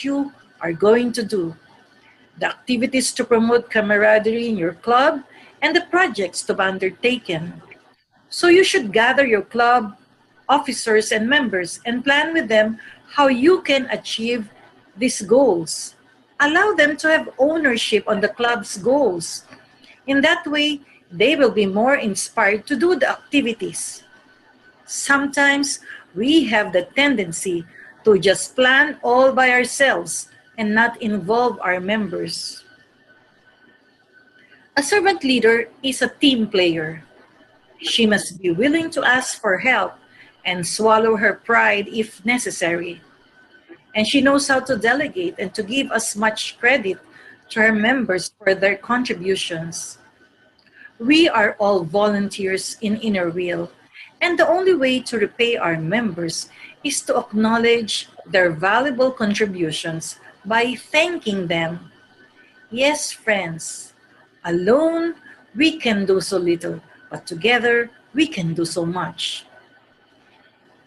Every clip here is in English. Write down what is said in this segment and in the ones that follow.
what you are going to do, the activities to promote camaraderie in your club, and the projects to be undertaken. So you should gather your club officers and members and plan with them how you can achieve these goals. Allow them to have ownership on the club's goals. In that way, they will be more inspired to do the activities. Sometimes we have the tendency to just plan all by ourselves and not involve our members. A servant leader is a team player. She must be willing to ask for help and swallow her pride if necessary. And she knows how to delegate and to give as much credit to her members for their contributions. We are all volunteers in Inner Wheel, and the only way to repay our members is to acknowledge their valuable contributions by thanking them. Yes, friends, alone we can do so little, but together we can do so much.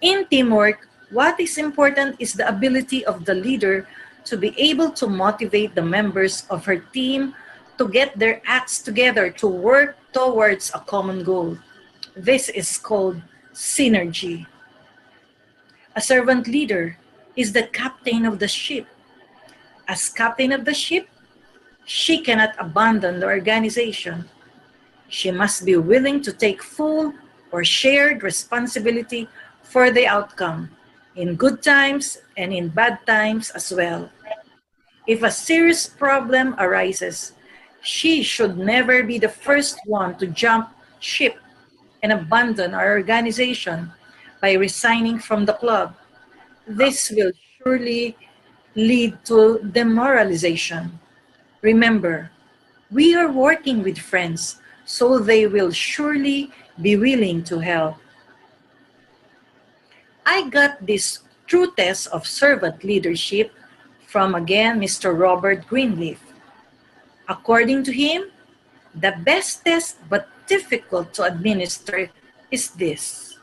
In teamwork, what is important is the ability of the leader to be able to motivate the members of her team to get their acts together to work towards a common goal. This is called synergy. A servant leader is the captain of the ship. As captain of the ship, she cannot abandon the organization. She must be willing to take full or shared responsibility for the outcome, in good times and in bad times as well. If a serious problem arises, she should never be the first one to jump ship and abandon our organization by resigning from the club. This will surely lead to demoralization. Remember, we are working with friends, so they will surely be willing to help. I got this true test of servant leadership from again Mr. Robert Greenleaf. According to him, the best test but difficult to administer is this.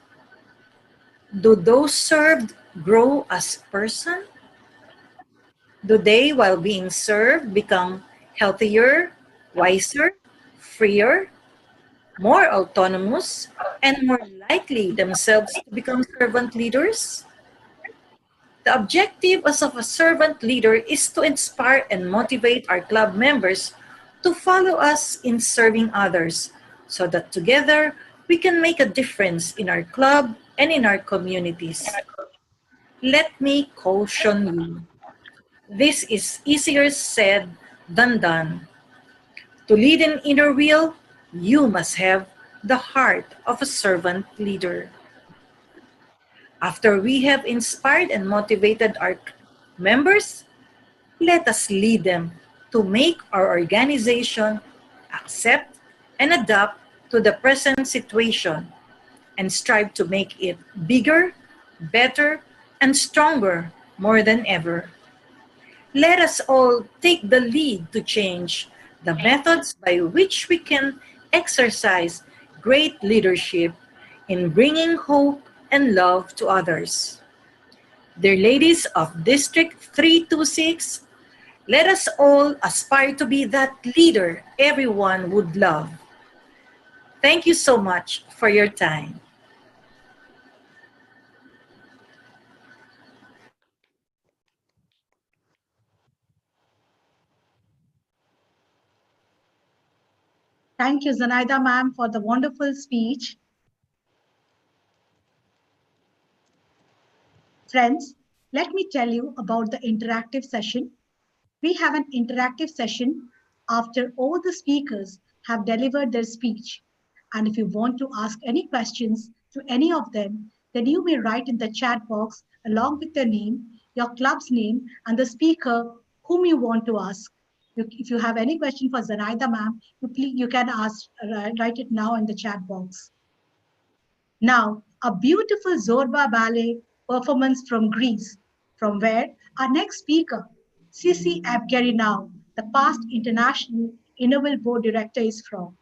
Do those served grow as person? Do they, while being served, become healthier, wiser, freer, more autonomous, and more likely themselves to become servant leaders? The objective as of a servant leader is to inspire and motivate our club members to follow us in serving others, so that together we can make a difference in our club and in our communities. Let me caution you. This is easier said than done. To lead an inner wheel, you must have the heart of a servant leader. After we have inspired and motivated our members, let us lead them to make our organization accept and adapt to the present situation and strive to make it bigger, better, and stronger more than ever. Let us all take the lead to change the methods by which we can exercise great leadership in bringing hope and love to others. Dear ladies of District 326, let us all aspire to be that leader everyone would love. Thank you so much for your time. Thank you, Zanaida ma'am, for the wonderful speech. Friends, let me tell you about the interactive session. We have an interactive session after all the speakers have delivered their speech. And if you want to ask any questions to any of them, then you may write in the chat box along with your name, your club's name, and the speaker whom you want to ask. If you have any question for Zanaida ma'am, you can write it now in the chat box. Now, a beautiful Zorba ballet performance from Greece, from where our next speaker, Sisi Abgerinau, the past international Innerville board director, is from.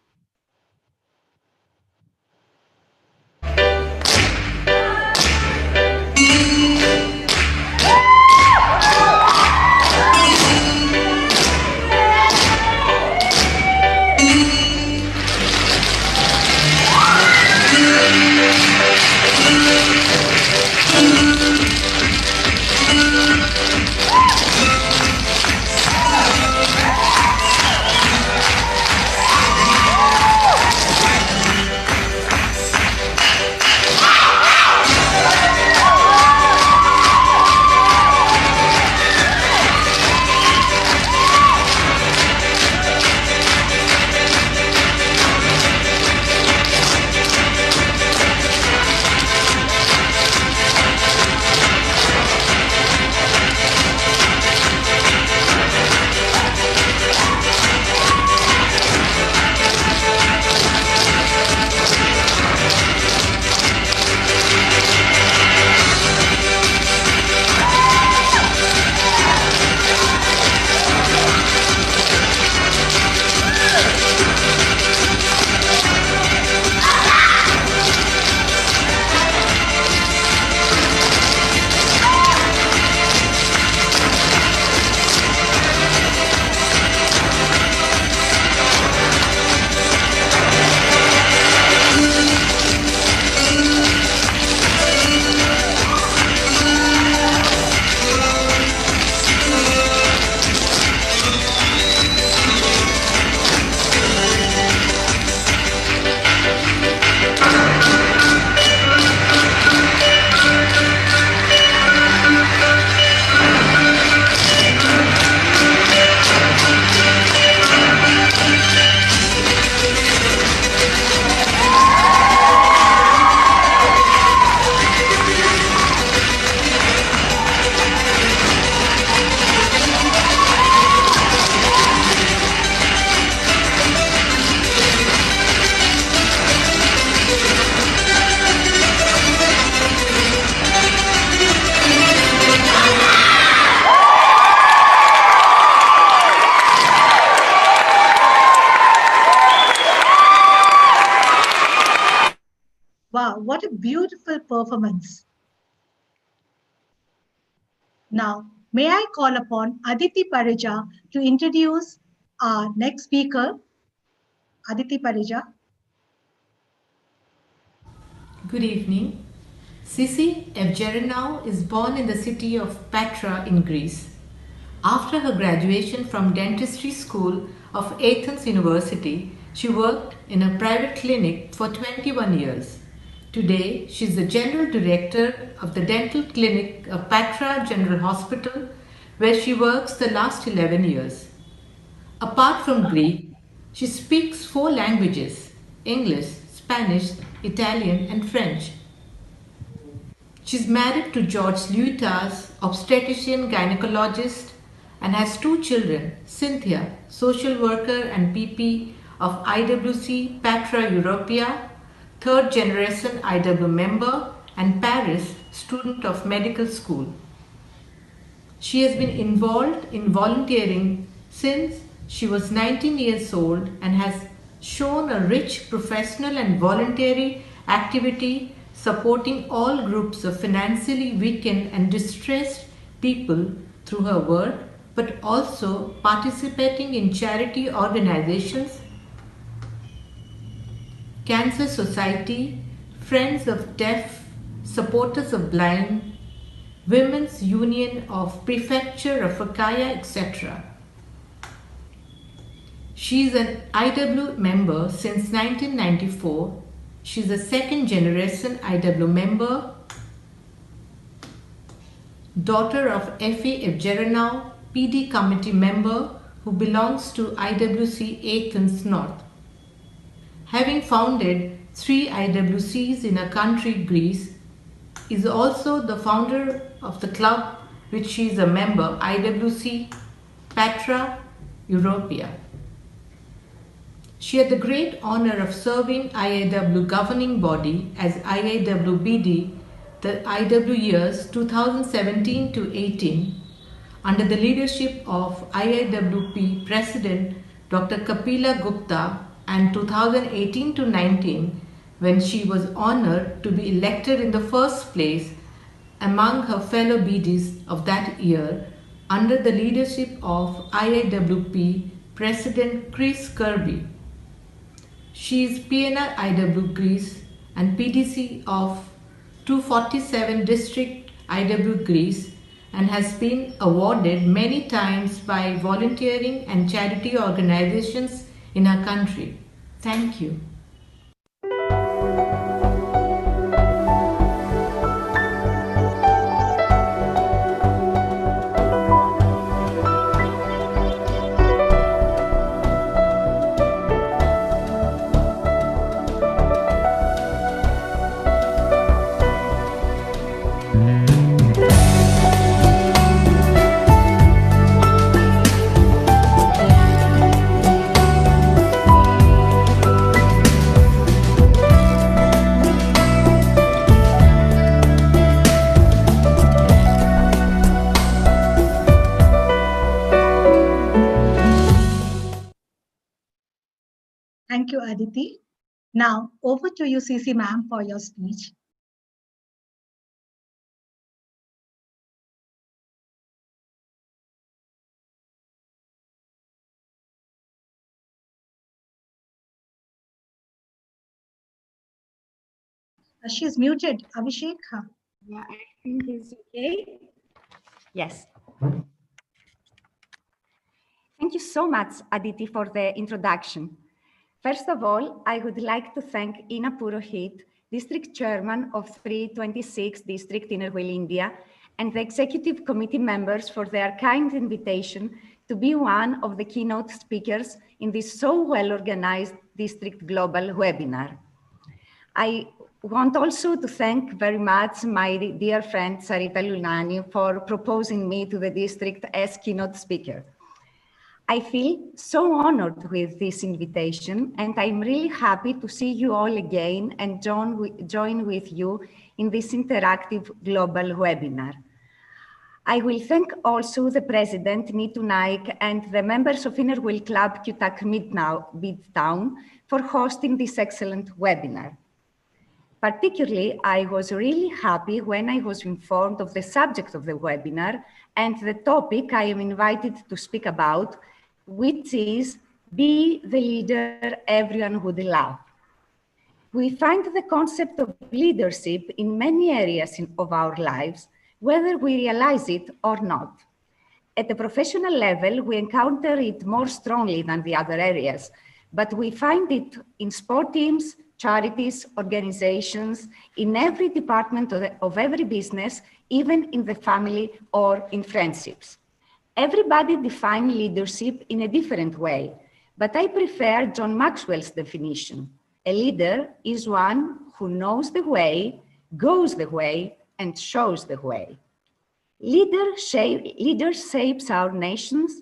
What a beautiful performance. Now, may I call upon Aditi Parija to introduce our next speaker. Aditi Parija. Good evening. Sisi Evgerinau is born in the city of Petra in Greece. After her graduation from dentistry school of Athens University, she worked in a private clinic for 21 years. Today, she is the general director of the dental clinic of Petra General Hospital, where she works the last 11 years. Apart from Greek, she speaks 4 languages: English, Spanish, Italian, and French. She is married to George Luitas, obstetrician gynecologist, and has 2 children: Cynthia, social worker and PP of IWC Patra Europea, third generation IW member, and Paris, student of medical school. She has been involved in volunteering since she was 19 years old and has shown a rich professional and voluntary activity supporting all groups of financially weakened and distressed people through her work, but also participating in charity organizations, Cancer Society, Friends of Deaf, Supporters of Blind, Women's Union of Prefecture of Akaya, etc. She is an IW member since 1994. She is a second generation IW member, daughter of Effie Evgerinau, PD committee member who belongs to IWC Athens North. Having founded 3 IWCs in her country, Greece, is also the founder of the club which she is a member, IWC Patra Europea. She had the great honor of serving IAW governing body as IAWBD the IW years 2017 to 18 under the leadership of IAWP President Dr. Kapila Gupta, and 2018 to 19 when she was honored to be elected in the first place among her fellow BDs of that year under the leadership of IAWP President Chris Kirby. She is PNR IW Greece and PDC of 247 District IW Greece and has been awarded many times by volunteering and charity organizations in her country. Thank you. Thank you, Aditi. Now, over to you, CC ma'am, for your speech. She's muted. Abhishek? Yeah, I think it's okay. Yes. Thank you so much, Aditi, for the introduction. First of all, I would like to thank Ina Purohit, District Chairman of 326 District in Erbil, India, and the Executive Committee members for their kind invitation to be one of the keynote speakers in this so well-organized District Global webinar. I want also to thank very much my dear friend Sarita Lunani for proposing me to the district as keynote speaker. I feel so honored with this invitation, and I'm really happy to see you all again and join with you in this interactive global webinar. I will thank also the President, Nitu Naik, and the members of Inner Wheel Club Cuttack Midtown for hosting this excellent webinar. Particularly, I was really happy when I was informed of the subject of the webinar and the topic I am invited to speak about, which is Be the Leader Everyone Would Love. We find the concept of leadership in many areas of our lives, whether we realize it or not. At the professional level, we encounter it more strongly than the other areas, but we find it in sport teams, charities, organizations, in every department of every business, even in the family or in friendships. Everybody defines leadership in a different way, but I prefer John Maxwell's definition. A leader is one who knows the way, goes the way, and shows the way. Leaders shapes our nations,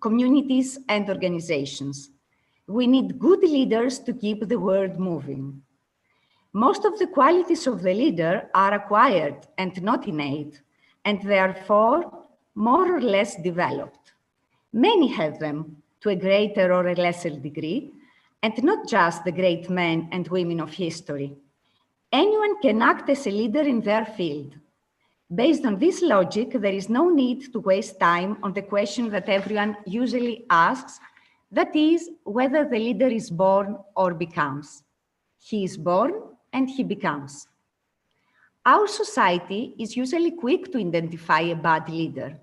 communities, and organizations. We need good leaders to keep the world moving. Most of the qualities of the leader are acquired and not innate, and therefore more or less developed. Many have them to a greater or a lesser degree, and not just the great men and women of history. Anyone can act as a leader in their field. Based on this logic, there is no need to waste time on the question that everyone usually asks, that is, whether the leader is born or becomes. He is born and he becomes. Our society is usually quick to identify a bad leader.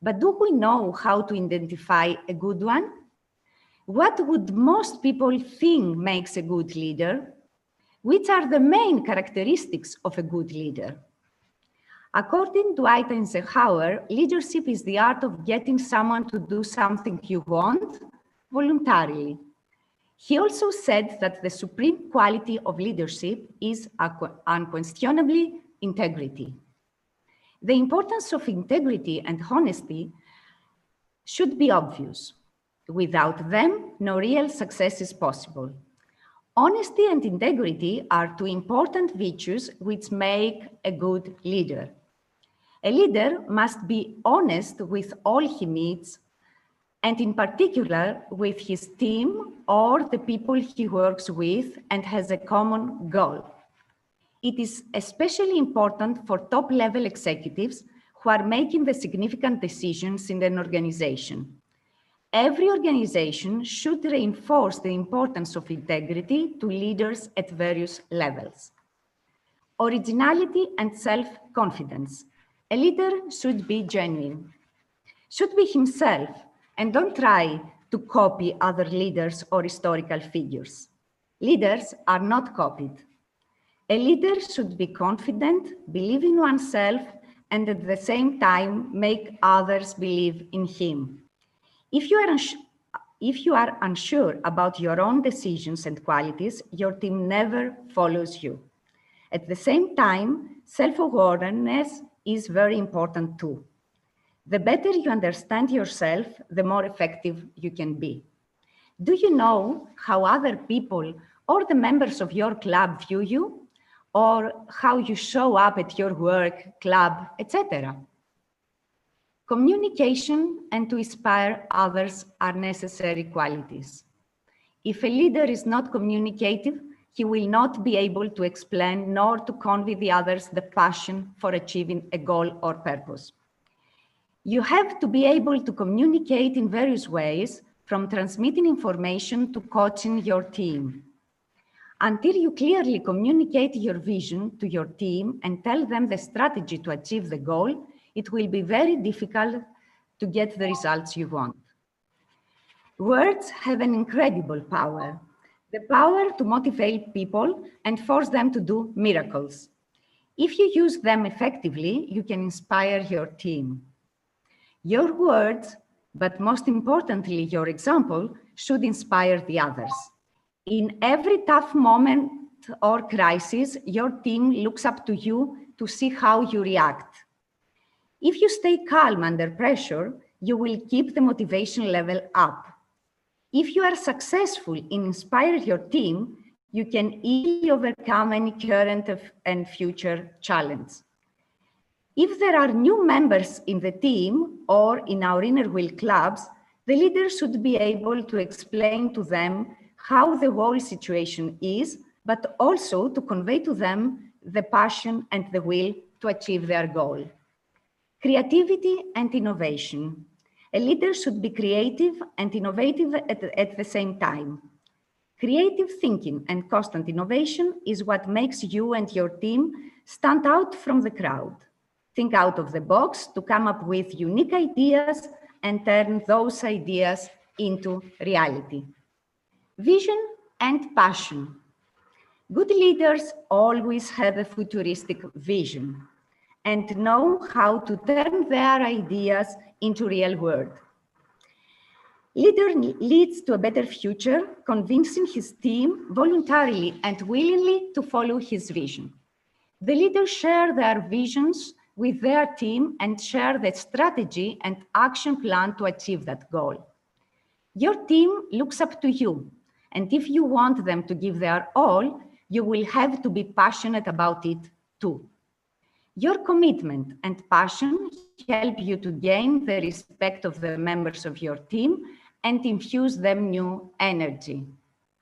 But do we know how to identify a good one? What would most people think makes a good leader? Which are the main characteristics of a good leader? According to Eisenhower, leadership is the art of getting someone to do something you want voluntarily. He also said that the supreme quality of leadership is unquestionably integrity. The importance of integrity and honesty should be obvious. Without them, no real success is possible. Honesty and integrity are two important virtues which make a good leader. A leader must be honest with all he meets, and in particular with his team or the people he works with and has a common goal. It is especially important for top-level executives who are making the significant decisions in an organization. Every organization should reinforce the importance of integrity to leaders at various levels. Originality and self-confidence. A leader should be genuine, should be himself, and don't try to copy other leaders or historical figures. Leaders are not copied. A leader should be confident, believe in oneself, and at the same time make others believe in him. If you are unsure about your own decisions and qualities, your team never follows you. At the same time, self-awareness is very important too. The better you understand yourself, the more effective you can be. Do you know how other people or the members of your club view you? Or how you show up at your work, club, etc.? Communication and to inspire others are necessary qualities. If a leader is not communicative, he will not be able to explain nor to convey the others the passion for achieving a goal or purpose. You have to be able to communicate in various ways, from transmitting information to coaching your team. Until you clearly communicate your vision to your team and tell them the strategy to achieve the goal, it will be very difficult to get the results you want. Words have an incredible power. The power to motivate people and force them to do miracles. If you use them effectively, you can inspire your team. Your words, but most importantly, your example, should inspire the others. In every tough moment or crisis, your team looks up to you to see how you react. If you stay calm under pressure, you will keep the motivation level up. If you are successful in inspiring your team, you can easily overcome any current and future challenge. If there are new members in the team or in our inner wheel clubs, the leader should be able to explain to them how the whole situation is but also to convey to them the passion and the will to achieve their goal. Creativity and innovation. A leader should be creative and innovative at the same time. Creative thinking and constant innovation is what makes you and your team stand out from the crowd. Think out of the box to come up with unique ideas and turn those ideas into reality. Vision and passion. Good leaders always have a futuristic vision and know how to turn their ideas into real world. Leader leads to a better future, convincing his team voluntarily and willingly to follow his vision. The leaders share their visions with their team and share the strategy and action plan to achieve that goal. Your team looks up to you, and if you want them to give their all, you will have to be passionate about it too. Your commitment and passion help you to gain the respect of the members of your team and infuse them new energy.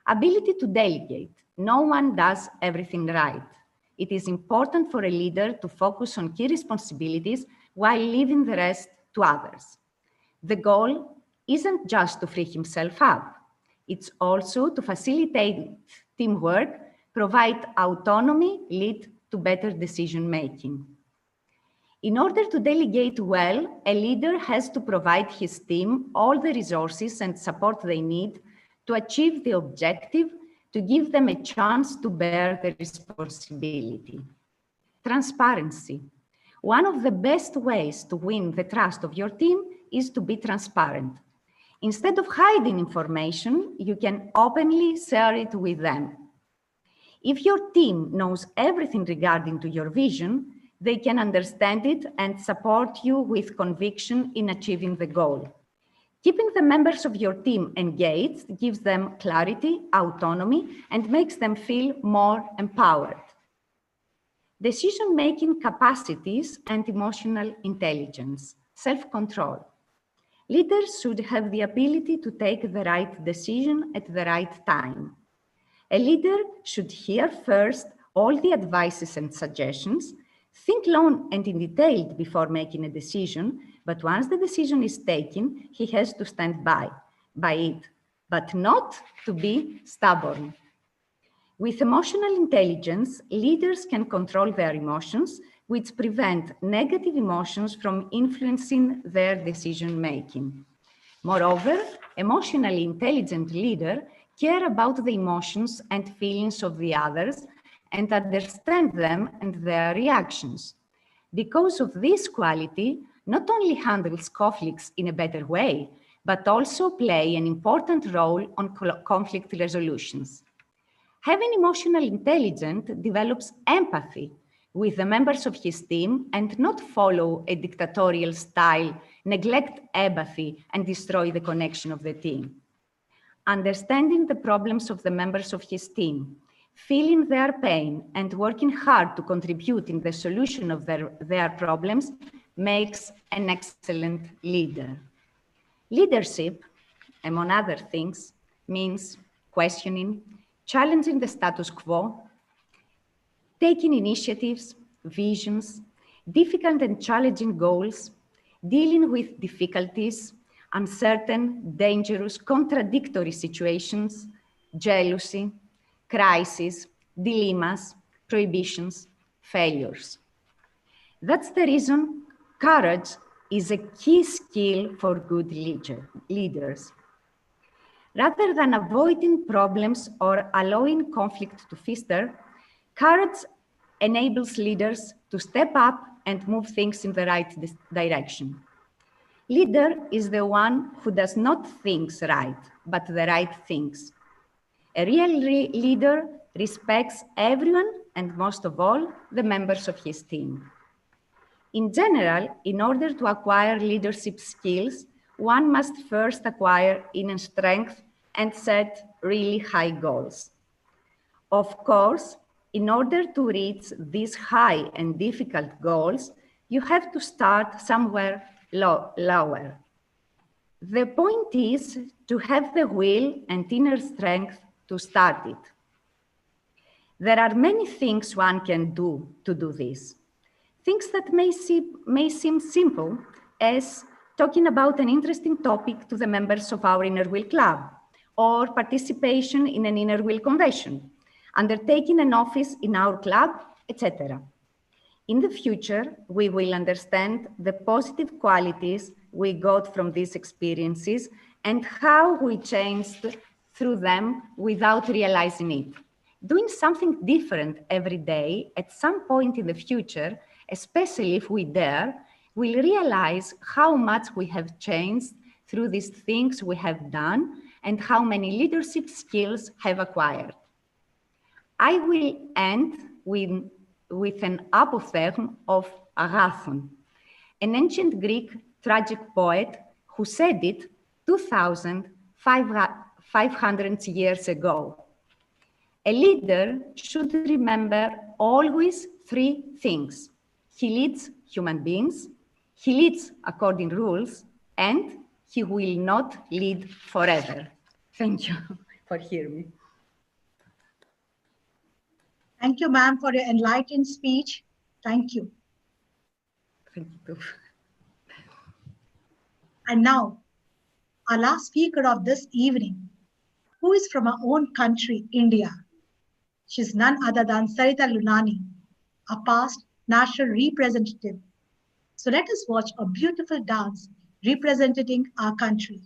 Ability to delegate. No one does everything right. It is important for a leader to focus on key responsibilities while leaving the rest to others. The goal isn't just to free himself up. It's also to facilitate teamwork, provide autonomy, lead to better decision-making. In order to delegate well, a leader has to provide his team all the resources and support they need to achieve the objective, to give them a chance to bear the responsibility. Transparency. One of the best ways to win the trust of your team is to be transparent. Instead of hiding information, you can openly share it with them. If your team knows everything regarding to your vision, they can understand it and support you with conviction in achieving the goal. Keeping the members of your team engaged gives them clarity, autonomy, and makes them feel more empowered. Decision-making capacities and emotional intelligence, self-control. Leaders should have the ability to take the right decision at the right time. A leader should hear first all the advices and suggestions, think long and in detail before making a decision, but once the decision is taken, he has to stand by it, but not to be stubborn. With emotional intelligence, leaders can control their emotions, which prevent negative emotions from influencing their decision-making. Moreover, emotionally intelligent leaders care about the emotions and feelings of the others and understand them and their reactions. Because of this quality, not only handles conflicts in a better way, but also play an important role on conflict resolutions. Having emotional intelligence develops empathy with the members of his team and not follow a dictatorial style, neglect empathy, and destroy the connection of the team. Understanding the problems of the members of his team, feeling their pain, and working hard to contribute in the solution of their problems makes an excellent leader. Leadership, among other things, means questioning, challenging the status quo, taking initiatives, visions, difficult and challenging goals, dealing with difficulties, uncertain, dangerous, contradictory situations, jealousy, crises, dilemmas, prohibitions, failures. That's the reason courage is a key skill for good leaders. Rather than avoiding problems or allowing conflict to fester, courage enables leaders to step up and move things in the right direction. Leader is the one who does not things right, but the right things. A real leader respects everyone and most of all, the members of his team. In general, in order to acquire leadership skills, one must first acquire inner strength and set really high goals. Of course, in order to reach these high and difficult goals, you have to start somewhere lower. The point is to have the will and inner strength to start it. There are many things one can do to do this. Things that may seem simple, as talking about an interesting topic to the members of our Inner Wheel Club, or participation in an Inner Wheel convention, undertaking an office in our club, etc. In the future, we will understand the positive qualities we got from these experiences and how we changed through them without realizing it. Doing something different every day at some point in the future, especially if we dare, we'll realize how much we have changed through these things we have done and how many leadership skills have acquired. I will end with an apothegm of Agathon, an ancient Greek tragic poet who said it 2,500 years ago. A leader should remember always three things. He leads human beings, he leads according rules, and he will not lead forever. Thank you for hearing me. Thank you, ma'am, for your enlightened speech. Thank you. Thank you. And now, our last speaker of this evening, who is from our own country, India. She's none other than Sarita Lunani, a past national representative. So let us watch a beautiful dance representing our country.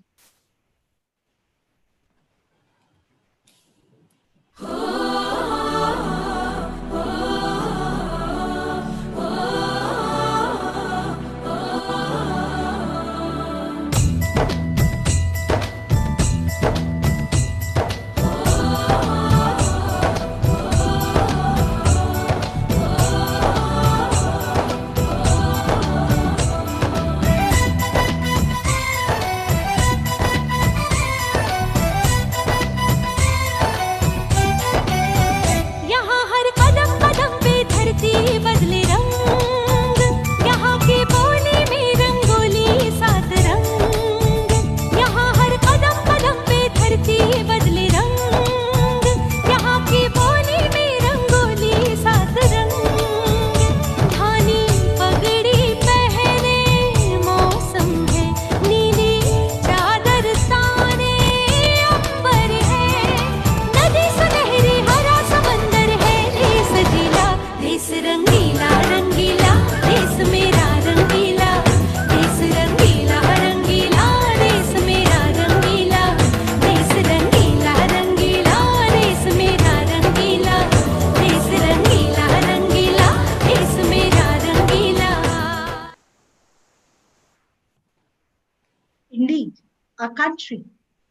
Our country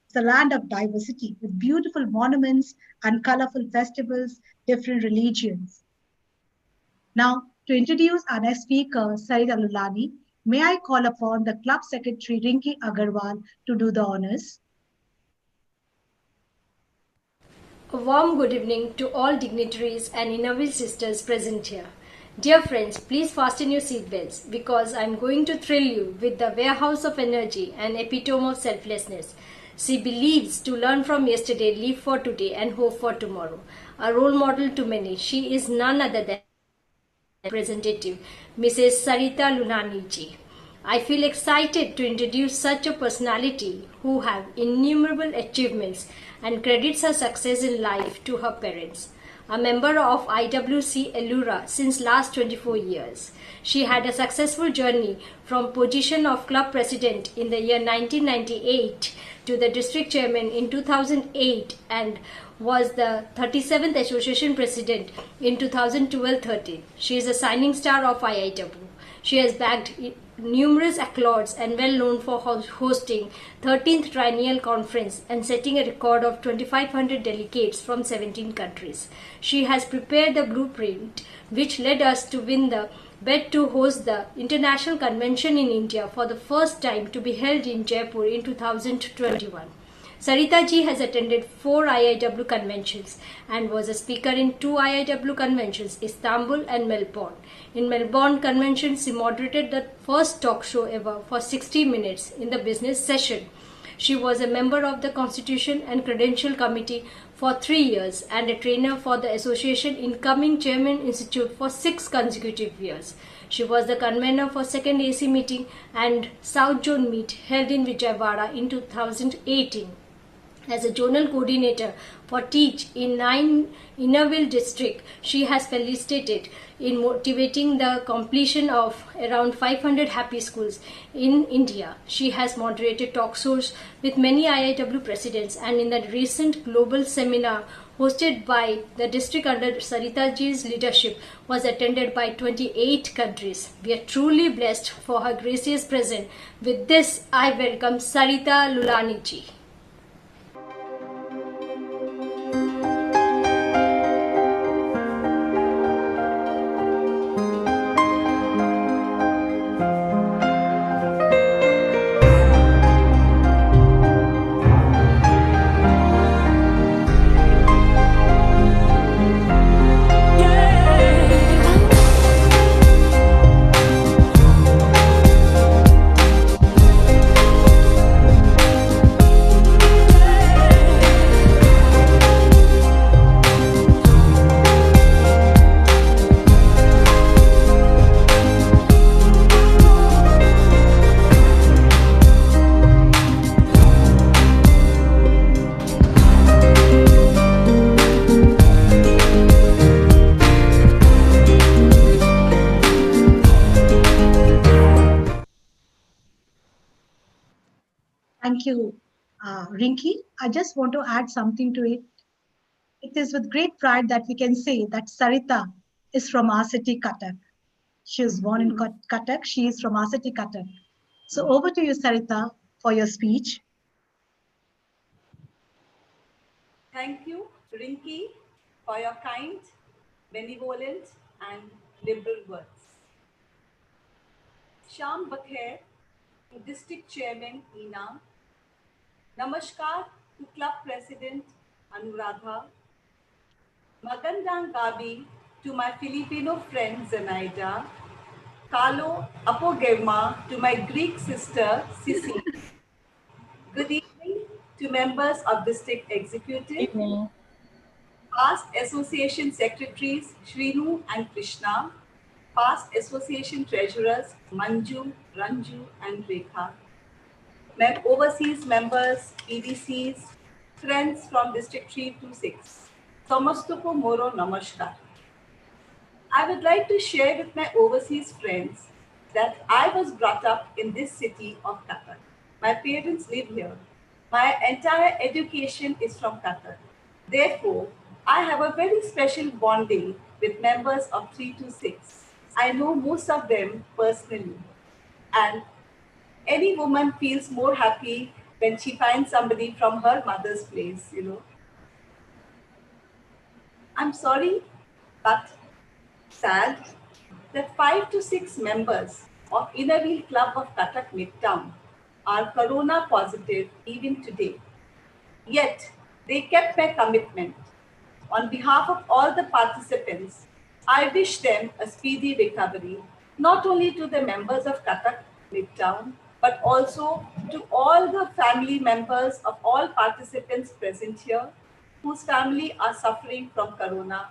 is a land of diversity with beautiful monuments and colorful festivals, different religions. Now, to introduce our next speaker, Sarita Lunani, may I call upon the Club Secretary Rinki Agarwal to do the honors. A warm good evening to all dignitaries and Inner Wheel sisters present here. Dear friends, please fasten your seatbelts because I am going to thrill you with the warehouse of energy and epitome of selflessness. She believes to learn from yesterday, live for today and hope for tomorrow. A role model to many, she is none other than representative Mrs. Sarita Lunani ji. I feel excited to introduce such a personality who have innumerable achievements and credits her success in life to her parents. A member of IWC Elura since last 24 years. She had a successful journey from position of club president in the year 1998 to the district chairman in 2008 and was the 37th association president in 2012-13. She is a shining star of IIW. She has bagged numerous accolades and well known for hosting 13th Triennial Conference and setting a record of 2,500 delegates from 17 countries. She has prepared the blueprint which led us to win the bid to host the International Convention in India for the first time to be held in Jaipur in 2021. Sarita ji has attended 4 IIW conventions and was a speaker in 2 IIW conventions, Istanbul and Melbourne. In Melbourne convention, she moderated the first talk show ever for 60 minutes in the business session. She was a member of the Constitution and Credential Committee for 3 years and a trainer for the Association Incoming Chairman Institute for 6 consecutive years. She was the convener for second AC meeting and South Zone meet held in Vijayawada in 2018. As a zonal coordinator for Teach in 9 Innerville district, she has felicitated in motivating the completion of around 500 happy schools in India. She has moderated talk shows with many IIW presidents, and in the recent global seminar hosted by the district under Sarita ji's leadership was attended by 28 countries. We are truly blessed for her gracious presence. With this, I welcome Sarita Lulani ji. Thank you, Rinki. I just want to add something to it. It is with great pride that we can say that Sarita is from our city, Cuttack. She was born in Cuttack. She is from our city, Cuttack. So over to you, Sarita, for your speech. Thank you, Rinki, for your kind, benevolent, and liberal words. Sham Bakhair to District Chairman Ina. Namaskar to Club President Anuradha. Magandang Gabi to my Filipino friend Zenaida. Kalo Apogema to my Greek sister Sisi. Good evening to members of District Executive. Past Association Secretaries Shrinu and Krishna, past Association Treasurers Manju, Ranju and Rekha, overseas members, PDCs, friends from District 326, Samastuko Moro Namaskar. I would like to share with my overseas friends that I was brought up in this city of Qatar. My parents live here. My entire education is from Qatar. Therefore, I have a very special bonding with members of 326. I know most of them personally. And any woman feels more happy when she finds somebody from her mother's place, I'm sorry, but sad that 5 to 6 members of Inner Wheel Club of Cuttack Midtown are corona positive even today. Yet, they kept their commitment. On behalf of all the participants, I wish them a speedy recovery, not only to the members of Cuttack Midtown, but also to all the family members of all participants present here whose family are suffering from corona.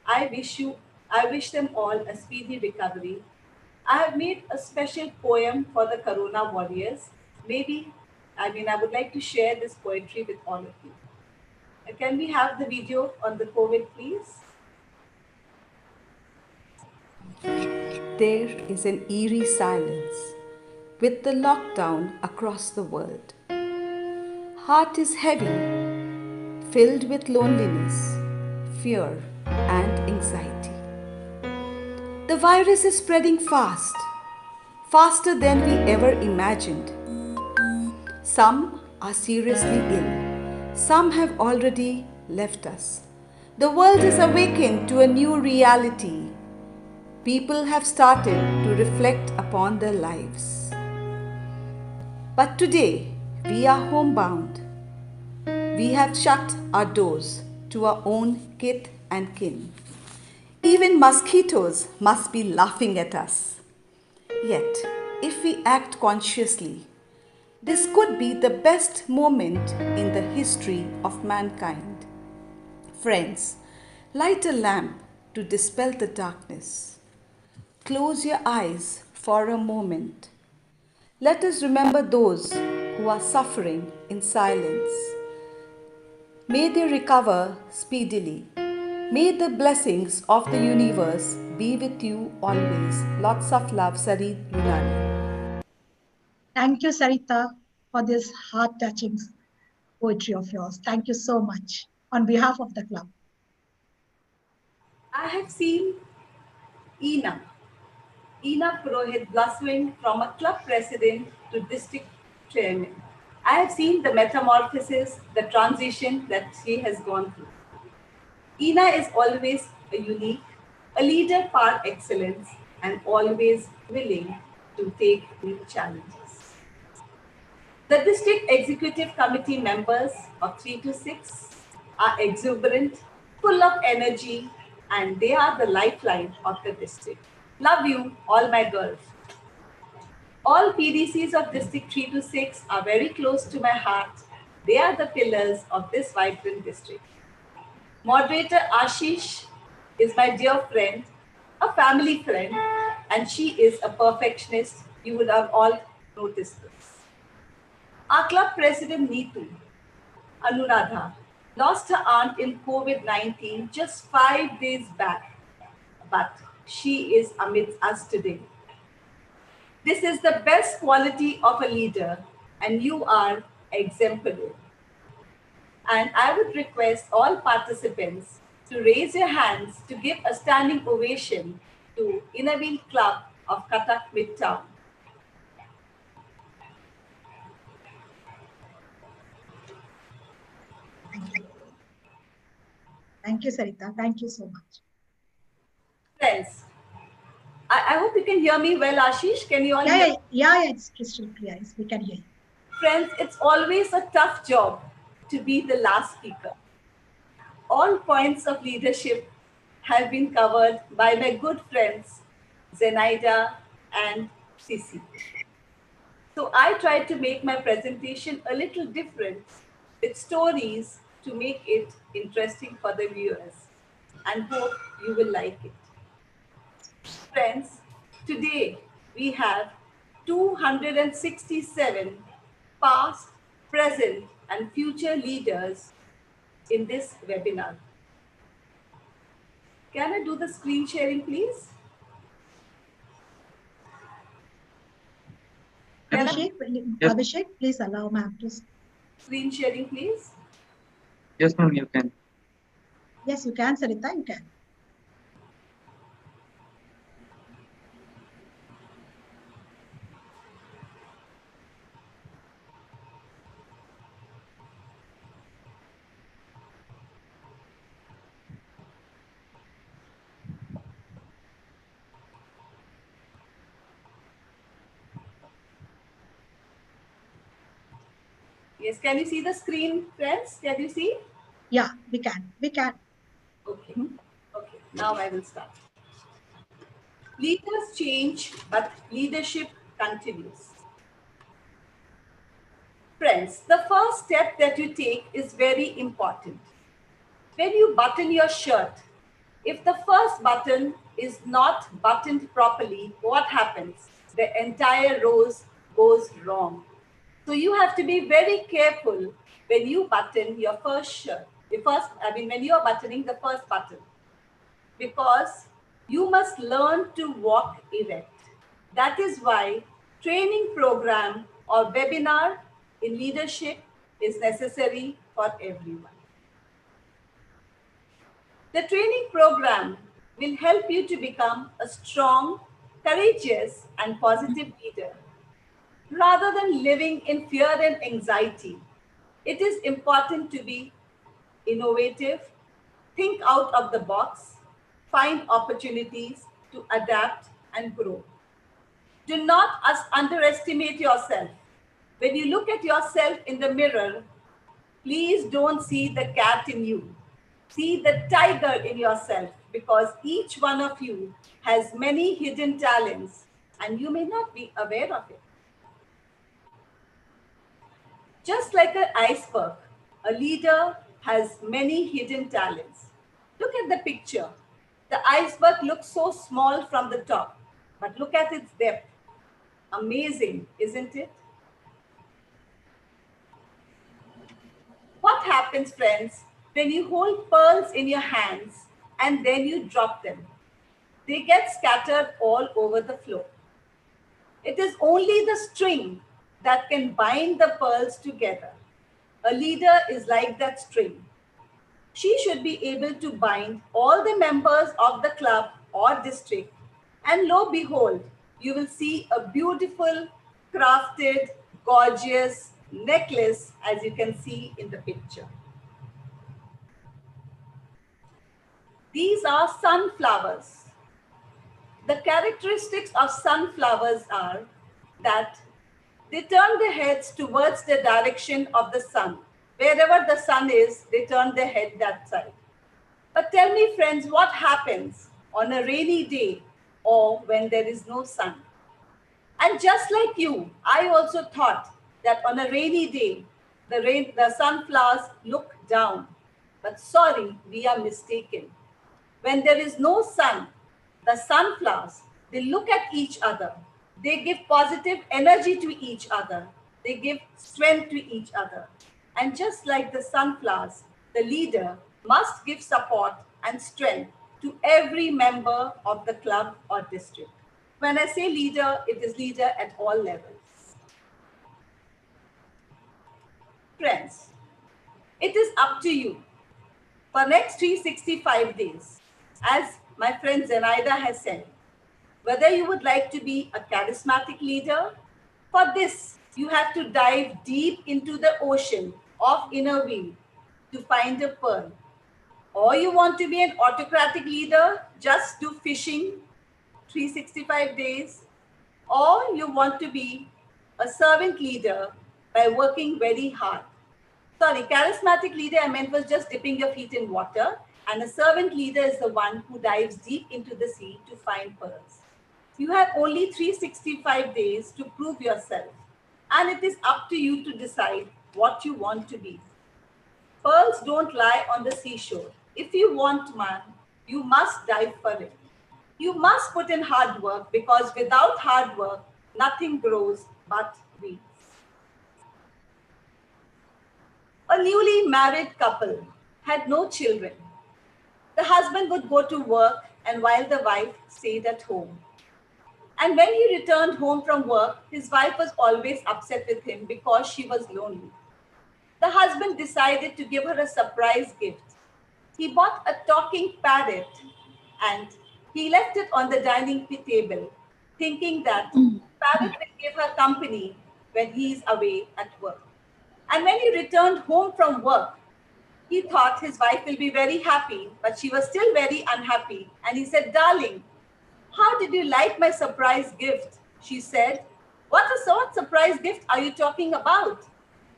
I wish them all a speedy recovery. I have made a special poem for the corona warriors. I would like to share this poetry with all of you. Can we have the video on the COVID, please? There is an eerie silence with the lockdown across the world. Heart is heavy, filled with loneliness, fear, and anxiety. The virus is spreading fast, faster than we ever imagined. Some are seriously ill. Some have already left us. The world is awakened to a new reality. People have started to reflect upon their lives. But today, we are homebound. We have shut our doors to our own kith and kin. Even mosquitoes must be laughing at us. Yet, if we act consciously, This could be the best moment in the history of mankind. Friends, light a lamp to dispel the darkness. Close your eyes for a moment. Let us remember those who are suffering in silence. May they recover speedily. May the blessings of the universe be with you always. Lots of love, Sarit Lunani. Thank you, Sarita, for this heart-touching poetry of yours. Thank you so much on behalf of the club. I have seen Ina, Ina Purohit blossoming from a club president to district chairman. I have seen the metamorphosis, the transition that she has gone through. Ina is always a unique, a leader par excellence, and always willing to take new challenges. The district executive committee members of 3 to 6 are exuberant, full of energy, and they are the lifeline of the district. Love you, all my girls. All PDCs of District 3 to 6 are very close to my heart. They are the pillars of this vibrant district. Moderator Ashish is my dear friend, a family friend, and she is a perfectionist. You would have all noticed this. Our club president Neetu, Anuradha, lost her aunt in COVID-19 just 5 days back, but she is amidst us today. This is the best quality of a leader, and you are exemplary. And I would request all participants to raise your hands to give a standing ovation to Innerville Club of Cuttack Midtown. Thank you. Thank you, Sarita. Thank you so much. Friends, I hope you can hear me well, Ashish. Can you all Yeah, hear? it's crystal clear. Yes, we can hear you. Friends, it's always a tough job to be the last speaker. All points of leadership have been covered by my good friends, Zenaida and Sisi. So I tried to make my presentation a little different with stories to make it interesting for the viewers and hope you will like it. Friends, today we have 267 past, present, and future leaders in this webinar. Can I do the screen sharing, please? Can I Yes, Abhishek, please allow ma'am to. screen sharing, please? yes, ma'am, you can. Yes, you can, Sarita, you can. Yes, can you see the screen, friends? Can you see? Yeah, we can. We can. Okay. Okay, now I will start. Leaders change, but leadership continues. Friends, the first step that you take is very important. When you button your shirt, if the first button is not buttoned properly, what happens? The entire rows goes wrong. So you have to be very careful when you button your first shirt. When you are buttoning the first button, because you must learn to walk erect. That is why training program or webinar in leadership is necessary for everyone. The training program will help you to become a strong, courageous, and positive leader. Rather than living in fear and anxiety, it is important to be innovative, think out of the box, find opportunities to adapt and grow. Do not underestimate yourself. When you look at yourself in the mirror, please don't see the cat in you. See the tiger in yourself, because each one of you has many hidden talents and you may not be aware of it. Just like an iceberg, a leader has many hidden talents. Look at the picture. The iceberg looks so small from the top, but look at its depth. Amazing, isn't it? What happens, friends, when you hold pearls in your hands and then you drop them? They get scattered all over the floor. It is only the string that can bind the pearls together. A leader is like that string. She should be able to bind all the members of the club or district, and lo behold, you will see a beautiful, crafted, gorgeous necklace as you can see in the picture. These are sunflowers. The characteristics of sunflowers are that they turn their heads towards the direction of the sun. Wherever the sun is, they turn their head that side. But tell me, friends, what happens on a rainy day or when there is no sun? And just like you, I also thought that on a rainy day, the sunflowers look down. But sorry, we are mistaken. When there is no sun, the sunflowers, they look at each other. They give positive energy to each other. They give strength to each other. And just like the sunflowers, the leader must give support and strength to every member of the club or district. When I say leader, it is leader at all levels. Friends, it is up to you for next 365 days, as my friend Zenaida has said, whether you would like to be a charismatic leader. For this, you have to dive deep into the ocean of inner wheel to find a pearl. Or you want to be an autocratic leader, just do fishing 365 days. Or you want to be a servant leader by working very hard. Sorry, charismatic leader I meant was just dipping your feet in water, and a servant leader is the one who dives deep into the sea to find pearls. You have only 365 days to prove yourself, and it is up to you to decide what you want to be. Pearls don't lie on the seashore. If you want one, you must dive for it. You must put in hard work, because without hard work, nothing grows but weeds. A newly married couple had no children. The husband would go to work, and while the wife stayed at home. And when he returned home from work, his wife was always upset with him because she was lonely. The husband decided to give her a surprise gift. He bought a talking parrot and he left it on the dining table, thinking that the parrot will give her company when he is away at work. And when he returned home from work, he thought his wife will be very happy, but she was still very unhappy. And he said, "Darling, how did you like my surprise gift?" She said, "What surprise gift are you talking about?"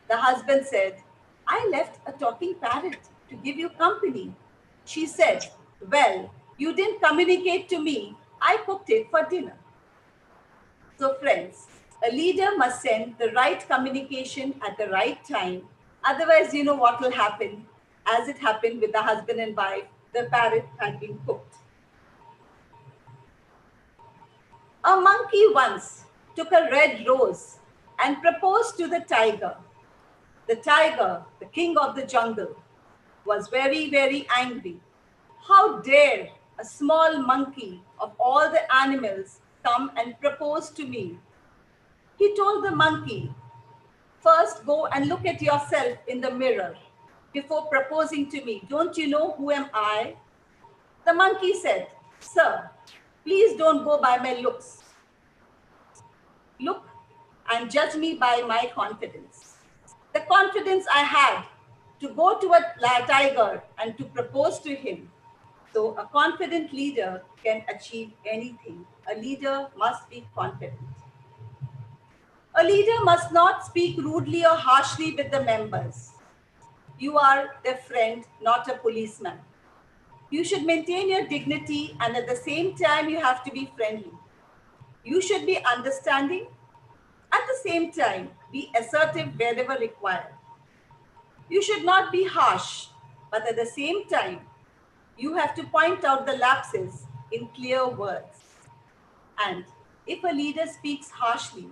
The husband said, "I left a talking parrot to give you company." She said, "Well, you didn't communicate to me. I cooked it for dinner." So friends, a leader must send the right communication at the right time. Otherwise, you know what will happen. As it happened with the husband and wife, the parrot had been cooked. A monkey once took a red rose and proposed to the tiger. The tiger, the king of the jungle, was very, very angry. How dare a small monkey of all the animals come and propose to me? He told the monkey, "First go and look at yourself in the mirror before proposing to me. Don't you know who am I?" The monkey said, "Sir, please don't go by my looks. Look and judge me by my confidence." The confidence I had to go to a tiger and to propose to him. So a confident leader can achieve anything. A leader must be confident. A leader must not speak rudely or harshly with the members. You are their friend, not a policeman. You should maintain your dignity, and at the same time, you have to be friendly. You should be understanding. At the same time, be assertive wherever required. You should not be harsh, but at the same time, you have to point out the lapses in clear words. And if a leader speaks harshly,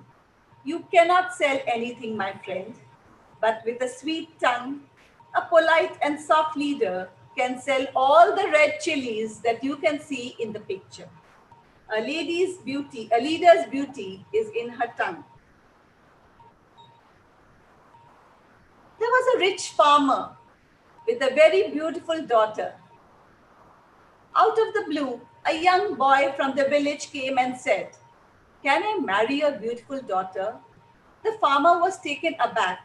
you cannot sell anything, my friend. But with a sweet tongue, a polite and soft leader can sell all the red chilies that you can see in the picture. A leader's beauty is in her tongue. There was a rich farmer with a very beautiful daughter. Out of the blue, a young boy from the village came and said, "Can I marry your beautiful daughter?" The farmer was taken aback.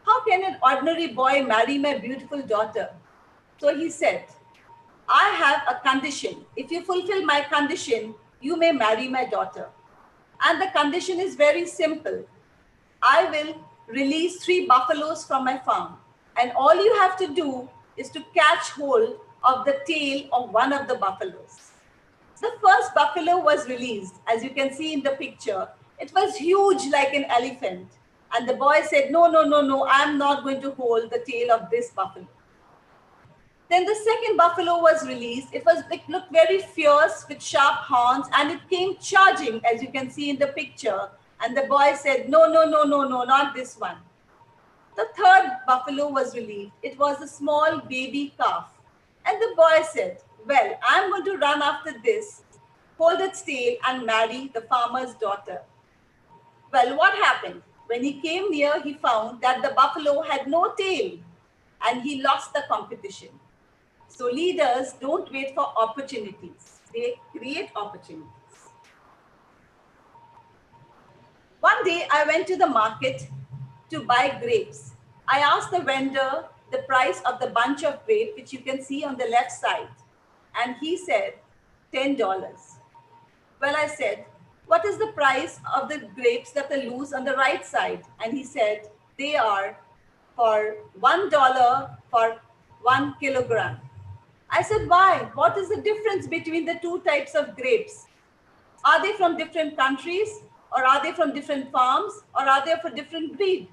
"How can an ordinary boy marry my beautiful daughter?" So he said, "I have a condition. If you fulfill my condition, you may marry my daughter. And the condition is very simple. I will release 3 buffaloes from my farm. And all you have to do is to catch hold of the tail of one of the buffaloes." The first buffalo was released, as you can see in the picture. It was huge like an elephant. And the boy said, "No, no, no, no, I'm not going to hold the tail of this buffalo." Then the second buffalo was released. It looked very fierce with sharp horns, and it came charging, as you can see in the picture. And the boy said, "No, no, no, no, no, not this one." The third buffalo was released. It was a small baby calf. And the boy said, "Well, I'm going to run after this, hold its tail, and marry the farmer's daughter." Well, what happened? When he came near, he found that the buffalo had no tail, and he lost the competition. So leaders don't wait for opportunities. They create opportunities. One day I went to the market to buy grapes. I asked the vendor the price of the bunch of grape, which you can see on the left side. And he said, $10. Well, I said, "What is the price of the grapes that are loose on the right side?" And he said, "They are for $1 for 1 kilogram." I said, "Why? What is the difference between the two types of grapes? Are they from different countries, or are they from different farms, or are they for different breed?"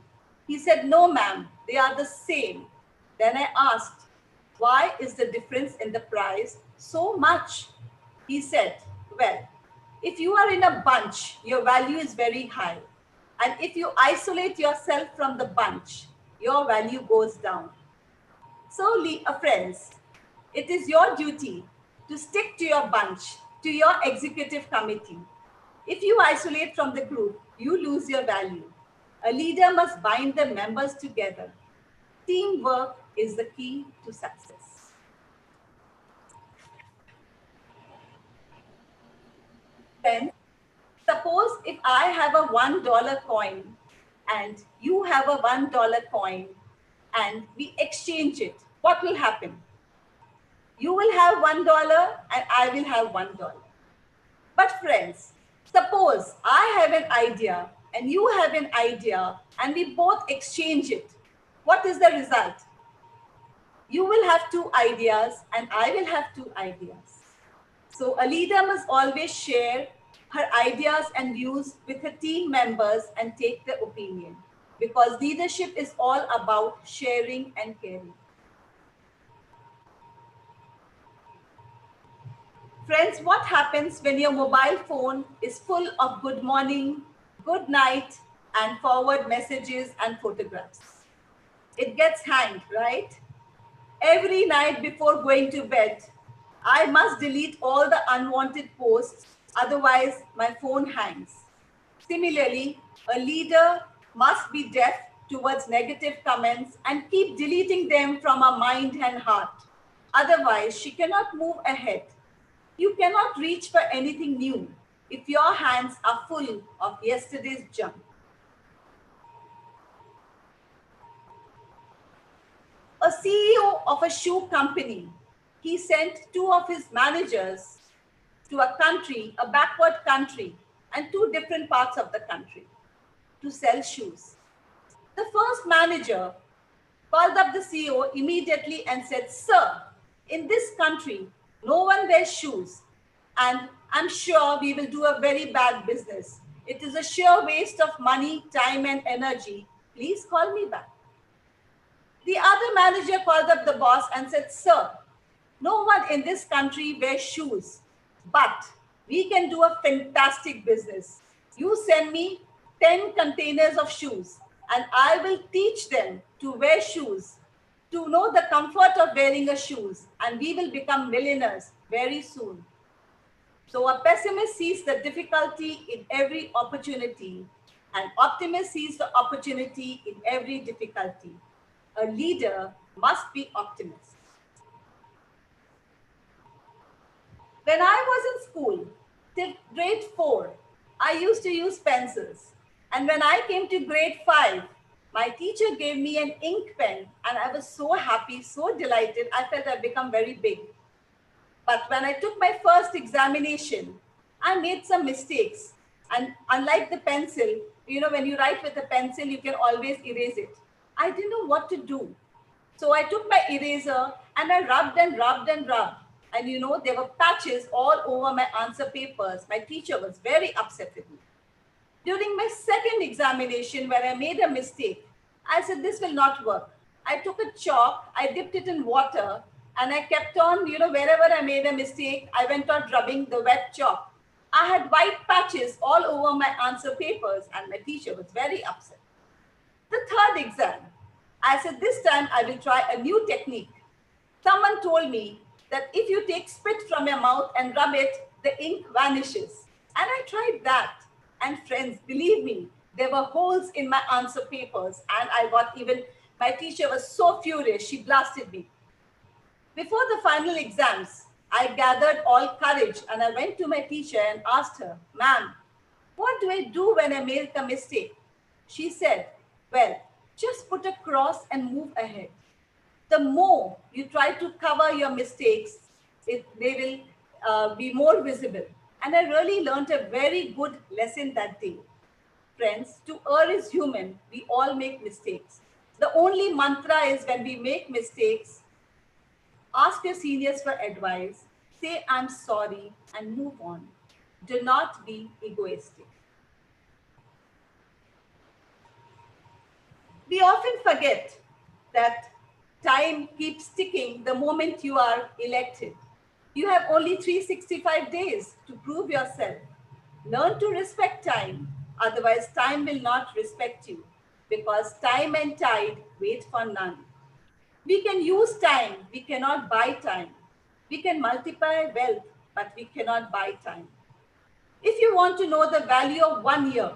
He said, "No, ma'am, they are the same." Then I asked, "Why is the difference in the price so much?" He said, "Well, if you are in a bunch, your value is very high. And if you isolate yourself from the bunch, your value goes down. So, friends, it is your duty to stick to your bunch, to your executive committee. If you isolate from the group, you lose your value. A leader must bind the members together. Teamwork is the key to success. Friends, suppose if I have a $1 coin and you have a $1 coin and we exchange it, what will happen? You will have $1 and I will have $1. But friends, suppose I have an idea and you have an idea and we both exchange it. What is the result? You will have 2 ideas and I will have 2 ideas. So a leader must always share her ideas and views with her team members and take their opinion, because leadership is all about sharing and caring. Friends, what happens when your mobile phone is full of good morning, good night, and forward messages and photographs? It gets hanged, right? Every night before going to bed, I must delete all the unwanted posts, otherwise my phone hangs. Similarly, a leader must be deaf towards negative comments and keep deleting them from her mind and heart. Otherwise, she cannot move ahead. You cannot reach for anything new if your hands are full of yesterday's junk. A CEO of a shoe company, he sent 2 of his managers to a country, a backward country, and 2 different parts of the country to sell shoes. The first manager called up the CEO immediately and said, "Sir, in this country, no one wears shoes, and I'm sure we will do a very bad business. It is a sheer waste of money, time, and energy. Please call me back. The other manager called up the boss and said, Sir, no one in this country wears shoes, but we can do a fantastic business. You send me 10 containers of shoes, and I will teach them to wear shoes, to know the comfort of wearing a shoes, and we will become millionaires very soon. So a pessimist sees the difficulty in every opportunity, and optimist sees the opportunity in every difficulty. A leader must be optimist. When I was in school, till grade 4, I used to use pencils. And when I came to grade 5, my teacher gave me an ink pen, and I was so happy, so delighted. I felt I'd become very big. But when I took my first examination, I made some mistakes. And unlike the pencil, when you write with a pencil, you can always erase it. I didn't know what to do. So I took my eraser and I rubbed and rubbed and rubbed. And there were patches all over my answer papers. My teacher was very upset with me. During my second examination, where I made a mistake, I said, this will not work. I took a chalk, I dipped it in water, and I kept on, wherever I made a mistake, I went on rubbing the wet chalk. I had white patches all over my answer papers, and my teacher was very upset. The third exam, I said, this time I will try a new technique. Someone told me that if you take spit from your mouth and rub it, the ink vanishes. And I tried that. And friends, believe me, there were holes in my answer papers. And my teacher was so furious, she blasted me. Before the final exams, I gathered all courage and I went to my teacher and asked her, Ma'am, what do I do when I make a mistake? She said, well, just put a cross and move ahead. The more you try to cover your mistakes, they will be more visible. And I really learned a very good lesson that day. Friends, to err is human. We all make mistakes. The only mantra is when we make mistakes, ask your seniors for advice, say, I'm sorry, and move on. Do not be egoistic. We often forget that time keeps ticking the moment you are elected. You have only 365 days to prove yourself. Learn to respect time, otherwise time will not respect you, because time and tide wait for none. We can use time, we cannot buy time. We can multiply wealth, but we cannot buy time. If you want to know the value of 1 year,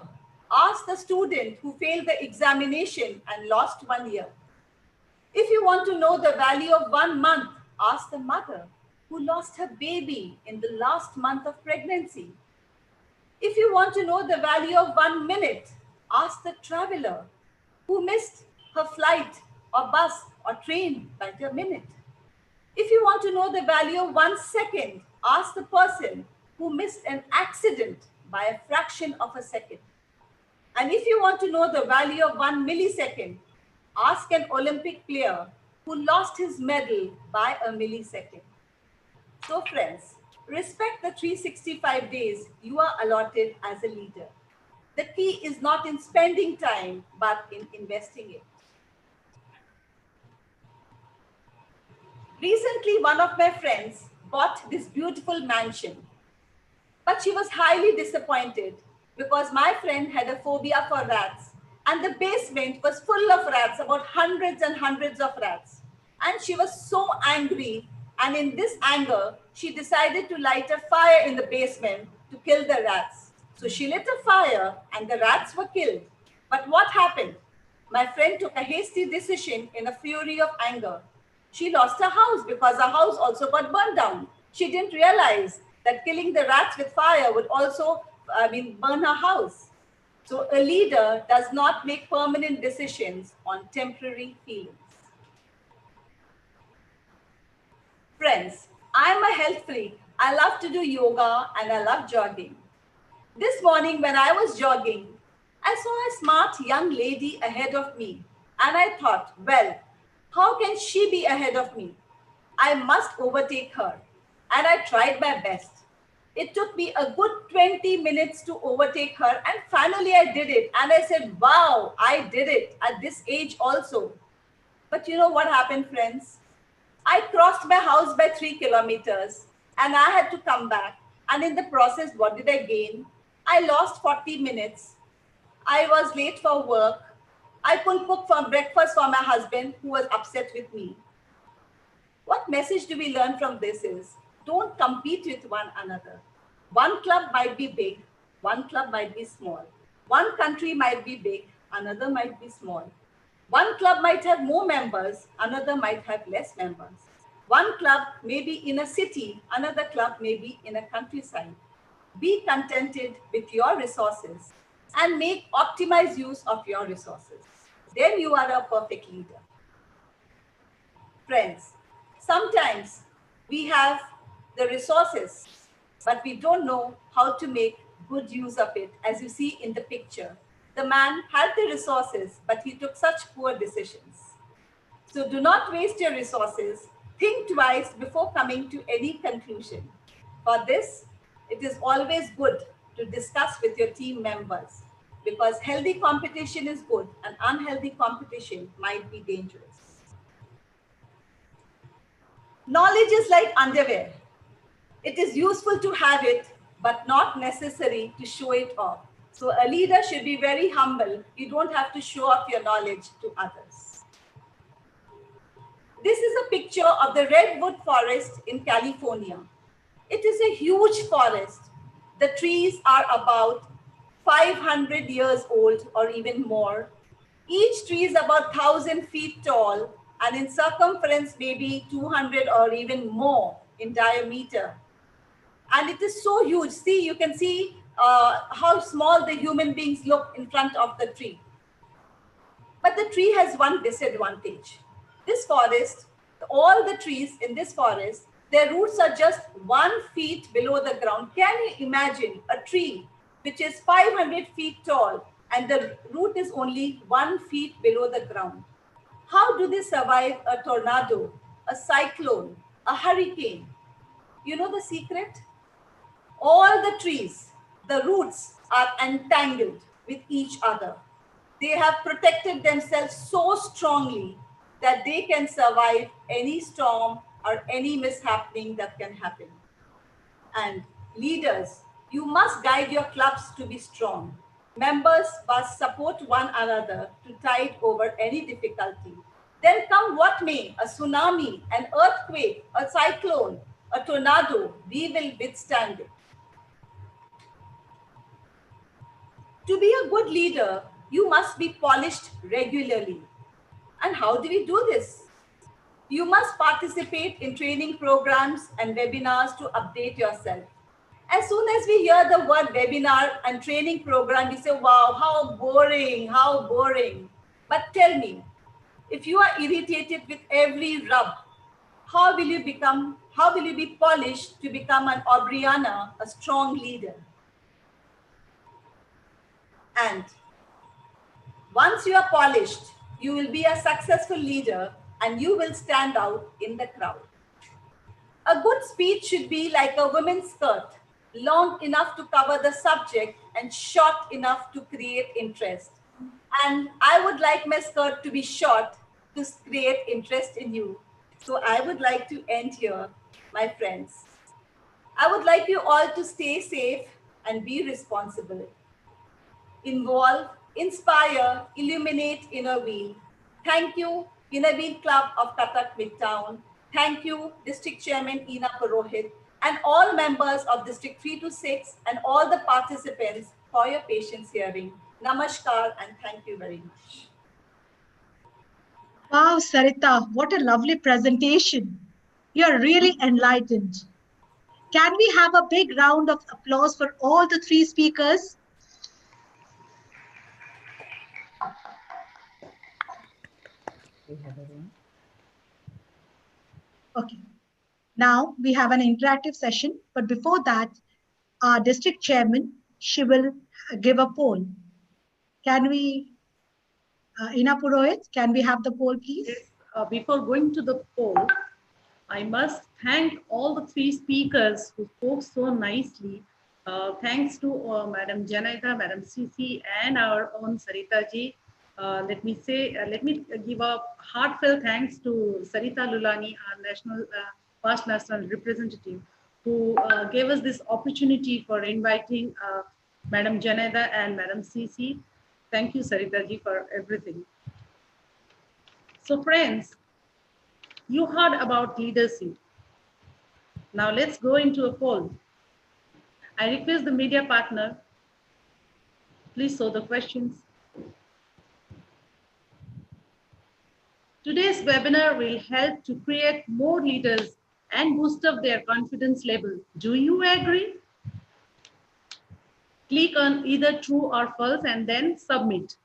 ask the student who failed the examination and lost 1 year. If you want to know the value of 1 month, ask the mother who lost her baby in the last month of pregnancy. If you want to know the value of 1 minute, ask the traveler who missed her flight or bus or train by a minute. If you want to know the value of 1 second, ask the person who missed an accident by a fraction of a second. And if you want to know the value of 1 millisecond, ask an Olympic player who lost his medal by a millisecond. So friends, respect the 365 days you are allotted as a leader. The key is not in spending time, but in investing it. Recently, one of my friends bought this beautiful mansion, but she was highly disappointed because my friend had a phobia for rats, and the basement was full of rats, about hundreds and hundreds of rats. And she was so angry, and in this anger, she decided to light a fire in the basement to kill the rats. So she lit a fire and the rats were killed. But what happened? My friend took a hasty decision in a fury of anger. She lost her house because her house also got burned down. She didn't realize that killing the rats with fire would also burn her house. So a leader does not make permanent decisions on temporary feelings. Friends, I'm a health freak. I love to do yoga and I love jogging. This morning when I was jogging, I saw a smart young lady ahead of me. And I thought, well, how can she be ahead of me? I must overtake her. And I tried my best. It took me a good 20 minutes to overtake her, and finally I did it. And I said, wow, I did it at this age also. But you know what happened, friends? I crossed my house by 3 kilometers and I had to come back. And in the process, what did I gain? I lost 40 minutes. I was late for work. I couldn't cook for breakfast for my husband, who was upset with me. What message do we learn from this is, don't compete with one another. One club might be big, one club might be small. One country might be big, another might be small. One club might have more members, another might have less members. One club may be in a city, another club may be in a countryside. Be contented with your resources and make optimized use of your resources. Then you are a perfect leader. Friends, sometimes we have the resources, but we don't know how to make good use of it. As you see in the picture, the man had the resources, but he took such poor decisions. So do not waste your resources. Think twice before coming to any conclusion. For this, it is always good to discuss with your team members, because healthy competition is good and unhealthy competition might be dangerous. Knowledge is like underwear. It is useful to have it, but not necessary to show it off. So a leader should be very humble. You don't have to show off your knowledge to others. This is a picture of the redwood forest in California. It is a huge forest. The trees are about 500 years old or even more. Each tree is about 1,000 feet tall and in circumference maybe 200 or even more in diameter. And it is so huge. See, you can see how small the human beings look in front of the tree. But the tree has one disadvantage. This forest, all the trees in this forest, their roots are just 1 feet below the ground. Can you imagine a tree which is 500 feet tall and the root is only 1 feet below the ground? How do they survive a tornado, a cyclone, a hurricane? You know the secret? All the trees, the roots are entangled with each other. They have protected themselves so strongly that they can survive any storm or any mishappening that can happen. And leaders, you must guide your clubs to be strong. Members must support one another to tide over any difficulty. Then come what may, a tsunami, an earthquake, a cyclone, a tornado, we will withstand it. To be a good leader, you must be polished regularly. And how do we do this? You must participate in training programs and webinars to update yourself. As soon as we hear the word webinar and training program, we say, wow, how boring, how boring. But tell me, if you are irritated with every rub, how will you be polished to become an AUBRIANNA, a strong leader? And once you are polished, you will be a successful leader and you will stand out in the crowd. A good speech should be like a women's skirt, long enough to cover the subject and short enough to create interest. And I would like my skirt to be short to create interest in you. So I would like to end here, my friends. I would like you all to stay safe and be responsible. Involve, inspire, illuminate Inner Wheel. Thank you, Inner Wheel Club of Cuttack Midtown. Thank you, District Chairman Ina Purohit, and all members of District 3 to 6 and all the participants for your patience hearing. Namaskar and thank you very much. Wow, Sarita, what a lovely presentation. You're really enlightened. Can we have a big round of applause for all the three speakers? Okay. Now we have an interactive session, but before that, our district chairman, she will give a poll. Can we, Ina Purohit, can we have the poll, please? Before going to the poll, I must thank all the three speakers who spoke so nicely. Thanks to Madam Janaita, Madam Sisi, and our own Sarita ji. Let me give a heartfelt thanks to Sarita Lulani, our past national representative, who gave us this opportunity for inviting Madam Janaita and Madam Sisi. Thank you, Sarita ji, for everything. So, friends, you heard about leadership. Now let's go into a poll. I request the media partner, please show the questions. Today's webinar will help to create more leaders and boost up their confidence level. Do you agree? Click on either true or false and then submit.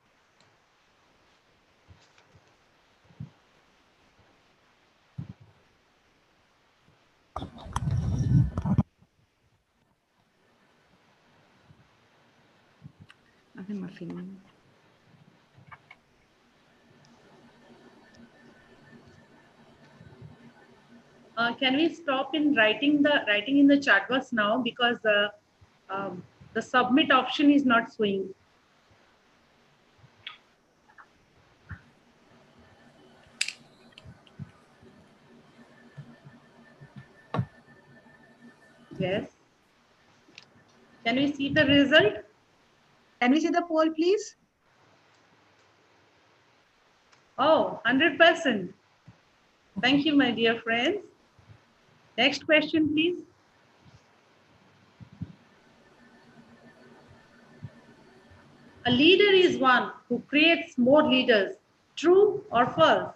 Can we stop in writing in the chat box now, because the submit option is not showing. Yes. Can we see the result? Can we see the poll, please? Oh, 100%. Thank you, my dear friends. Next question, please. A leader is one who creates more leaders. True or false?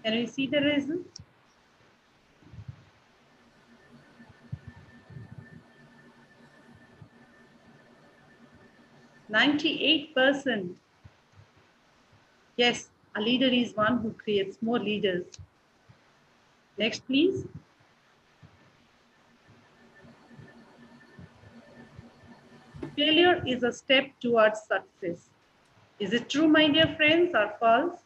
Can we see the result? %. Yes, a leader is one who creates more leaders. Next, please. Failure is a step towards success. Is it true, my dear friends, or false?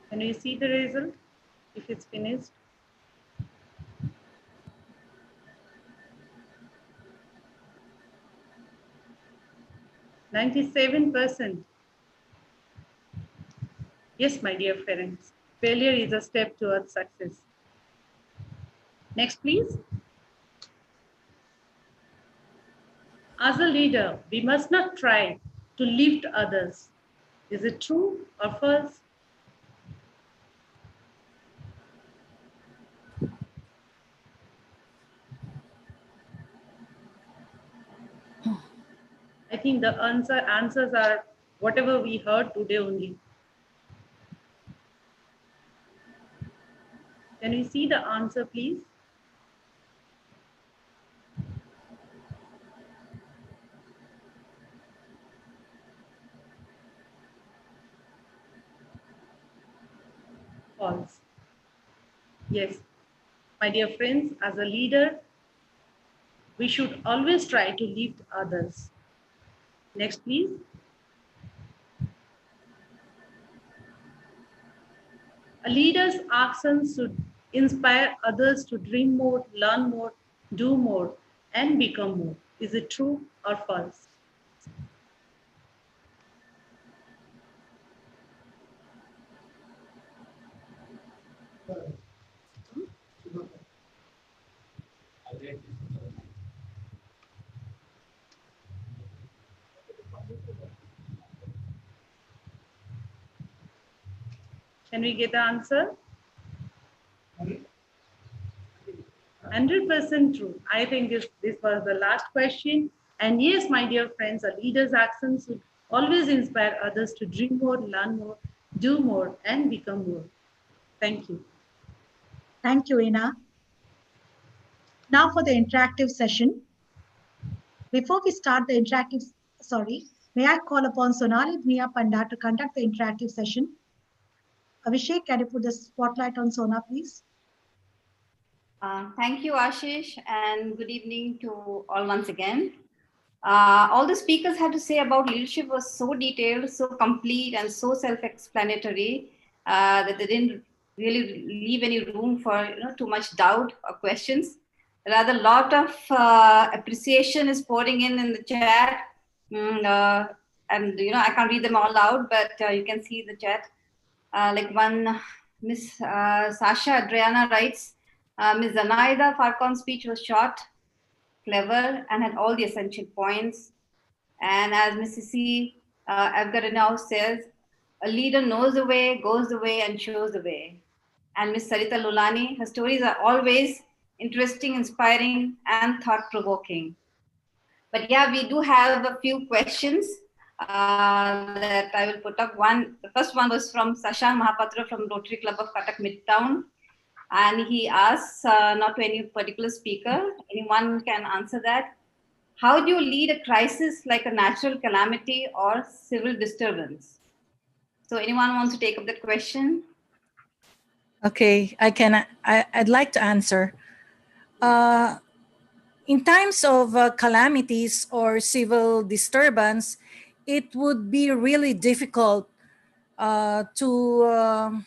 Can we see the result if it's finished? %. Yes, my dear friends, failure is a step towards success. Next, please. As a leader, we must not try to lift others. Is it true or false? I think the answers are whatever we heard today only. Can we see the answer, please? False. Yes. My dear friends, as a leader, we should always try to lift others. Next, please. A leader's actions should inspire others to dream more, learn more, do more, and become more. Is it true or false? Can we get the answer? 100% true. I think this was the last question. And yes, my dear friends, a leader's actions should always inspire others to dream more, learn more, do more, and become more. Thank you. Thank you, Ina. Now for the interactive session. Before we start the interactive, may I call upon Sonali Mia Panda to conduct the interactive session? Abhishek, can you put the spotlight on Sona, please? Thank you, Ashish, and good evening to all once again. All the speakers had to say about leadership was so detailed, so complete, and so self-explanatory that they didn't really leave any room for too much doubt or questions. Rather, a lot of appreciation is pouring in the chat, and I can't read them all out, but you can see the chat. Like one Miss Sasha Adriana writes, Ms. Zanaida Farcon's speech was short, clever, and had all the essential points. And as Mrs. C. Abgarinau says, a leader knows the way, goes the way, and shows the way. And Ms. Sarita Lulani, her stories are always interesting, inspiring, and thought-provoking. But yeah, we do have a few questions that I will put up. The first one was from Sashank Mahapatra from Rotary Club of Cuttack Midtown. And he asks, not to any particular speaker, anyone can answer that. How do you lead a crisis like a natural calamity or civil disturbance? So anyone wants to take up that question? Okay, I'd like to answer. In times of calamities or civil disturbance, it would be really difficult to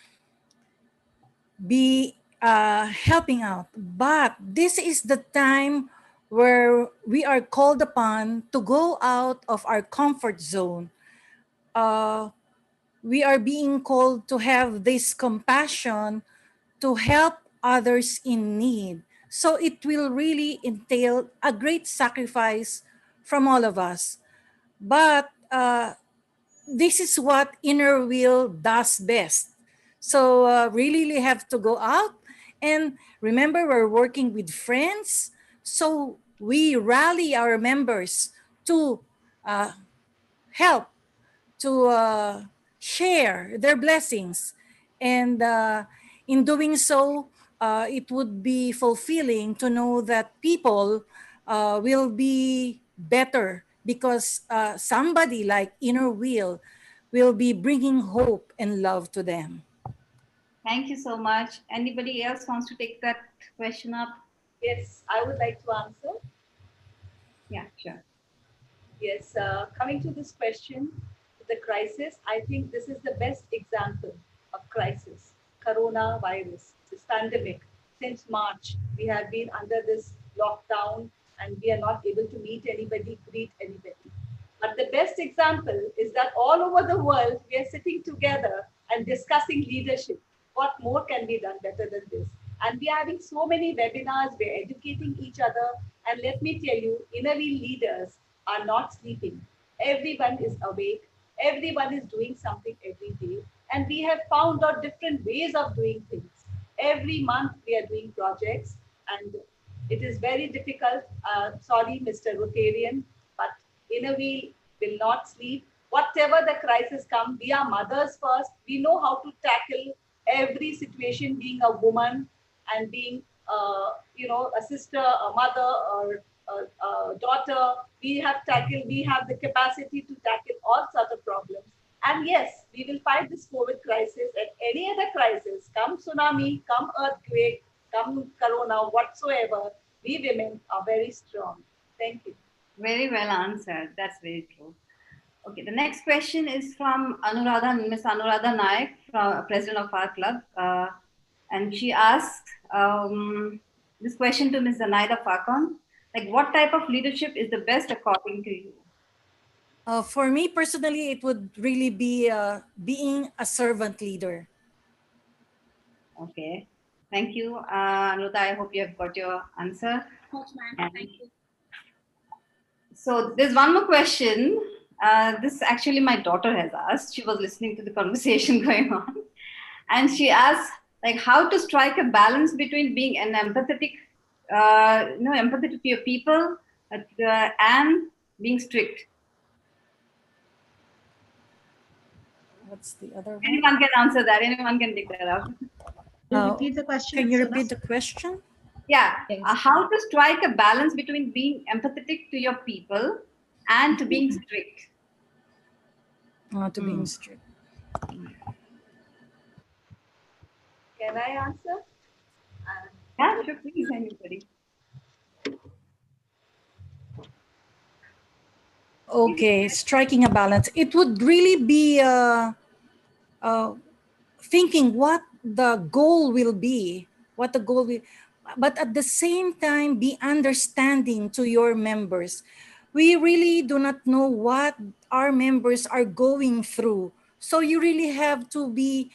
be helping out. But this is the time where we are called upon to go out of our comfort zone. We are being called to have this compassion to help others in need. So it will really entail a great sacrifice from all of us. But this is what inner will does best. So really have to go out, and remember, we're working with friends, so we rally our members to help, to share their blessings, and in doing so, it would be fulfilling to know that people will be better because somebody like inner will be bringing hope and love to them. Thank you so much. Anybody else wants to take that question up? Yes, I would like to answer. Yeah, sure. Yes, coming to this question, the crisis, I think this is the best example of crisis. Coronavirus, this pandemic. Since March, we have been under this lockdown and we are not able to meet anybody, greet anybody. But the best example is that all over the world, we are sitting together and discussing leadership. What more can be done better than this? And we are having so many webinars, we're educating each other. And let me tell you, inner wheel leaders are not sleeping. Everyone is awake. Everyone is doing something every day. And we have found out different ways of doing things. Every month we are doing projects, and it is very difficult. Sorry, Mr. Rotarian, but inner wheel will not sleep. Whatever the crisis comes, we are mothers first. We know how to tackle every situation, being a woman and being, a sister, a mother, or a daughter. We have the capacity to tackle all sorts of problems. And yes, we will fight this COVID crisis and any other crisis, come tsunami, come earthquake, come corona, whatsoever. We women are very strong. Thank you. Very well answered. That's very true. Okay, the next question is from Miss Anuradha Naik, president of our club. And she asked this question to Ms. Zanaida Farcon, like, what type of leadership is the best according to you? For me personally, it would really be being a servant leader. Okay, thank you. Anuradha, I hope you have got your answer. Thank you. So there's one more question. This actually my daughter has asked. She was listening to the conversation going on. And she asked, like, how to strike a balance between being an empathetic, empathetic to your people and being strict. What's the other one? Anyone can answer that. Anyone can pick that up. Repeat the question. Can you repeat the question? Yeah, Yes. how to strike a balance between being empathetic to your people and to being strict. To being strict. Can I answer? Yeah, sure, please, anybody. Okay, striking a balance. It would really be thinking what the goal will be, but at the same time be understanding to your members. We really do not know what our members are going through. So you really have to be,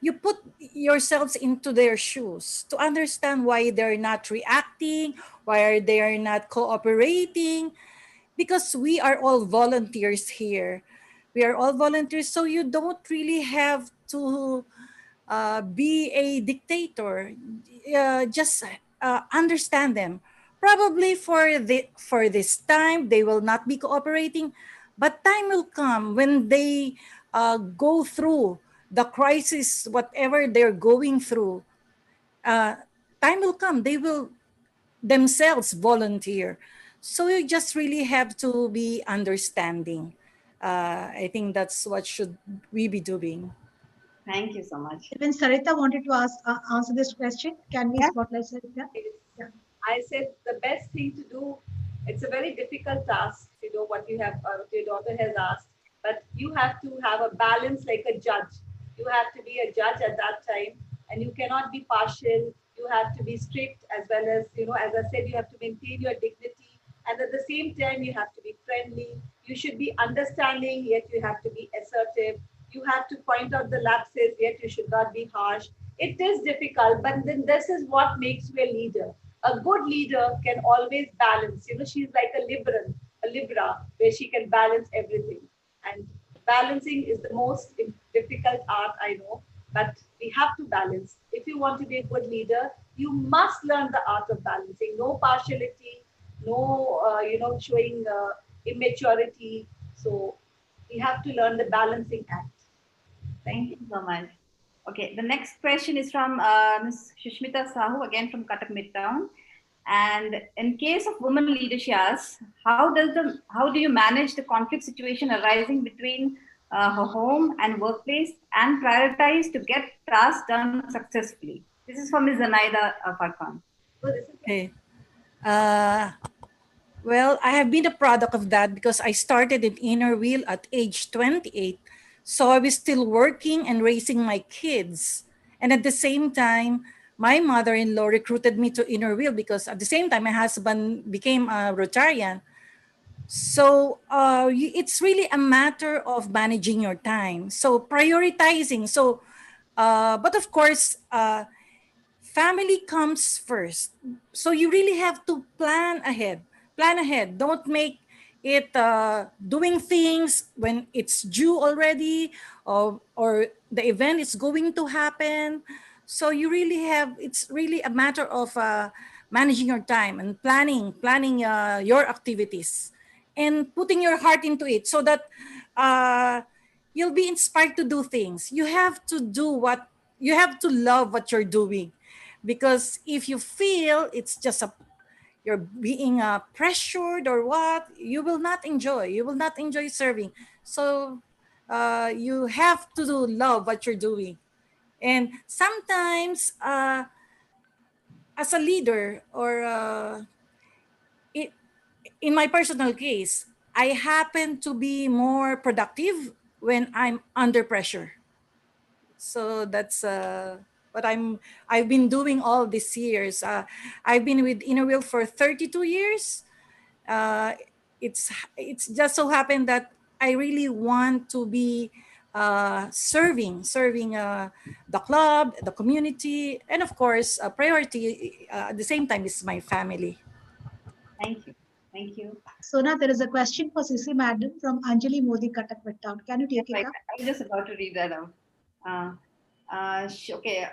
you put yourselves into their shoes to understand why they're not reacting, why they are not cooperating, because we are all volunteers here. We are all volunteers, so you don't really have to be a dictator. Just understand them. Probably for this time they will not be cooperating, but time will come when they go through the crisis, whatever they're going through. Uh, Time will come. They will themselves volunteer. So you just really have to be understanding. I think that's what should we be doing. Thank you so much. Even Sarita wanted to answer this question. Can we Yeah. spotlight Sarita? Yeah. I said the best thing to do. It's a very difficult task, what you have, what your daughter has asked, but you have to have a balance like a judge. You have to be a judge at that time, and you cannot be partial. You have to be strict as well as, as I said, you have to maintain your dignity, and at the same time, you have to be friendly. You should be understanding, yet you have to be assertive. You have to point out the lapses, yet you should not be harsh. It is difficult, but then this is what makes you a leader. A good leader can always balance. She's like a Libra, where she can balance everything. And balancing is the most difficult art, I know, but we have to balance. If you want to be a good leader, you must learn the art of balancing. No partiality, no, showing immaturity. So we have to learn the balancing act. Thank you so much. Okay, the next question is from Ms. Shishmita Sahu, again from Cuttack Midtown. And in case of women leader, she asks, how do you manage the conflict situation arising between her home and workplace and prioritize to get tasks done successfully? This is for Ms. Zanaida Farkan. Okay. Well, I have been a product of that because I started in Inner Wheel at age 28. So I was still working and raising my kids. And at the same time, my mother-in-law recruited me to Inner Wheel because at the same time, my husband became a Rotarian. So it's really a matter of managing your time. So prioritizing. So, but of course, family comes first. So you really have to plan ahead. Plan ahead. Don't make it doing things when it's due already, or the event is going to happen. So you really have, it's really a matter of managing your time and planning your activities and putting your heart into it so that you'll be inspired to do things. You have to do what, you have to love what you're doing, because if you feel it's just you're being pressured or what, you will not enjoy serving. So you have to love what you're doing. And sometimes as a leader, or it, in my personal case, I happen to be more productive when I'm under pressure. So that's what I've been doing all these years. I've been with Inner Wheel for 32 years. Uh, it's just so happened that I really want to be serving the club, the community, and of course, a priority at the same time is my family. Thank you. Thank you. So now there is a question for Sisi Madam from Anjali Modi, Cuttack Midtown. Can you take it up? I was just about to read that out. Okay.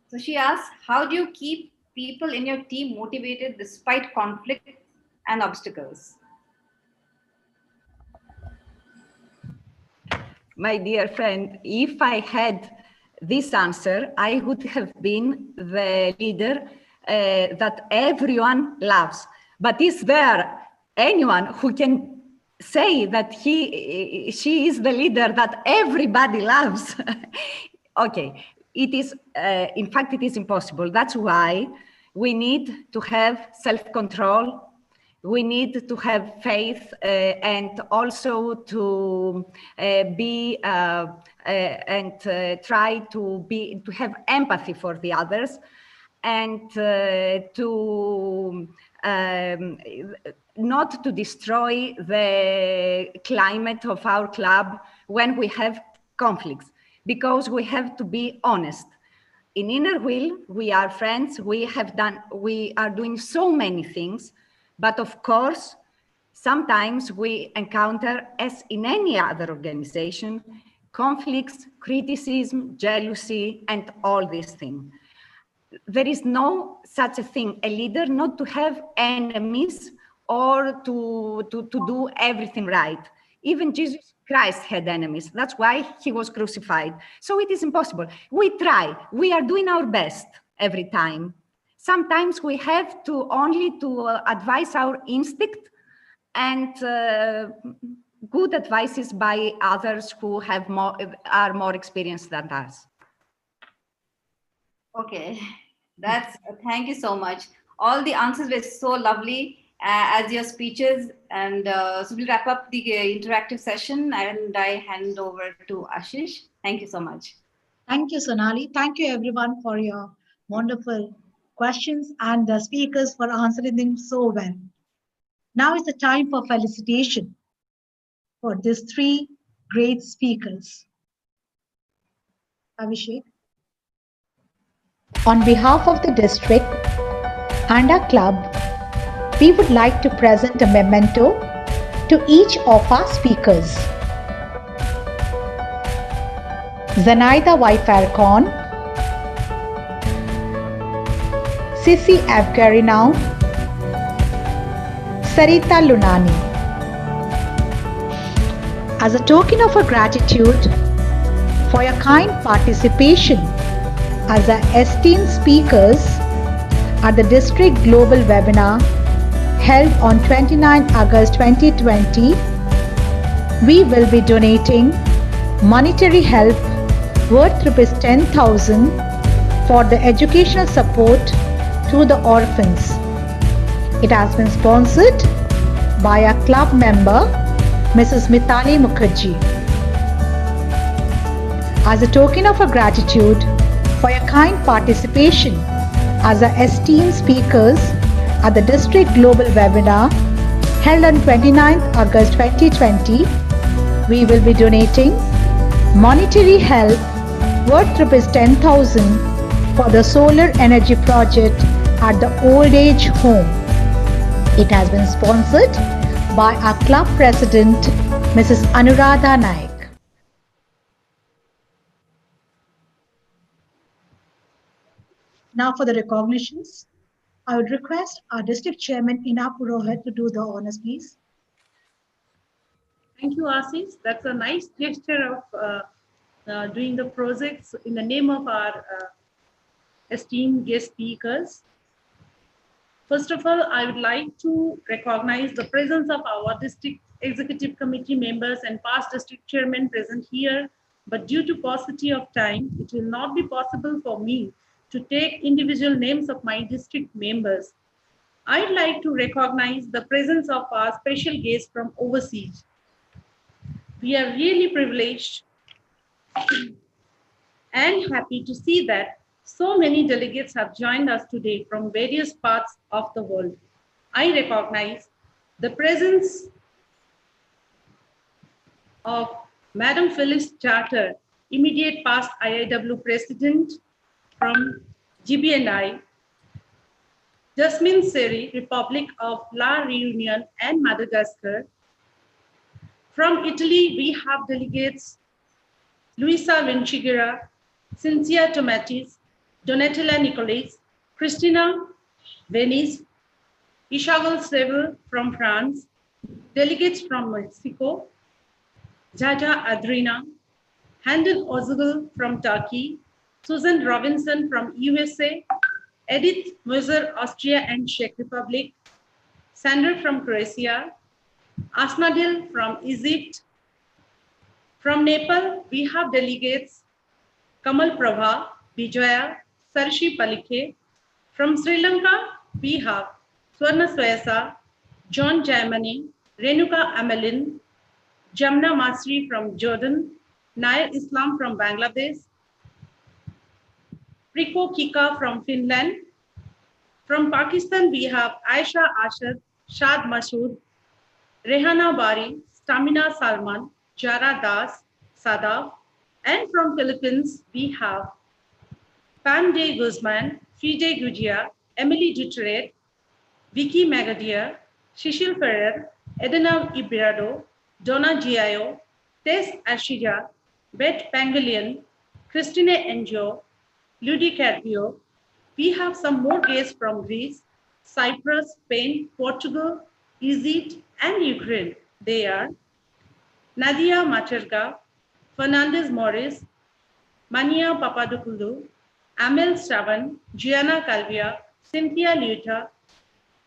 So she asks, how do you keep people in your team motivated despite conflict and obstacles? My dear friend, if I had this answer, I would have been the leader that everyone loves. But is there anyone who can say that she is the leader that everybody loves? Okay, it is, in fact, it is impossible. That's why we need to have self-control. We need to have faith and also to be and try to have empathy for the others, and to not to destroy the climate of our club when we have conflicts, because we have to be honest. In Inner Wheel, we are friends. We are doing so many things, but of course, sometimes we encounter, as in any other organization, conflicts, criticism, jealousy, and all these things. There is no such a thing, a leader not to have enemies or to do everything right. Even Jesus Christ had enemies. That's why he was crucified. So it is impossible. We try. We are doing our best every time. Sometimes we have to only to advise our instinct and good advices by others who are more experienced than us. Okay, thank you so much. All the answers were so lovely as your speeches, and so we'll wrap up the interactive session, and I hand over to Ashish. Thank you so much. Thank you, Sonali. Thank you, everyone, for your wonderful questions and the speakers for answering them so well. Now is the time for felicitation for these three great speakers. Abhishek. On behalf of the district and our club, we would like to present a memento to each of our speakers. Zenaida Y. Farcon, Sissy Avgarinau, Sarita Lunani. As a token of our gratitude for your kind participation as our esteemed speakers at the District Global Webinar held on 29 August 2020, we will be donating monetary help worth Rs 10,000 for the educational support to the orphans. It has been sponsored by our club member, Mrs. Mitali Mukherjee. As a token of our gratitude for your kind participation as our esteemed speakers at the District Global Webinar held on 29th August 2020, we will be donating monetary help worth Rs 10,000 for the solar energy project at the old age home. It has been sponsored by our club president, Mrs. Anuradha Naik. Now for the recognitions, I would request our district chairman Ina Purohit to do the honors, please. Thank you, Ashish. That's a nice gesture of doing the projects in the name of our esteemed guest speakers. First of all, I would like to recognize the presence of our district executive committee members and past district chairmen present here, but due to paucity of time, it will not be possible for me to take individual names of my district members. I'd like to recognize the presence of our special guests from overseas. We are really privileged and happy to see that so many delegates have joined us today from various parts of the world. I recognize the presence of Madam Phyllis Charter, immediate past IIW President from GB&I, Jasmine Seri, Republic of La Reunion and Madagascar. From Italy, we have delegates Luisa Vinciguerra, Cynthia Tomatis, Donatella Nicolas, Christina Venice, Ishagal Seville from France, delegates from Mexico, Jaja Adrina, Handel Ozugul from Turkey, Susan Robinson from USA, Edith Moser, Austria and Czech Republic, Sander from Croatia, Asnadil from Egypt. From Nepal, we have delegates Kamal Prabha, Vijaya, Sarshi Palikhe. From Sri Lanka, we have Swarna Swayasa, John Jaimani, Renuka Amelin, Jamna Masri from Jordan, Nair Islam from Bangladesh, Priko Kika from Finland. From Pakistan, we have Aisha Ashad, Shad Masood, Rehana Bari, Stamina Salman, Jara Das, Sadaf. And from Philippines, we have Pam de Guzman, Fide Gujia, Emily Duterte, Vicky Magadia, Shishil Ferrer, Edna Ibrado, Donna Giaio, Tess Ashija, Bet Pangolian, Christine Enjo, Ludi Carpio. We have some more guests from Greece, Cyprus, Spain, Portugal, Egypt, and Ukraine. They are Nadia Macherga, Fernandez Morris, Mania Papadopoulou, Amel Stravan, Gianna Calvia, Cynthia Luta,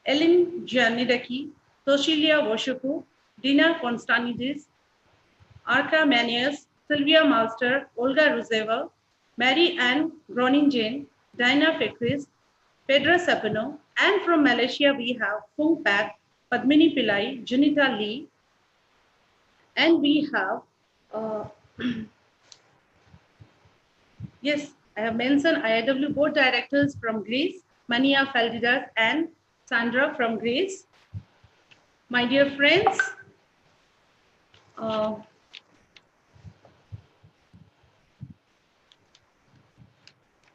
Ellen Giannidaki, Toshilia Woshoku, Dina Konstanidis, Arka Manias, Sylvia Malster, Olga Ruzeva, Mary Ann Groningen, Dinah Fekris, Pedra Sapano, and from Malaysia we have Fung Pak, Padmini Pillai, Junita Lee, and we have, yes, I have mentioned IIW board directors from Greece, Mania Faldidas and Sandra from Greece. My dear friends,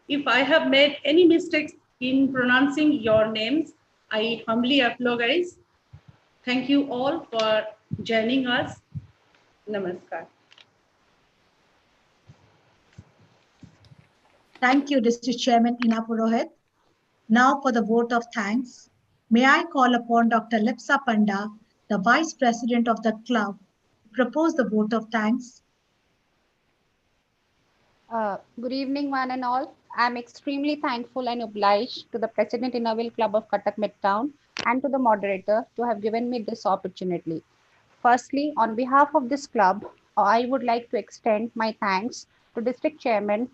if I have made any mistakes in pronouncing your names, I humbly apologize. Thank you all for joining us. Namaskar. Thank you, District Chairman Ina Purohit. Now for the vote of thanks. May I call upon Dr. Lipsa Panda, the Vice President of the club, to propose the vote of thanks. Good evening, one and all. I'm extremely thankful and obliged to the President Innerville Club of Cuttack Midtown and to the moderator to have given me this opportunity. Firstly, on behalf of this club, I would like to extend my thanks to District Chairman,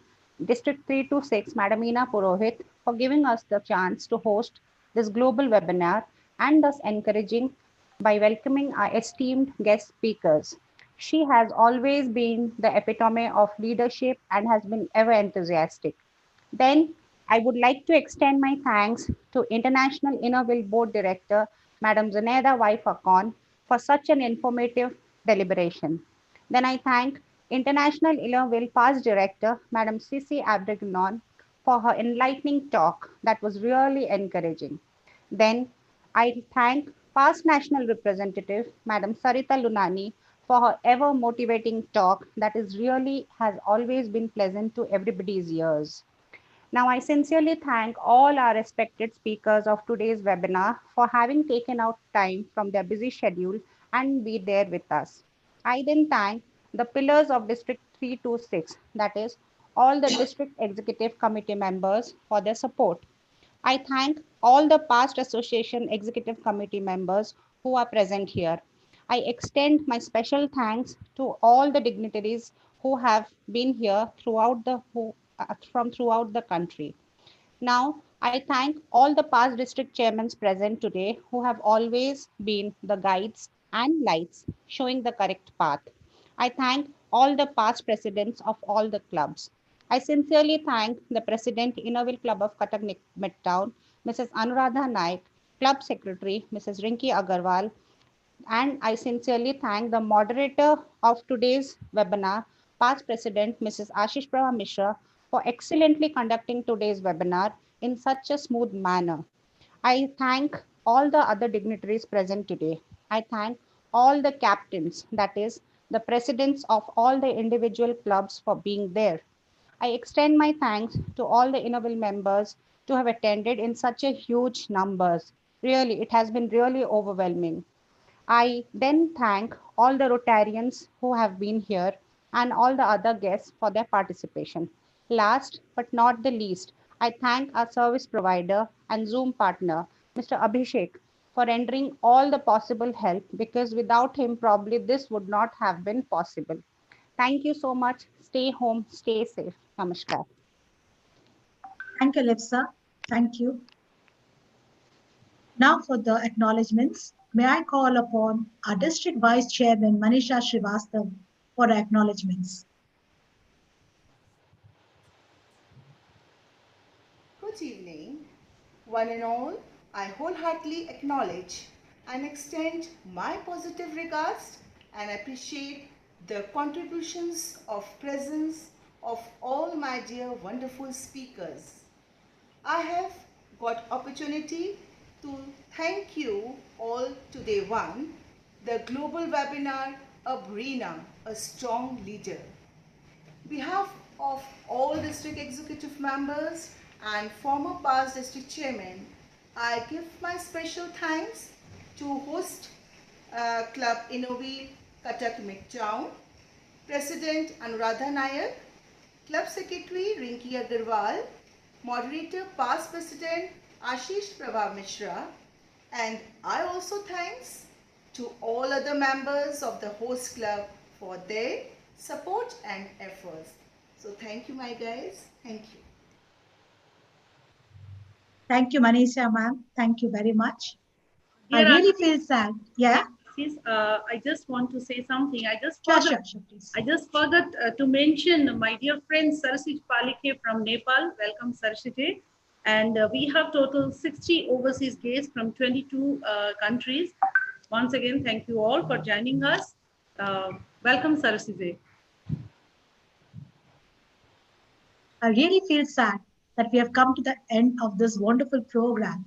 District 326, Madam Ina Purohit, for giving us the chance to host this global webinar and thus encouraging by welcoming our esteemed guest speakers. She has always been the epitome of leadership and has been ever enthusiastic. Then I would like to extend my thanks to International Innerville Board Director, Madam Zunaida Y. Fakon, for such an informative deliberation. Then I thank International Innerville Past Director, Madam Cici Abdegnon, for her enlightening talk that was really encouraging. Then I thank past national representative, Madam Sarita Lunani, for her ever motivating talk that is really has always been pleasant to everybody's ears. Now, I sincerely thank all our respected speakers of today's webinar for having taken out time from their busy schedule and be there with us. I then thank the pillars of District 326, that is, all the District Executive Committee members for their support. I thank all the past association executive committee members who are present here. I extend my special thanks to all the dignitaries who have been here from throughout the country. Now, I thank all the past district chairmen present today who have always been the guides and lights showing the correct path. I thank all the past presidents of all the clubs. I sincerely thank the President, Innerville Club of Cuttack Midtown, Mrs. Anuradha Naik, Club Secretary, Mrs. Rinki Agarwal, and I sincerely thank the moderator of today's webinar, past President, Mrs. Ashish Prabha Mishra, for excellently conducting today's webinar in such a smooth manner. I thank all the other dignitaries present today. I thank all the captains, that is, the presidents of all the individual clubs for being there. I extend my thanks to all the Innerville members to have attended in such a huge numbers. Really, it has been really overwhelming. I then thank all the Rotarians who have been here and all the other guests for their participation. Last but not the least, I thank our service provider and Zoom partner, Mr. Abhishek, for rendering all the possible help because without him, probably this would not have been possible. Thank you so much. Stay home, stay safe. Namaskar. Thank you, Lipsa. Thank you. Now for the acknowledgements, may I call upon our District Vice Chairman Manisha Srivastav for the acknowledgements. Good evening, one and all. I wholeheartedly acknowledge and extend my positive regards and appreciate the contributions of presence of all my dear wonderful speakers. I have got opportunity to thank you all today one, the global webinar AUBRIANNA, a strong leader behalf of all district executive members and former past district chairman, I give my special thanks to host Club Innovil Cuttack Midtown, President Anuradha Nayak, Club Secretary Rinki Agarwal, Moderator past President Ashish Prabha Mishra, and I also thanks to all other members of the host club for their support and efforts. So thank you, my guys. Thank you. Thank you, Manisha ma'am. Thank you very much. I Dear really Auntie, feel sad. Yeah. I just want to say something. I just Sure, forgot, please. I just forgot to mention my dear friend Saraswati Palike from Nepal. Welcome, Saraswati. And we have total 60 overseas guests from 22 countries. Once again, thank you all for joining us. Welcome, Saraswati. I really feel sad that we have come to the end of this wonderful program,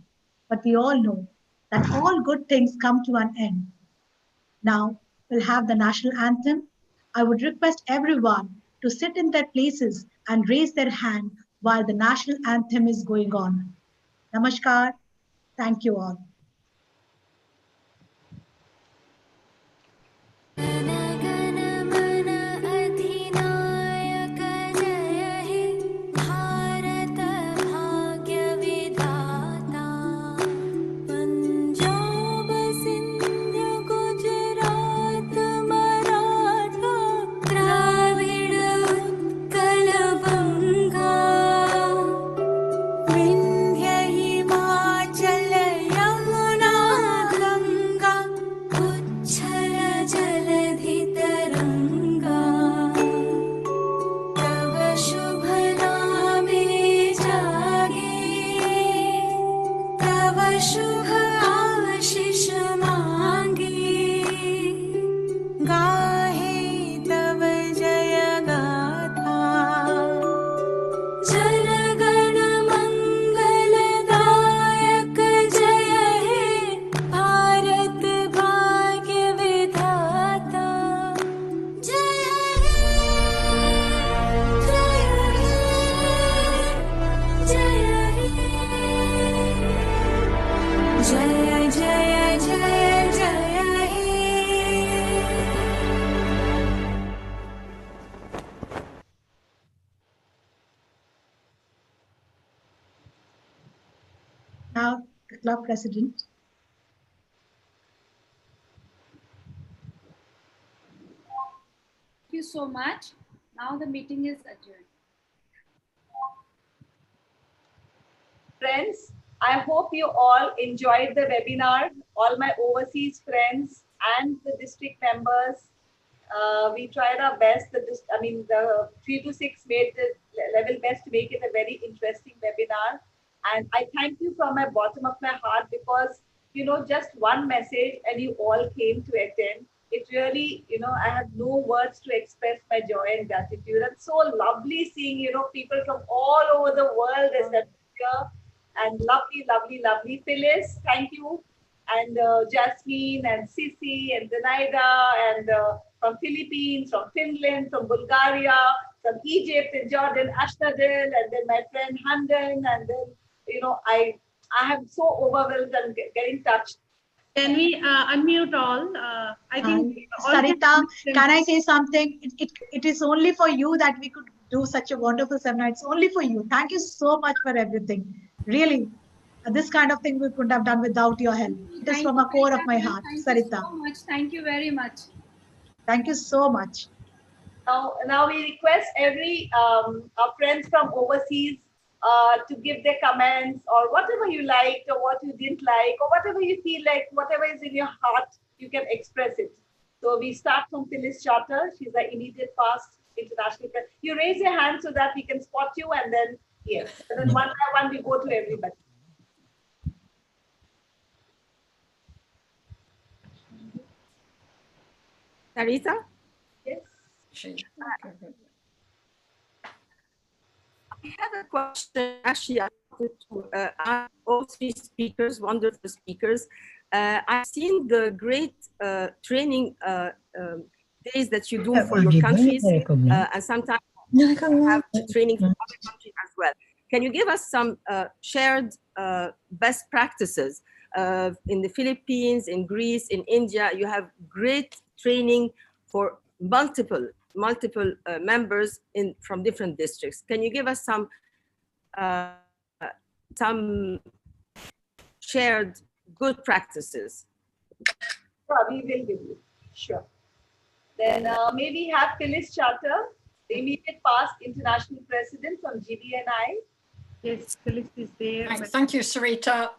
but we all know that all good things come to an end. Now we'll have the national anthem. I would request everyone to sit in their places and raise their hand while the national anthem is going on. Namaskar. Thank you all. Now, the club president. Thank you so much. Now the meeting is adjourned. Friends, I hope you all enjoyed the webinar, all my overseas friends and the district members. We tried our best. The 3 to 6 made the level best to make it a very interesting webinar. And I thank you from my bottom of my heart because, just one message and you all came to attend. It really, I have no words to express my joy and gratitude. And so lovely seeing, people from all over the world as that here. And lovely, lovely, lovely Phyllis, thank you. And Jasmine and Sisi and Zenaida and from Philippines, from Finland, from Bulgaria, from Egypt and Jordan, Ashnadil, and then my friend Handan, and then, I am so overwhelmed and getting touched. Can we unmute all? I think Sarita, can I say something? It is only for you that we could do such a wonderful seminar. It's only for you. Thank you so much for everything. Really, this kind of thing we couldn't have done without your help. It is Thank from you, a core of my Sarita ma'am. heart, Thank you Sarita. so much. Thank you very much. Thank you so much. Now we request every our friends from overseas to give their comments or whatever you liked or what you didn't like or whatever you feel like, whatever is in your heart, you can express it. So we start from Phyllis Charter. She's the immediate past international. You raise your hand so that we can spot you, and then yes, and then one by one we go to everybody. Sarita? Yes. I have a question. Actually, I wanted to ask all three speakers, wonderful speakers. I've seen the great training days that you do for your countries, and sometimes you have training for other countries as well. Can you give us some shared best practices? In the Philippines, in Greece, in India, you have great training for multiple members from different districts. Can you give us some shared good practices? Sure, we will give you. Sure. Then maybe have Phyllis Charter, the immediate past international president from GBNI. Yes, Phyllis is there. Thank you, Sarita.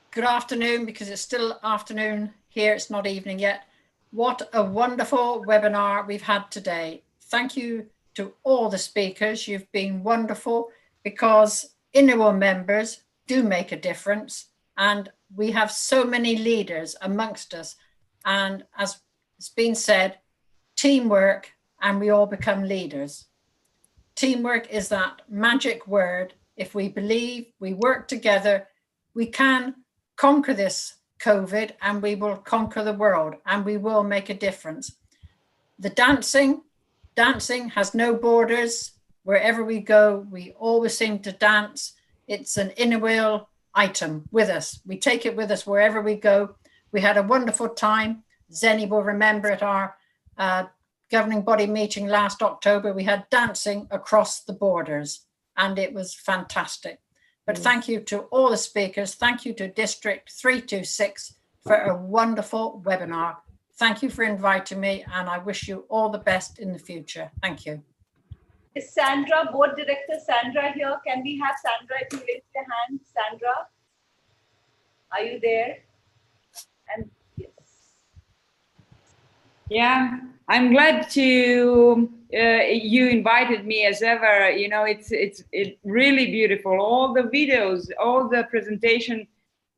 Good afternoon, because it's still afternoon here. It's not evening yet. What a wonderful webinar we've had today. Thank you to all the speakers. You've been wonderful, because INEWA members do make a difference. And we have so many leaders amongst us. And as it's been said, teamwork, and we all become leaders. Teamwork is that magic word. If we believe, we work together, we can conquer this COVID, and we will conquer the world, and we will make a difference. The dancing has no borders. Wherever we go, we always seem to dance. It's an inner item with us. We take it with us wherever we go. We had a wonderful time. Zeni will remember at our governing body meeting last October, we had dancing across the borders, and it was fantastic. But thank you to all the speakers. Thank you to District 326 for a wonderful webinar. Thank you for inviting me, and I wish you all the best in the future. Thank you. Is Sandra, Board Director Sandra here? Can we have Sandra, if you raise your hand? Sandra, are you there? And yes. Yeah, I'm glad to you invited me as ever. You know, it's really beautiful. All the videos, all the presentation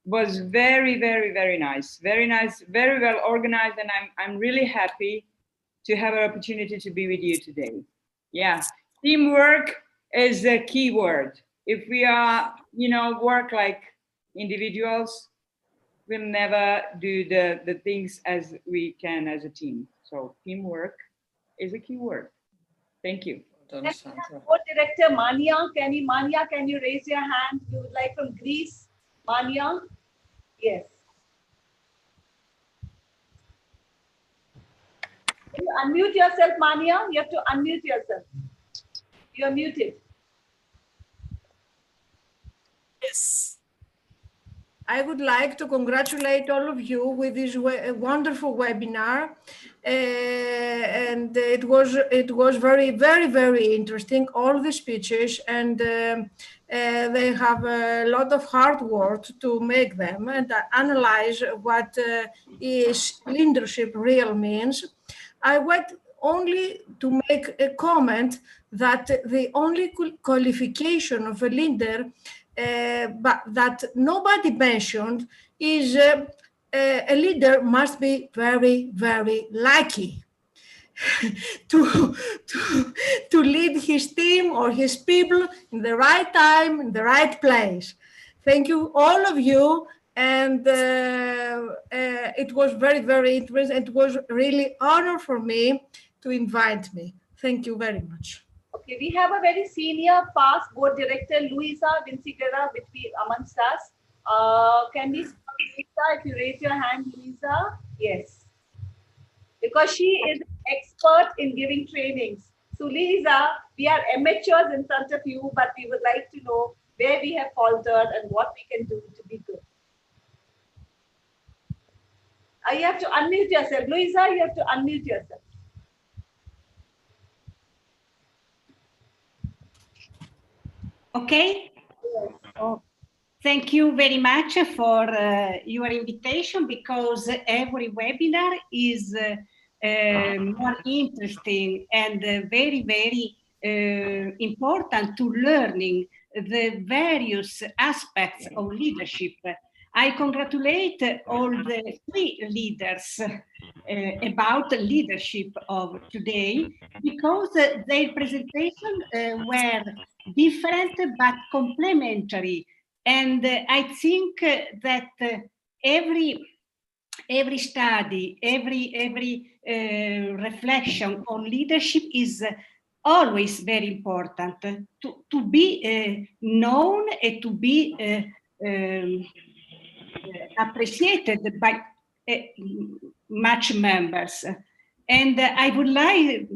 was very, very, very nice. Very nice, very well organized, and I'm really happy to have an opportunity to be with you today. Yeah, teamwork is a key word. If we are, you know, work like individuals, we'll never do the things as we can as a team. So teamwork is a key word. Thank you. Board Director Mania, can you raise your hand? You would like from Greece, Mania? Yes. Can you unmute yourself, Mania? You have to unmute yourself. You're muted. Yes. I would like to congratulate all of you with this wonderful webinar, and it was very, very, very interesting. All the speeches, and they have a lot of hard work to make them and analyze what is leadership real means. I want only to make a comment that the only qualification of a leader but that nobody mentioned is a leader must be very, very lucky to lead his team or his people in the right time, in the right place. Thank you, all of you. And it was very, very interesting. It was really honor for me to invite me. Thank you very much. Okay, we have a very senior past board director, Luisa Vinciguerra, with me amongst us. Can we start, Luisa, if you raise your hand, Luisa? Yes. Because she is an expert in giving trainings. Suliza, we are amateurs in front of you, but we would like to know where we have faltered and what we can do to be good. You have to unmute yourself. Louisa, you have to unmute yourself. Okay. Oh, thank you very much for your invitation, because every webinar is more interesting and very, very important to learning the various aspects of leadership. I congratulate all the three leaders about the leadership of today, because their presentation were different but complementary. And I think that every study, every reflection on leadership is always very important to be known and to be appreciated by much members. And I would like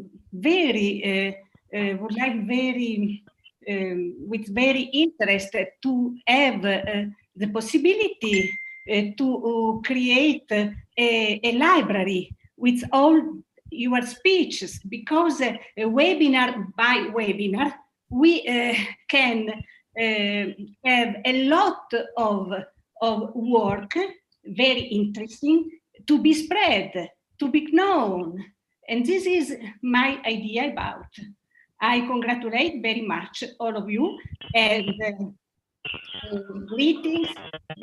with very interest to have the possibility to create a library with all your speeches, because webinar by webinar we can have a lot of work, very interesting, to be spread, to be known. And this is my idea about. I congratulate very much all of you, and greetings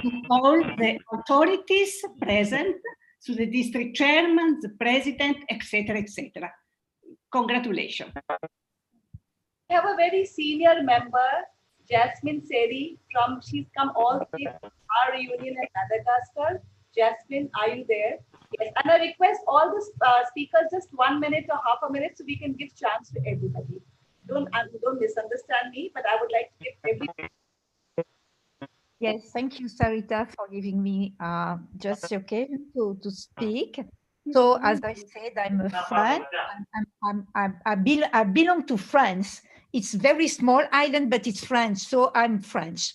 to all the authorities present, to the district chairman, the president, etc., etc. Congratulations. We have a very senior member, Jasmine Seri, she's come all the way from our reunion at Madagascar. Jasmine, are you there? Yes, and I request all the speakers just 1 minute or half a minute so we can give chance to everybody. Don't misunderstand me, but I would like to give everybody. Yes, thank you, Sarita, for giving me just the occasion to speak. So, as I said, I'm a French. I belong to France. It's a very small island, but it's French, so I'm French.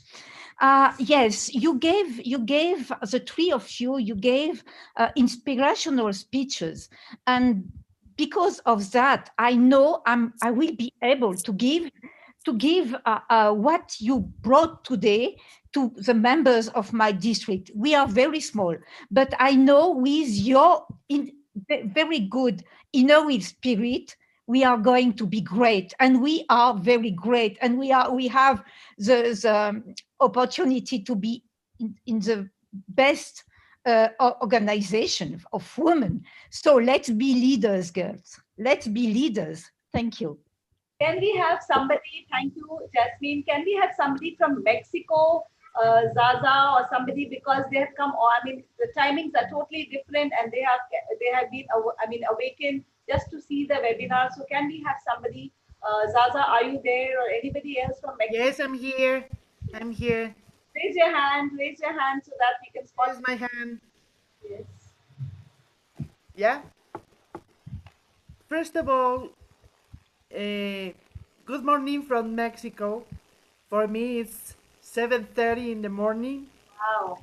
Yes, you gave the three of you. You gave inspirational speeches, and because of that, I know I will be able to give what you brought today to the members of my district. We are very small, but I know with your very good inner spirit, we are going to be great, and we are very great, and we have the opportunity to be in the best organization of women. So let's be leaders, girls. Let's be leaders. Thank you. Can we have somebody, thank you, Jasmine, can we have somebody from Mexico, Zaza, or somebody, because they have come, I mean, the timings are totally different, and they have been, awakened just to see the webinar. So can we have somebody, Zaza, are you there, or anybody else from Mexico? Yes, I'm here. I'm here. Raise your hand so that we can spot. Here's my hand. Yes. Yeah. First of all, good morning from Mexico. For me, it's 7:30 in the morning. Wow.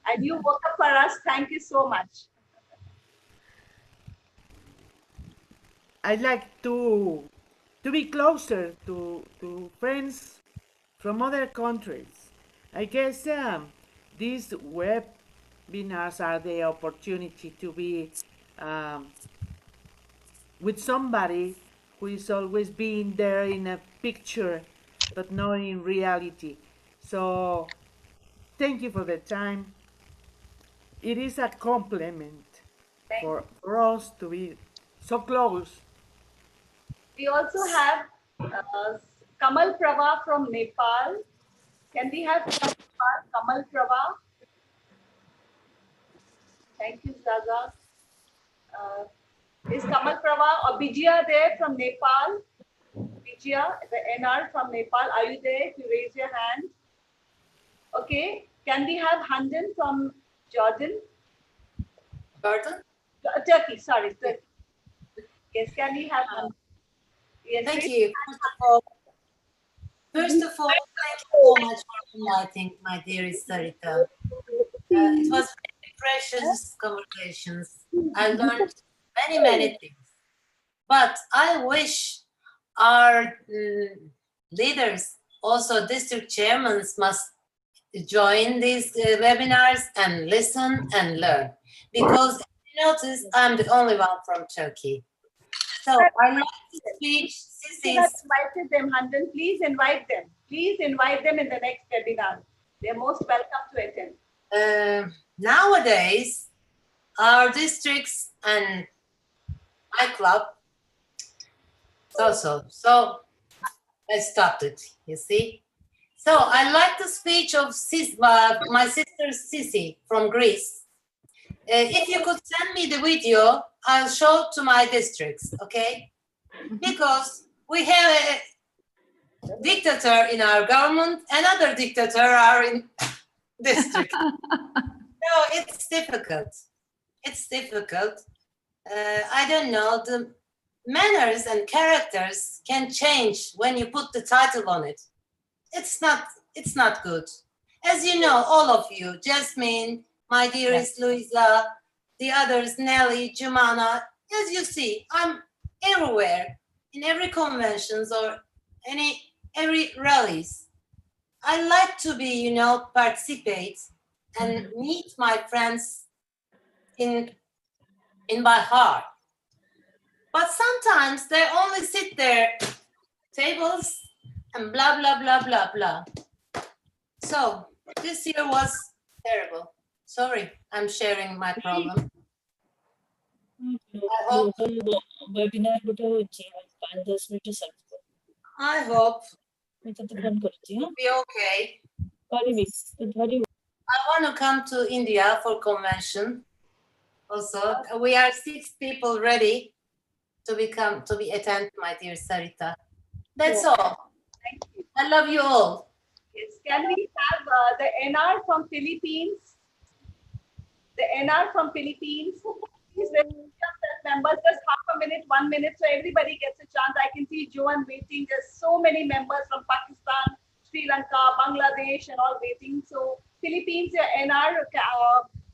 And you woke up for us. Thank you so much. I'd like to be closer to friends from other countries. I guess these webinars are the opportunity to be with somebody who is always being there in a picture, but not in reality. So thank you for the time. It is a compliment for us to be so close. We also have Kamal Prava from Nepal. Can we have Kamal Prava? Thank you, Zaza. Is Kamal Prava or Bijia there from Nepal? Bijia, the NR from Nepal. Are you there? If you raise your hand. Okay. Can we have Handan from Jordan? Turkey, sorry, Turkey. Yes, can we have Handan? Yes, Thank raise you. First of all, thank you so much for inviting my dearest Sarita. It was very precious conversations. I learned many, many things. But I wish our leaders, also district chairmen, must join these webinars and listen and learn. Because if you notice, I'm the only one from Turkey. So I like to speak. You have invited them, Handan. Please invite them. Please invite them in the next webinar. They're most welcome to attend. Nowadays, our districts and my club, so I stopped it, you see. So I like the speech of my sister Sisi from Greece. If you could send me the video, I'll show it to my districts, okay? Because we have a dictator in our government, another dictator are in district. No, it's difficult. It's difficult. I don't know, the manners and characters can change when you put the title on it. It's not good. As you know, all of you, Jasmine, my dearest Louisa, the others, Nelly, Jumana, as you see, I'm everywhere, in every conventions or every rallies. I like to be, participate and meet my friends in my heart. But sometimes they only sit there, tables, and blah, blah, blah, blah, blah. So this year was terrible. Sorry, I'm sharing my problem. I hope it'll be okay. I want to come to India for convention. Also, we are 6 people ready to attend, my dear Sarita. That's all. Thank you. I love you all. Yes. Can we have the NR from Philippines? The NR from Philippines. Please register members. Just half a minute, 1 minute, so everybody gets a chance. I can see Joan waiting. There's so many members from Pakistan, Sri Lanka, Bangladesh, and all waiting. So Philippines, NR,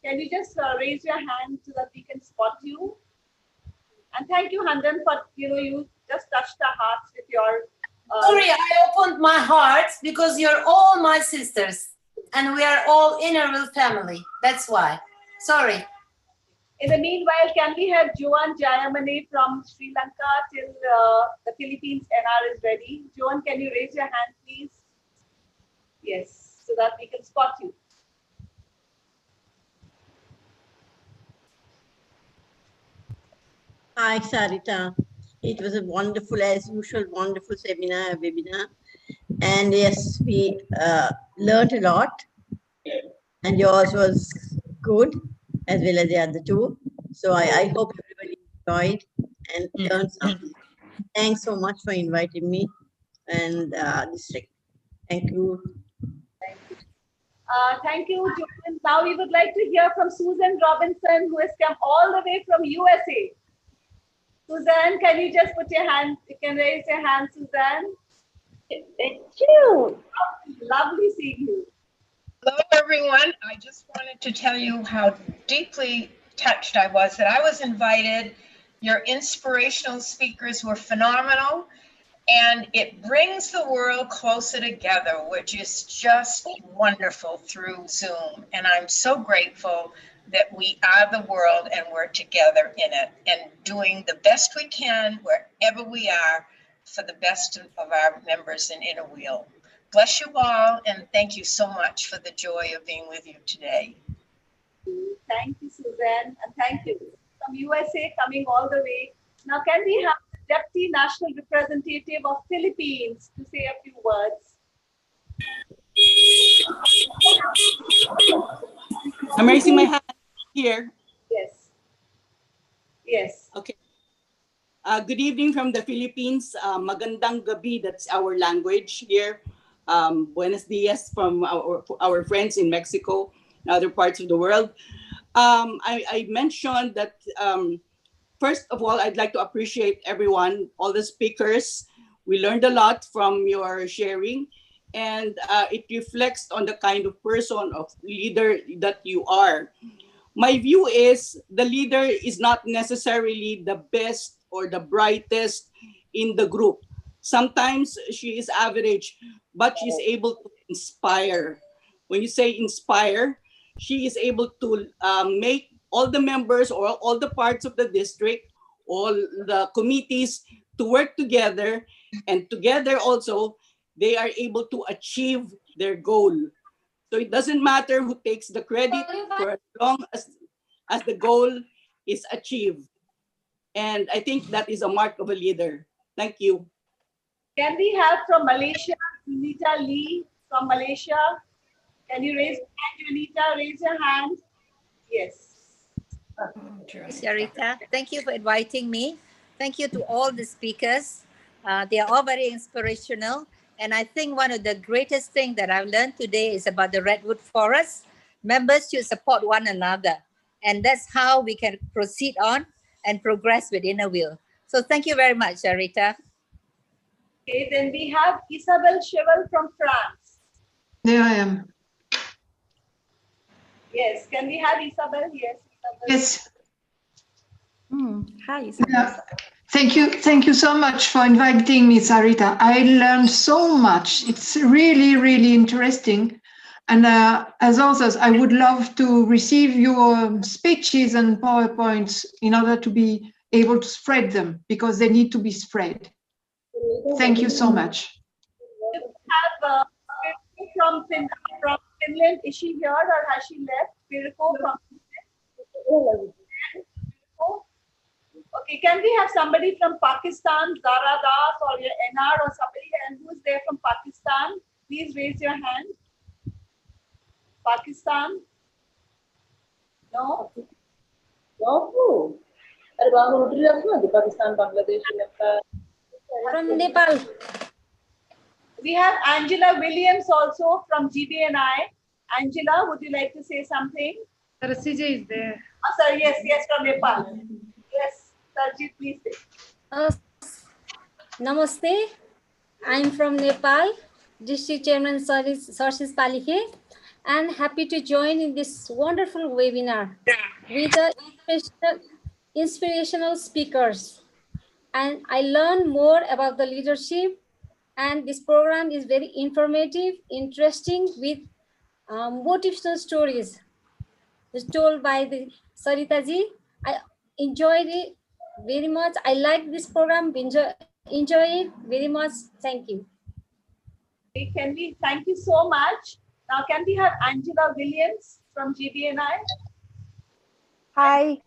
can you just raise your hand so that we can spot you? And thank you, Handan, for you just touched our hearts with your. Sorry, I opened my heart because you're all my sisters, and we are all Innerville family. That's why. Sorry. In the meanwhile, can we have Joan Jayamane from Sri Lanka till the Philippines NR is ready? Joan, can you raise your hand, please? Yes, so that we can spot you. Hi, Sarita. It was a wonderful, as usual, wonderful webinar. And yes, we learned a lot. And yours was good, as well as the other two. So I hope everybody enjoyed and learned something. Thanks so much for inviting me and district. Thank you. Thank you, Joan. Now we would like to hear from Susan Robinson, who has come all the way from USA. Suzanne, can you just put your hand, you can raise your hand, Suzanne. Thank you. Lovely seeing you. Hello, everyone. I just wanted to tell you how deeply touched I was that I was invited. Your inspirational speakers were phenomenal, and it brings the world closer together, which is just wonderful through Zoom. And I'm so grateful that we are the world and we're together in it and doing the best we can wherever we are for the best of our members in Inner Wheel. Bless you all, and thank you so much for the joy of being with you today. Thank you, Suzanne, and thank you from USA coming all the way. Now, can we have the Deputy National Representative of Philippines to say a few words? I'm raising my hand here. Yes. Yes. Okay. Good evening from the Philippines. Magandang gabi, that's our language here. Buenos dias from our friends in Mexico and other parts of the world. I mentioned that first of all, I'd like to appreciate everyone, all the speakers. We learned a lot from your sharing, and it reflects on the kind of person, of leader that you are. My view is the leader is not necessarily the best or the brightest in the group. Sometimes she is average, but she's able to inspire. When you say inspire, she is able to make all the members or all the parts of the district, all the committees to work together, and together also they are able to achieve their goal. So it doesn't matter who takes the credit for as long as the goal is achieved. And I think that is a mark of a leader. Thank you. Can we have from Malaysia, Junita Lee from Malaysia? Can you raise your hand, Junita? Raise your hand. Yes. Sarita, thank you for inviting me. Thank you to all the speakers. They are all very inspirational. And I think one of the greatest things that I've learned today is about the Redwood Forest. Members should support one another. And that's how we can proceed on and progress with Inner Wheel. So thank you very much, Sarita. Okay, then we have Isabel Cheval from France. There I am. Yes, can we have Isabel? Yes, Isabel. Yes. Hi, Isabel. Thank you so much for inviting me, Sarita. I learned so much. It's really, really interesting. And as others, I would love to receive your speeches and PowerPoints in order to be able to spread them, because they need to be spread. Thank you so much. We have from Finland. Is she here or has she left? Pirko from Finland. Okay, can we have somebody from Pakistan, Zara Das or NR or somebody, and who's there from Pakistan? Please raise your hand. Pakistan? No? No. Pakistan, Bangladesh, from Nepal. We have Angela Williams also from GBNI. Angela, would you like to say something? CJ is there. Oh, sorry, yes, from Nepal. Yes, Sarji, please say. Namaste. I'm from Nepal, District Chairman Sarsis Palikhe, and happy to join in this wonderful webinar with the inspirational speakers. And I learned more about the leadership, and this program is very informative, interesting, with motivational stories told by the Sarita ji. I enjoyed it very much. I like this program, enjoy it very much. Thank you. Can we thank you so much. Now can we have Angela Williams from GBNI? Hi,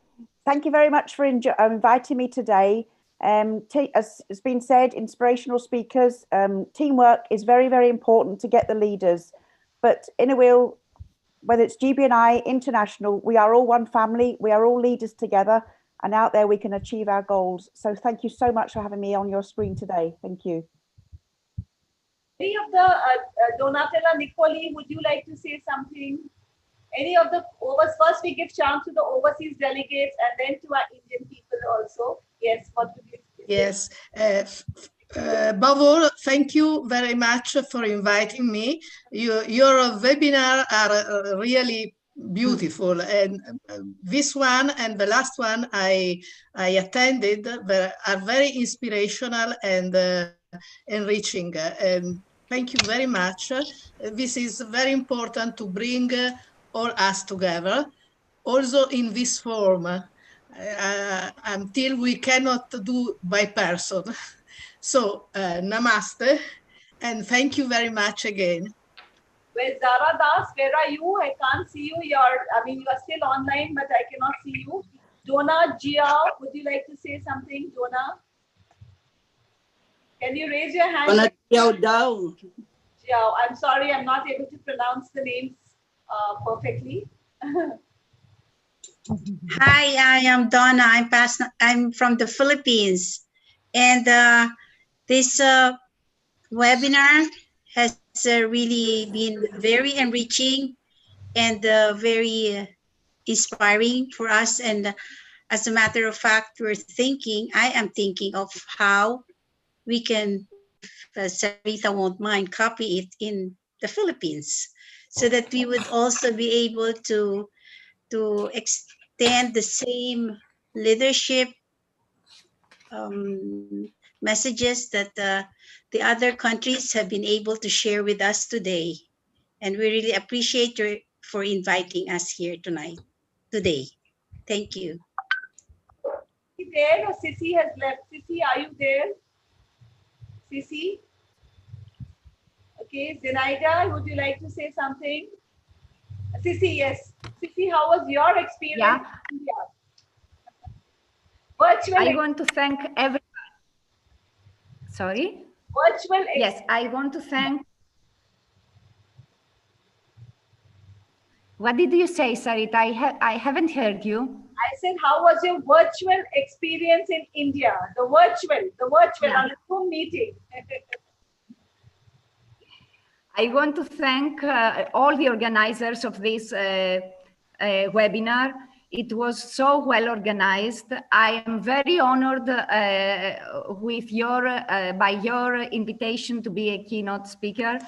thank you very much for inviting me today. As has been said, inspirational speakers, teamwork is very, very important to get the leaders. But Inner Wheel, whether it's GBNI, international, we are all one family, we are all leaders together, and out there we can achieve our goals. So thank you so much for having me on your screen today. Thank you. Any of the Donatella Nicoli, would you like to say something? Any of the first we give chance to the overseas delegates and then to our Indian people also. Yes, what would you say? Yes. Above all, thank you very much for inviting me. Your webinar are really beautiful, and this one and the last one I attended are very inspirational and enriching. And thank you very much. This is very important to bring all us together, also in this form, until we cannot do by person. So, namaste, and thank you very much again. Well, Zara Das, where are you? I can't see you. You are still online, but I cannot see you. Donna Jiao, would you like to say something, Donna? Can you raise your hand? Donna Jiao. Jiao, I'm sorry, I'm not able to pronounce the names perfectly. Hi, I am Donna. I'm from the Philippines, and this webinar has really been very enriching and very inspiring for us. And As a matter of fact, I am thinking of how we can, if Sarita won't mind, copy it in the Philippines, so that we would also be able to extend the same leadership messages that the other countries have been able to share with us today. And we really appreciate you for inviting us here today. Thank you. Is he there or Sissy has left? Sissy, are you there? Sissy? Okay, Zenaida, would you like to say something? Sissy, yes. Sissy, how was your experience in India? I want to thank everyone. Sorry? Yes, I want to thank. What did you say, Sarita? I haven't heard you. I said, how was your virtual experience in India? The virtual on the Zoom meeting. I want to thank all the organizers of this webinar. It was so well organized. I am very honored with by your invitation to be a keynote speaker.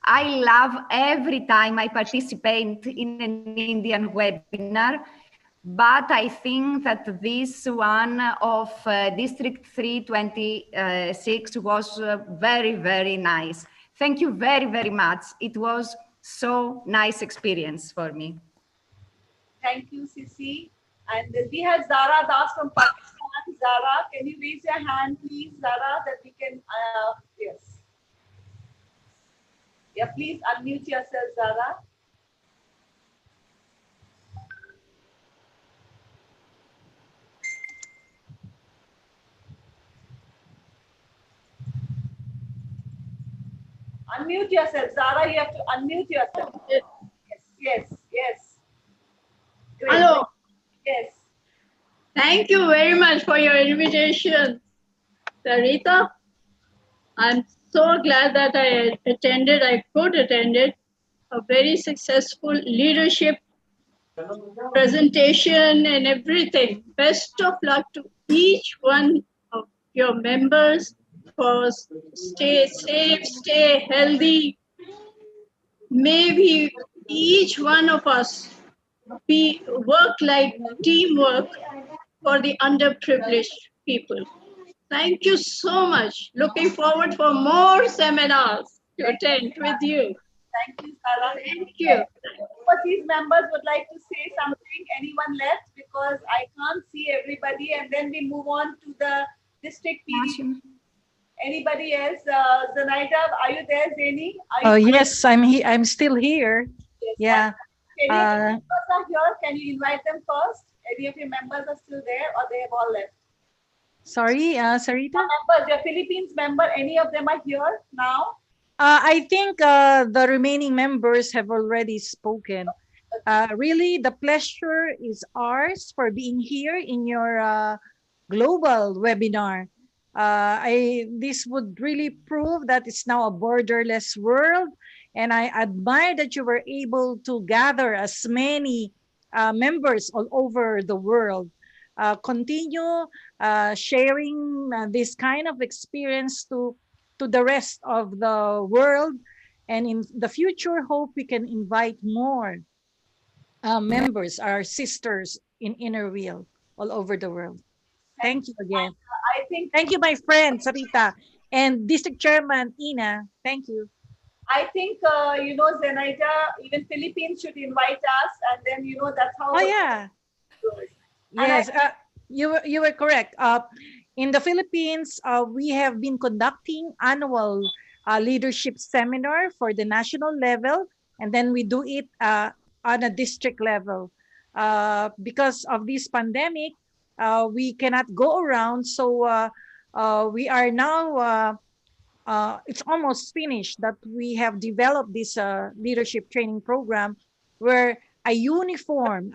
I love every time I participate in an Indian webinar, but I think that this one of District 326 was very, very nice. Thank you very, very much. It was so nice experience for me. Thank you, Sissy. And we have Zara Das from Pakistan. Zara, can you raise your hand, please, Zara, that we can, yes. Yeah, please unmute yourself, Zara. Unmute yourself, Zara. You have to unmute yourself. Yes. Great. Hello. Yes. Thank you very much for your invitation, Sarita. I'm so glad that I could attend it. A very successful leadership presentation and everything. Best of luck to each one of your members. For stay safe, stay healthy. Maybe each one of us work like teamwork for the underprivileged people. Thank you so much. Looking forward for more seminars to attend with you. Thank you, Sarah. Thank you. These members would like to say something. Anyone left? Because I can't see everybody, and then we move on to the district PD. Anybody else? Zenaida, are you there, Zeni? Yes, I'm here. I'm still here. Yes. Yeah. Any of your members are here? Can you invite them first? Any of your members are still there, or they have all left? Sorry, Sarita? Members, your Philippines member, any of them are here now? I think the remaining members have already spoken. Really, the pleasure is ours for being here in your global webinar. This would really prove that it's now a borderless world, and I admire that you were able to gather as many members all over the world. Continue sharing this kind of experience to the rest of the world, and in the future hope we can invite more members, our sisters in Inner Wheel all over the world. Thank you again. Thank you, my friend Sarita and District Chairman Ina. Thank you. I think Zenaida, even Philippines should invite us, and then that's how. Oh yeah. Yes, you were correct. In the Philippines, we have been conducting annual leadership seminar for the national level, and then we do it on a district level. Because of this pandemic, we cannot go around, so we are now, it's almost finished that we have developed this leadership training program where a uniform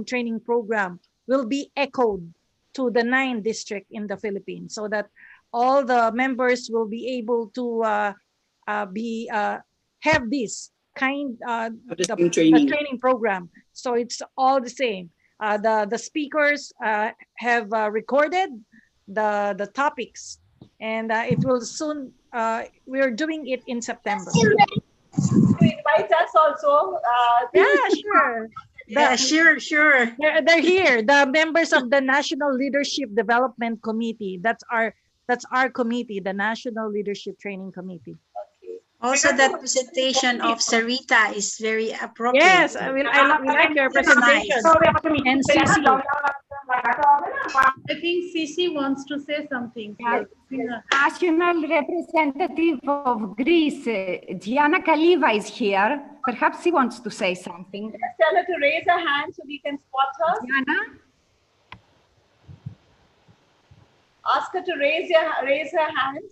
training program will be echoed to the 9 districts in the Philippines, so that all the members will be able to have this kind the training program. So it's all the same. the speakers have recorded the topics, and it will soon. We're doing it in September. Invite us also. Yeah, sure. Yeah, sure. They're here. The members of the National Leadership Development Committee. That's our committee, the National Leadership Training Committee. Also, that presentation of Sarita is very appropriate. Yes, we like your presentation. And Cici. I think Cici wants to say something. National representative of Greece, Gianna Kaliva, is here. Perhaps she wants to say something. Let's tell her to raise her hand so we can spot her. Gianna? Ask her to raise her hand.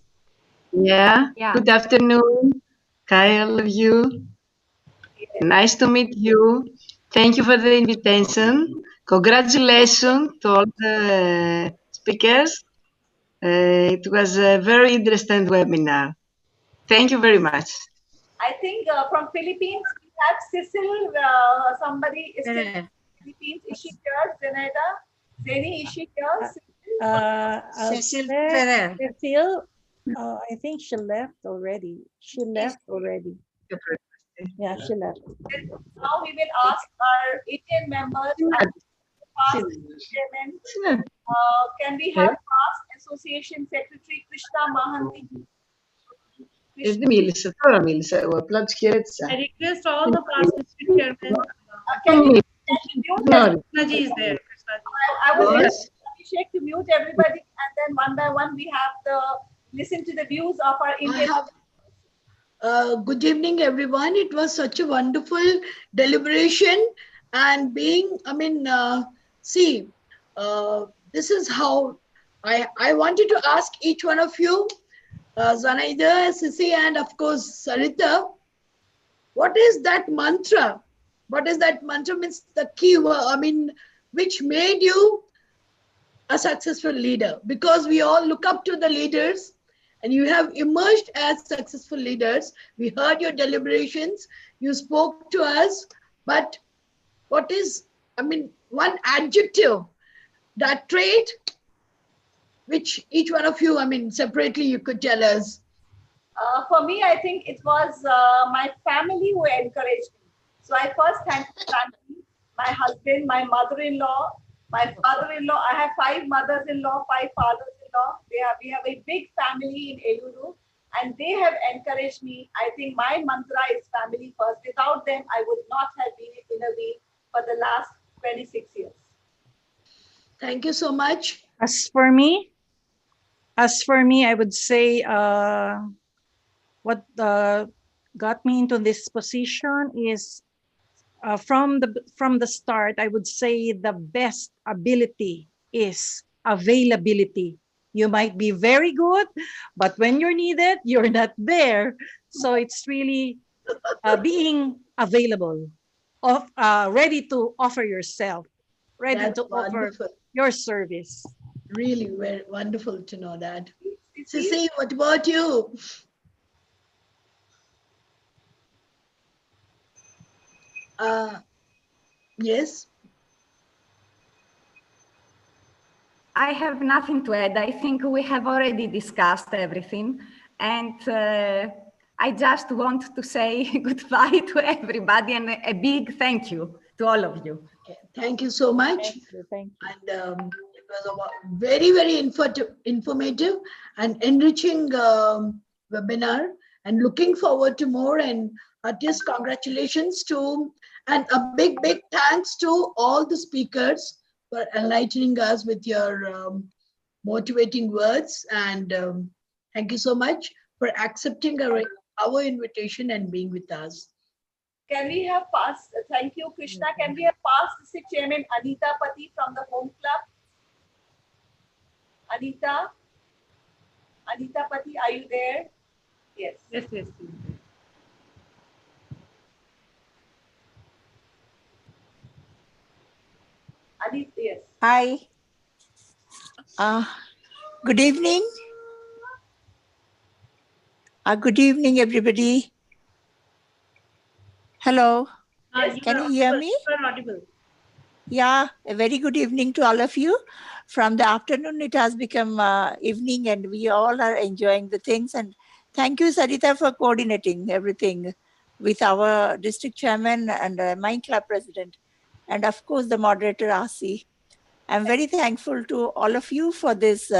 Yeah. Good afternoon. Hi, all of you. Nice to meet you. Thank you for the invitation. Congratulations to all the speakers. It was a very interesting webinar. Thank you very much. I think from Philippines we have Cecil. Somebody is still from Philippines. Is she here? Zenaida? Zeni, is she here? Cecil Ferrer. Cecil, I think she left already. Yeah, she left. Now we will ask our Indian members. Can we have past association secretary Krishna Mahanti? Δεν μίλησε, τώρα μίλησε. Εγώ απλά τους χαιρέτησα. I request all the past district chairmen. Can you mute? Krishnaji is there. I would Abhishek to mute everybody, and then one by one we have to listen to the views of our Indian. Good evening, everyone. It was such a wonderful deliberation, and this is how I wanted to ask each one of you, Zanaida, Sisi, and of course Sarita, what is that mantra? What is that mantra? Means the key word, which made you a successful leader? Because we all look up to the leaders, and you have emerged as successful leaders. We heard your deliberations, you spoke to us, but what is, one adjective, that trait, which each one of you, separately you could tell us? For me, I think it was my family who encouraged me. So I first thank my family, my husband, my mother-in-law, my father-in-law. I have 5 mothers-in-law, 5 fathers-in-law. We have a big family in Eluru, and they have encouraged me. I think my mantra is family first. Without them, I would not have been in a way for the last 26 years. Thank you so much. As for me, I would say what got me into this position is from the start, I would say the best ability is availability. You might be very good, but when you're needed, you're not there. So it's really being available, ready to offer yourself, ready That's to offer wonderful. your service. Really very wonderful to know that. Sisi, what about you? Yes. I have nothing to add. I think we have already discussed everything. And I just want to say goodbye to everybody and a big thank you to all of you. Okay. Thank you so much. Thank you. And it was a very, very informative and enriching webinar, and looking forward to more. And artists, congratulations to, and a big thanks to all the speakers for enlightening us with your motivating words. And thank you so much for accepting our invitation and being with us. Can we have past, thank you, Krishna. Can we have past district chairman Anita Pati from the home club? Anita Pati, are you there? Yes. Yes. Anita, yes. Hi. Good evening. Good evening, everybody. Hello. Yes, Can you hear me? You are audible. Yeah, a very good evening to all of you. From the afternoon, it has become evening, and we all are enjoying the things. And thank you, Sarita, for coordinating everything with our district chairman and Mind Club president, and of course, the moderator, Asi. I'm very thankful to all of you for this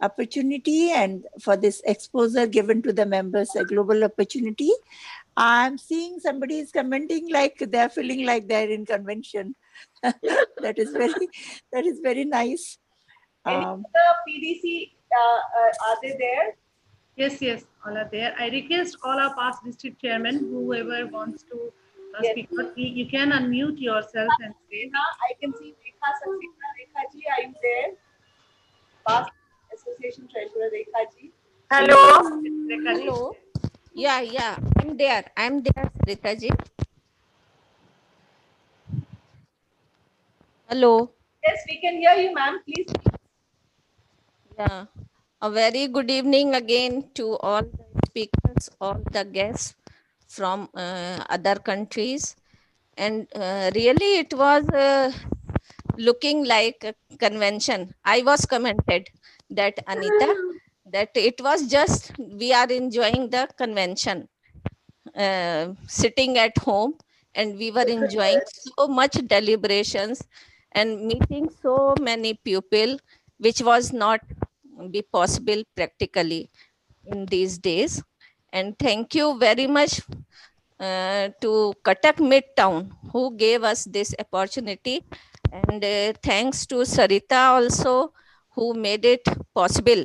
opportunity and for this exposure given to the members, a global opportunity. I'm seeing somebody is commenting like they're feeling like they're in convention. That is very nice. Any other PDC, are they there? Yes, yes, all are there. I request all our past district chairmen, whoever wants to speak, but you can unmute yourself and say. I can see Rekha Saxena. Rekha ji, are you there? Past Association Treasurer Rekha ji. Hello. Hello. Yeah, yeah. I'm there. I'm there, Sarita ji. Hello. Yes, we can hear you, ma'am. Please. Yeah. A very good evening again to all the speakers, all the guests from other countries. And really, it was looking like a convention. I was commented that, Anita, that it was just we are enjoying the convention, sitting at home, and we were enjoying so much deliberations and meeting so many people, which was not be possible practically in these days. And thank you very much to Katak Midtown, who gave us this opportunity. And thanks to Sarita also, who made it possible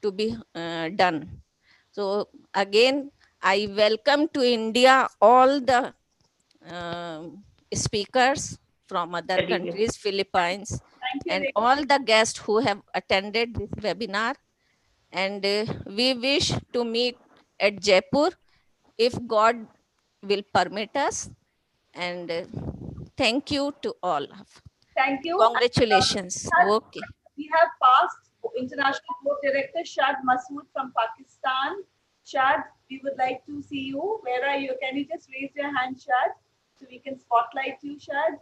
to be done. So again, I welcome to India all the speakers from other countries, Philippines, and all the guests who have attended this webinar. And we wish to meet at Jaipur if God will permit us. And thank you to all. Thank you. Congratulations. Okay. We have past International Board Director Shad Masood from Pakistan. Shad, we would like to see you. Where are you? Can you just raise your hand, Shad, so we can spotlight you, Shad?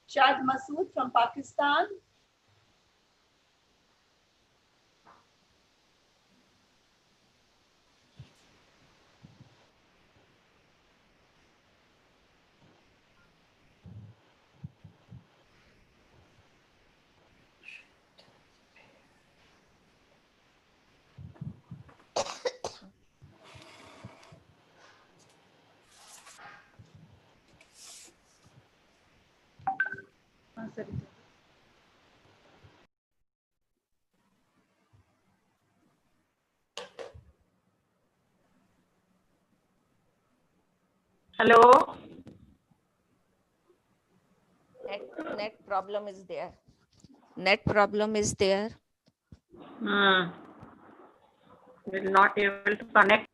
Shad Masood from Pakistan. Hello. Net problem is there. Net problem is there. Will not able to connect.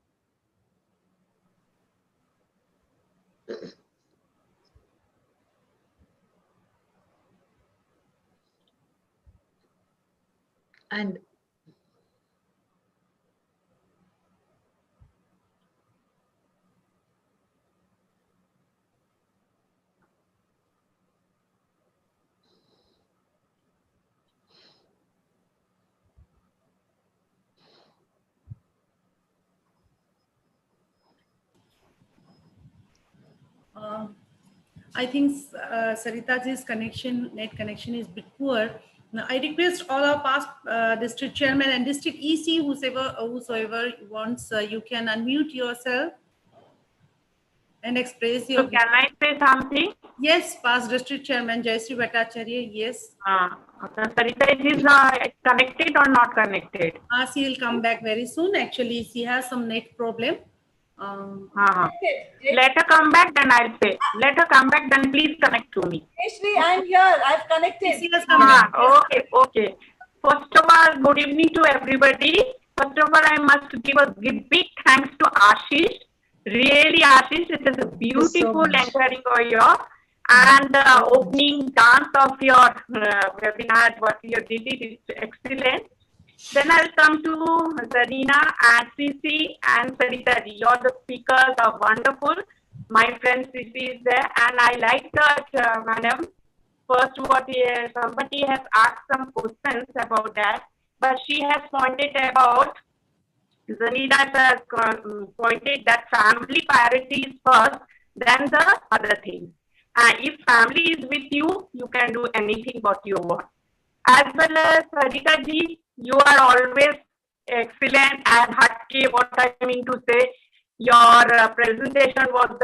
And I think Saritaji's net connection is a bit poor. Now, I request all our past district chairman and district EC, whosoever wants, you can unmute yourself and express your. So can I say something? Yes, past district chairman Jayasri Bhattacharya, yes. Sarita, is connected or not connected? She will come back very soon. Actually, she has some net problem. Let her come back, then I'll say. Let her come back, then please connect to me. Ashli, I'm here. I've connected. Okay, okay. First of all, good evening to everybody. First of all, I must give big thanks to Ashish. Really, Ashish, it is a beautiful entering of your and the opening dance of your webinar. What you did is excellent. Then I'll come to Zarina and Sisi and Sarita ji. All the speakers are wonderful. my friend Sissy is there, and I like that, madam. First, somebody has asked some questions about that, but she has pointed about, Zanida has pointed that family priority is first, then the other thing. And if family is with you, you can do anything what you want. As well as Sarita ji, you are always excellent and hatke. What I mean to say, your presentation was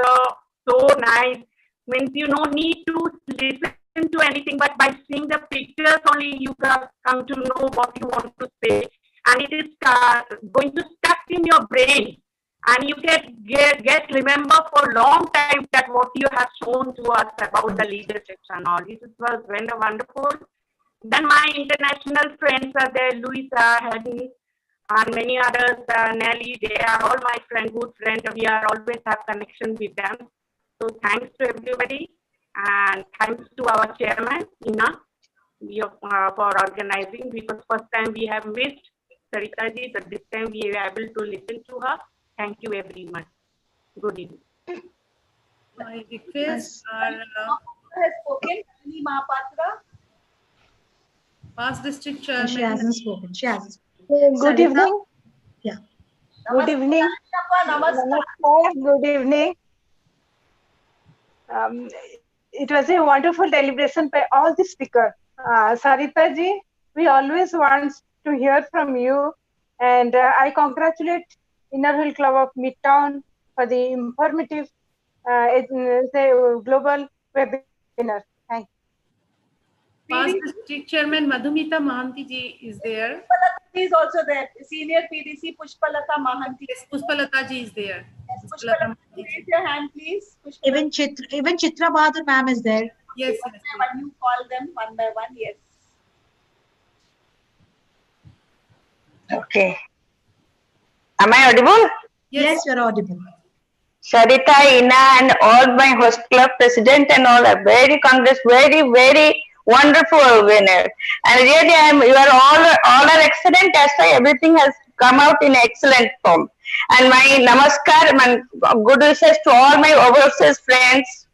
so nice. Means you no need to listen to anything, but by seeing the pictures only you come to know what you want to say, and it is going to stuck in your brain, and you get remember for a long time that what you have shown to us about the leadership and all. This was very wonderful. Then my international friends are there, Louisa, Hedy, and many others, Nelly. They are all my good friends. We are always have connection with them. So thanks to everybody, and thanks to our chairman, Ina, for organizing, because first time we have missed Sarita ji, but this time we were able to listen to her. Thank you everyone. Good evening. My request are has spoken, Nalini Mahapatra. past district chairman. She hasn't spoken. She hasn't spoken. Good Sarita? evening. Yeah. Good evening. Namaskar. Good evening. It was a wonderful deliberation by all the speakers. Sarita ji, we always want to hear from you, and I congratulate Inner Hill Club of Midtown for the informative global webinar. Thank you. Past district chairman Madhumita Mahanti ji is there. Pushpalata is also there. Senior PDC Pushpalata Mahanti. Yes, Pushpalata ji is there. Yes, Pushpalata, raise your hand, please. Even Chitra Bahadur ma'am is there. Yes, one by one, you call them one by one. Yes. Okay. Am I audible? Yes, you're audible. Sarita, Ina, and all my host club president and all are very congrats, very, very wonderful winner. And really, you are all are excellent. That's why everything has come out in excellent form. And my namaskar, my good wishes to all my overseas friends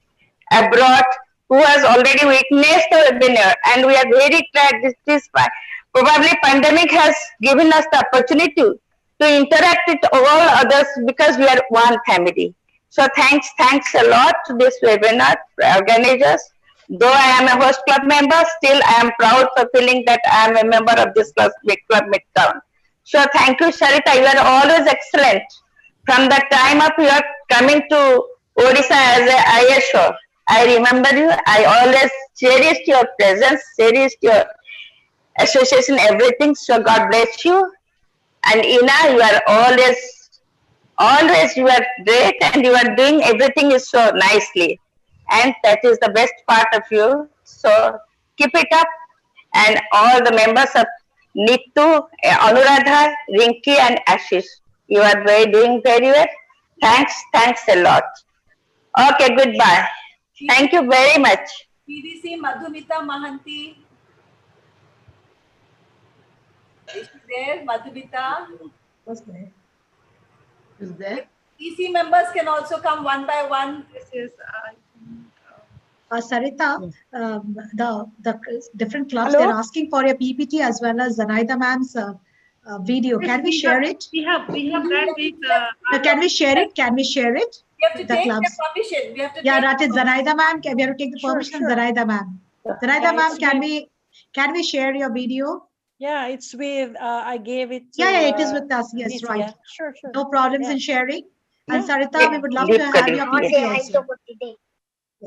abroad who has already witnessed the webinar. And we are very glad this probably pandemic has given us the opportunity to interact with all others because we are one family. So thanks a lot to this webinar organizers. Though I am a host club member, still I am proud for feeling that I am a member of this club Midtown. So thank you, Sarita. You are always excellent. From the time of your coming to Odisha as a ISO, I remember you. I always cherished your presence, cherished your association, everything. So God bless you. And Ina, you are always you are great, and you are doing everything is so nicely. And that is the best part of you. So keep it up. And all the members of Nitu, Anuradha, Rinki, and Ashish, you are doing very well. Thanks a lot. Okay, goodbye. Thank you very much. PDC Madhumita Mahanti. Is she there, Madhumita? Was there? Is there? EC members can also come one by one. Yes. Sarita, the different clubs, Hello? they're asking for your PPT as well as Zanaida ma'am's video. Can we share it? We have that with. Can we share it? Can we share it? We have to The take clubs. their permission. We have to Yeah, take that is Zanaida ma'am. We have to take the permission of Zanaida ma'am. Zanaida ma'am, can we share your video? Yeah, it's with, I gave it to, Yeah, it is with us. Yes, Lisa. right. Sure. No problems Yeah. in sharing. And Yeah. Sarita, we would love to have your PPT also.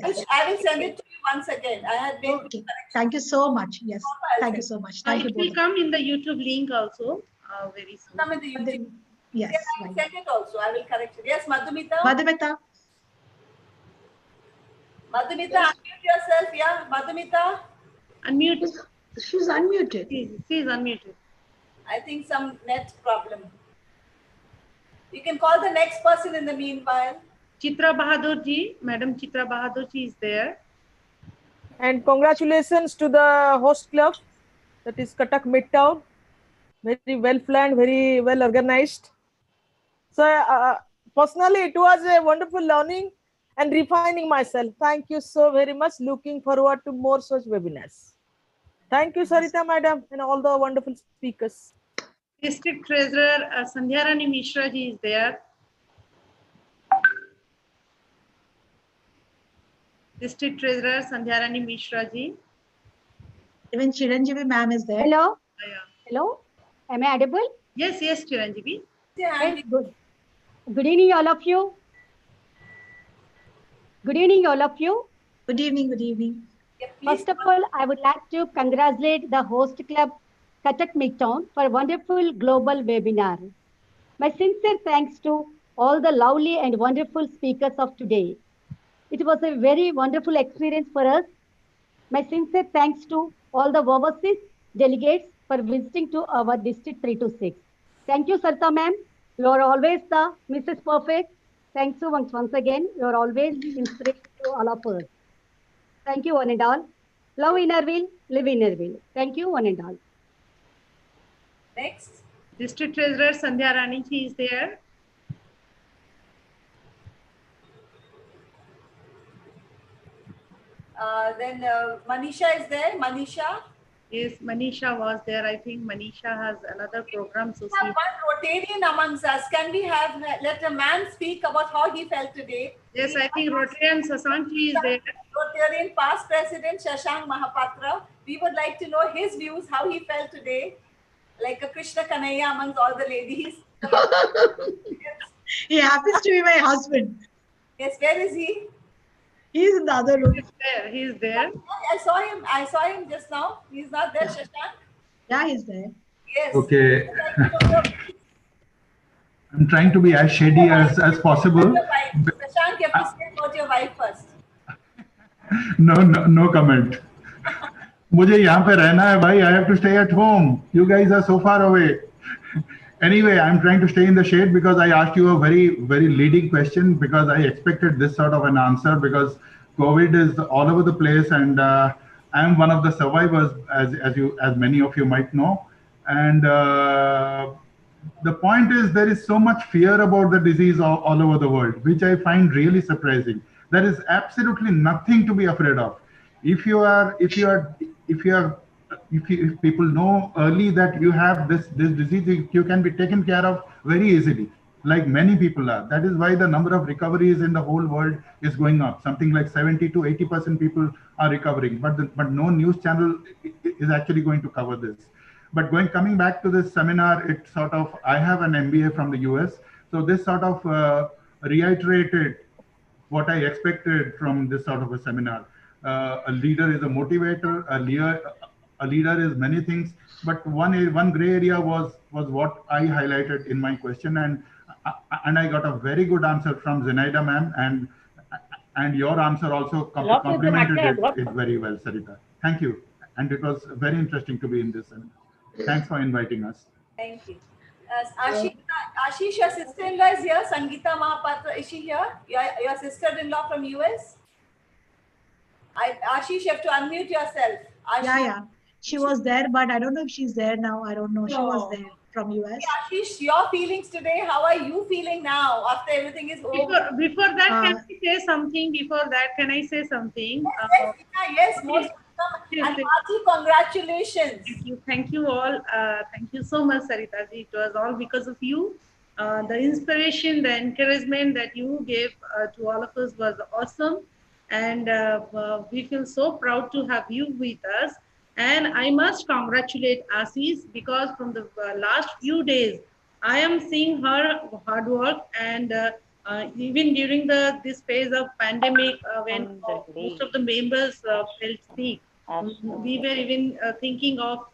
I will send it to you once again. I had made Okay. Thank you so much. Yes. Thank you so much. Thank you It will both. come in the YouTube link also very soon. Come in the YouTube. Yes. I will send it also. I will correct it. Yes, Madhumita. Madhumita. Madhumita, unmute yourself. Yeah, Madhumita. Unmute. She's unmuted. She is unmuted. I think some net problem. You can call the next person in the meanwhile. Chitra Bahadur ji, Madam Chitra Bahadur ji is there. And congratulations to the host club, that is Cuttack Midtown. Very well planned, very well organized. So personally, it was a wonderful learning, and refining myself. Thank you so very much. Looking forward to more such webinars. Thank you, Sarita Madam, and all the wonderful speakers. District Treasurer Sandhya Rani Mishra ji is there. District Treasurer Sandhya Rani Mishra ji. Even Chiranjeevi ma'am is there. Hello. Yeah. Hello. Am I audible? Yes, yes, Chiranjeevi. Yes, good. Good evening, all of you. Good evening, all of you. Good evening, good evening. First of all, I would like to congratulate the host club, Katak Midtown, for a wonderful global webinar. My sincere thanks to all the lovely and wonderful speakers of today. It was a very wonderful experience for us. My sincere thanks to all the overseas delegates for visiting to our District 326. Thank you, Sarita ma'am. You are always the Mrs. Perfect. Thanks so much once again. You are always inspiration to all of us. Thank you, one and all. Love Innerville, live Innerville. Thank you, one and all. Next. District Treasurer Sandhya Rani ji is there. Then Manisha is there. Manisha. Yes, Manisha was there. I think Manisha has another program. So We have one Rotarian amongst us. Can we have let a man speak about how he felt today? Yes, I think Rotarian Sasanji is there. Rotarian past president Shashank Mahapatra. We would like to know his views, how he felt today, like a Krishna Kanaya amongst all the ladies. He happens to be my husband. Yes, where is he? He's in the other room. He's there. I saw him just now. He's not there, Shashank? Yeah, he's there. Yes. Okay. I'm trying to be as shady as possible. Shashank, you have to say about your wife first. No comment. मुझे यहाँ पे रहना है भाई. I have to stay at home. You guys are so far away. Anyway, I'm trying to stay in the shade because I asked you a very leading question because I expected this sort of an answer because COVID is all over the place and I'm one of the survivors as many of you might know. And the point is there is so much fear about the disease all over the world, which I find really surprising. There is absolutely nothing to be afraid of. If people know early that you have this disease, you can be taken care of very easily, like many people are. That is why the number of recoveries in the whole world is going up. Something like 70 to 80% people are recovering, but no news channel is actually going to cover this. But coming back to this seminar, it sort of, I have an MBA from the US, so this sort of reiterated what I expected from this sort of a seminar. A leader is a motivator, a leader is many things, but one gray area was what I highlighted in my question, and I got a very good answer from Zenaida ma'am, and your answer also complemented it very well, Sarita. Thank you, and it was very interesting to be in this seminar. Thanks for inviting us. Thank you. Ashish, your sister-in-law is here. Sangeeta Mahapatra, is she here? Your sister-in-law from US? Ashish, you have to unmute yourself. Ashish. Yeah. She was there, but I don't know if she's there now. I don't know. She was there from US. Hey, Ashish, your feelings today, how are you feeling now after everything is over? Before that, can I say something? Before that, can I say something? Yes, most welcome. And hearty congratulations. Thank you all. Thank you so much, Sarita ji. It was all because of you. The inspiration, the encouragement that you gave to all of us was awesome. And we feel so proud to have you with us. And I must congratulate Ashish because from the last few days, I am seeing her hard work and even during this phase of pandemic when most of the members felt sick, we were even thinking of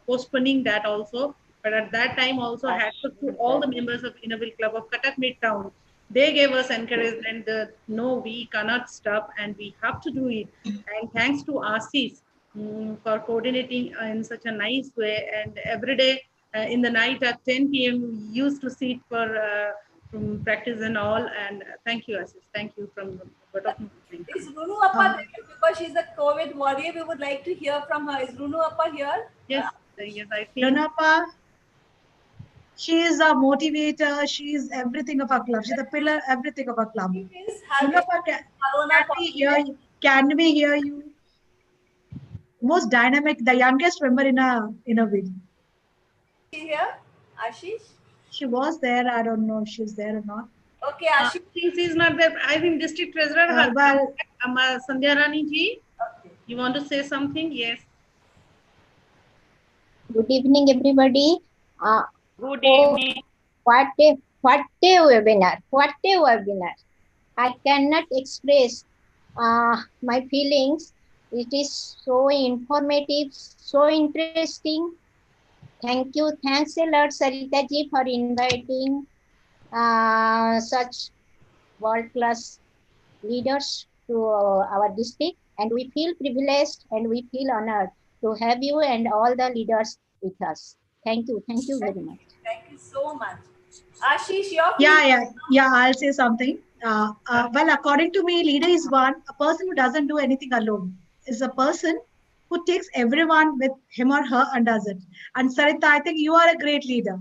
postponing that also. But at that time also hats off to all the members of Innerville Club of Cuttack Midtown. They gave us encouragement that no, we cannot stop and we have to do it. And thanks to Ashish for coordinating in such a nice way. And every day in the night at 10 p.m. we used to sit for practice and all. And thank you, Ashish. Thank you from the bottom of my heart. Is Runu Appa there? Because she's a COVID warrior, we would like to hear from her. Is Runu Appa here? Yes, yes, I feel. Runu Appa. She is a motivator. She is everything of our club. She's the pillar, everything of our club. Mulapa, can we hear you? Most dynamic, the youngest member in a wing. Is she here, Ashish? She was there. I don't know if she's there or not. Okay, Ashish. Since he's not there, I think District Treasurer Sandhya Rani ji, you want to say something? Yes. Good evening, everybody. Good evening. What a webinar! What a webinar! I cannot express my feelings. It is so informative, so interesting. Thank you. Thanks a lot, Sarita ji, for inviting such world-class leaders to our district. And we feel privileged and we feel honored to have you and all the leaders with us. Thank you. Thank you very much. Thank you so much. Ashish, your Yeah, I'll say something. Well, according to me, leader is a person who doesn't do anything alone. Is a person who takes everyone with him or her and does it. And Sarita, I think you are a great leader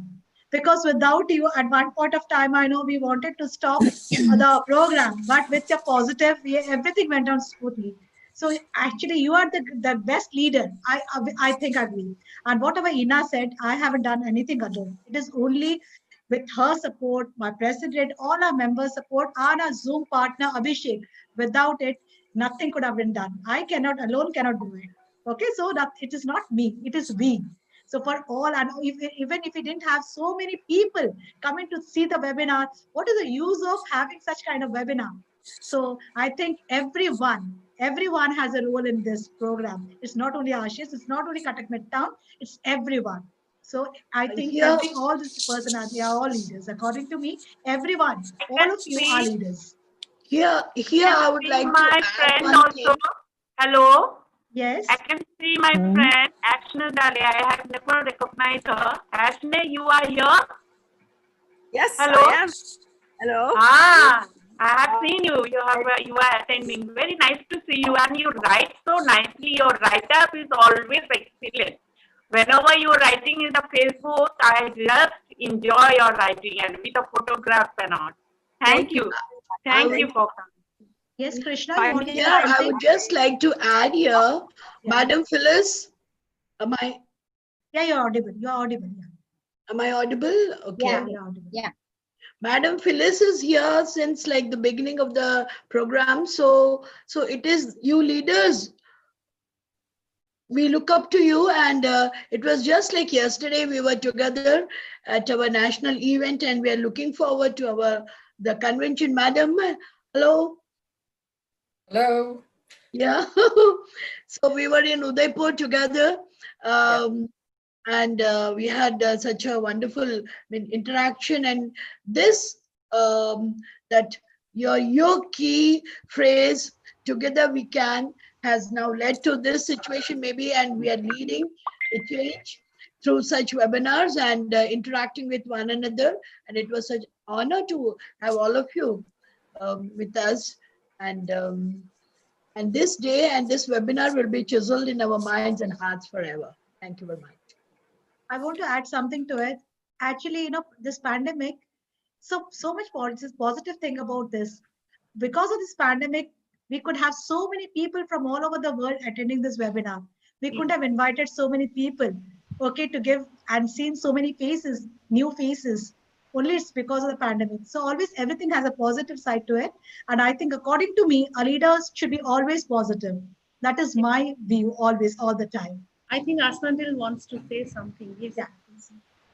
because without you, at one point of time, I know we wanted to stop the program, but with your positive, everything went on smoothly. So actually, you are the best leader. I think I agree. And whatever Ina said, I haven't done anything alone. It is only with her support, my president, all our members' support, and our Zoom partner Abhishek. Without it, nothing could have been done. I cannot alone cannot do it. Okay, so that it is not me, it is we. So for all, and even if we didn't have so many people coming to see the webinar, what is the use of having such kind of webinar? So I think everyone has a role in this program. It's not only Ashish, it's not only Katak Town, it's everyone. So I think all this person are, they are all leaders. According to me, everyone, all of you are leaders. Here I would like my friend also. Hello. Yes. I can see my friend Ashna Dale. I have never recognized her. Ashna, you are here? Yes, hello. I am. Hello. I have seen you. You are attending. Very nice to see you, and you write so nicely. Your write-up is always excellent. Whenever you're writing in the Facebook, I just enjoy your writing and with the photographs and all. Thank you. Thank you for coming. Yes, Krishna. Here, I would just like to add here, Madam Phyllis. Am I? Yeah, you're audible. You're audible. Yeah. Am I audible? Okay. Yeah. You're audible. Yeah. Madam Phyllis is here since like the beginning of the program. So it is you leaders. We look up to you, and it was just like yesterday we were together at our national event, and we are looking forward to the convention. Madam, hello. Hello. Yeah. So we were in Udaipur together. And we had such a wonderful interaction, and this that your key phrase, together we can, has now led to this situation maybe, and we are leading the change through such webinars and interacting with one another, and it was such honor to have all of you with us, and this day and this webinar will be chiseled in our minds and hearts forever. Thank you very much. I want to add something to it. Actually, this pandemic, so much positive thing about this. Because of this pandemic, we could have so many people from all over the world attending this webinar. We couldn't have invited so many people, okay, to give and seen so many faces, new faces. Only it's because of the pandemic. So always everything has a positive side to it. And I think according to me, our leaders should be always positive. That is my view always, all the time. I think Asnandil wants to say something. Yes. Yeah.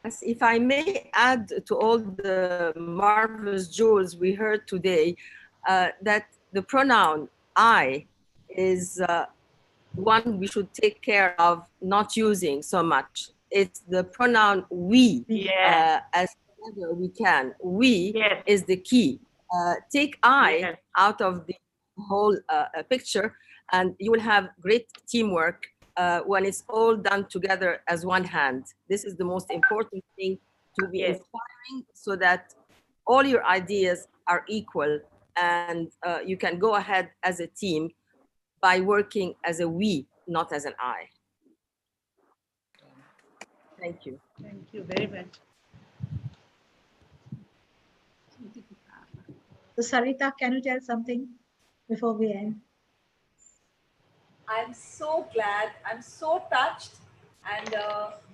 Yes, if I may add to all the marvelous jewels we heard today, that the pronoun I is one we should take care of not using so much. It's the pronoun we, as together we can. We is the key. Take I out of the whole picture, and you will have great teamwork when it's all done together as one hand. This is the most important thing, to be inspiring, so that all your ideas are equal, and you can go ahead as a team by working as a we, not as an I. Thank you. Thank you very much. So Sarita, can you tell something before we end? I'm so glad. I'm so touched. And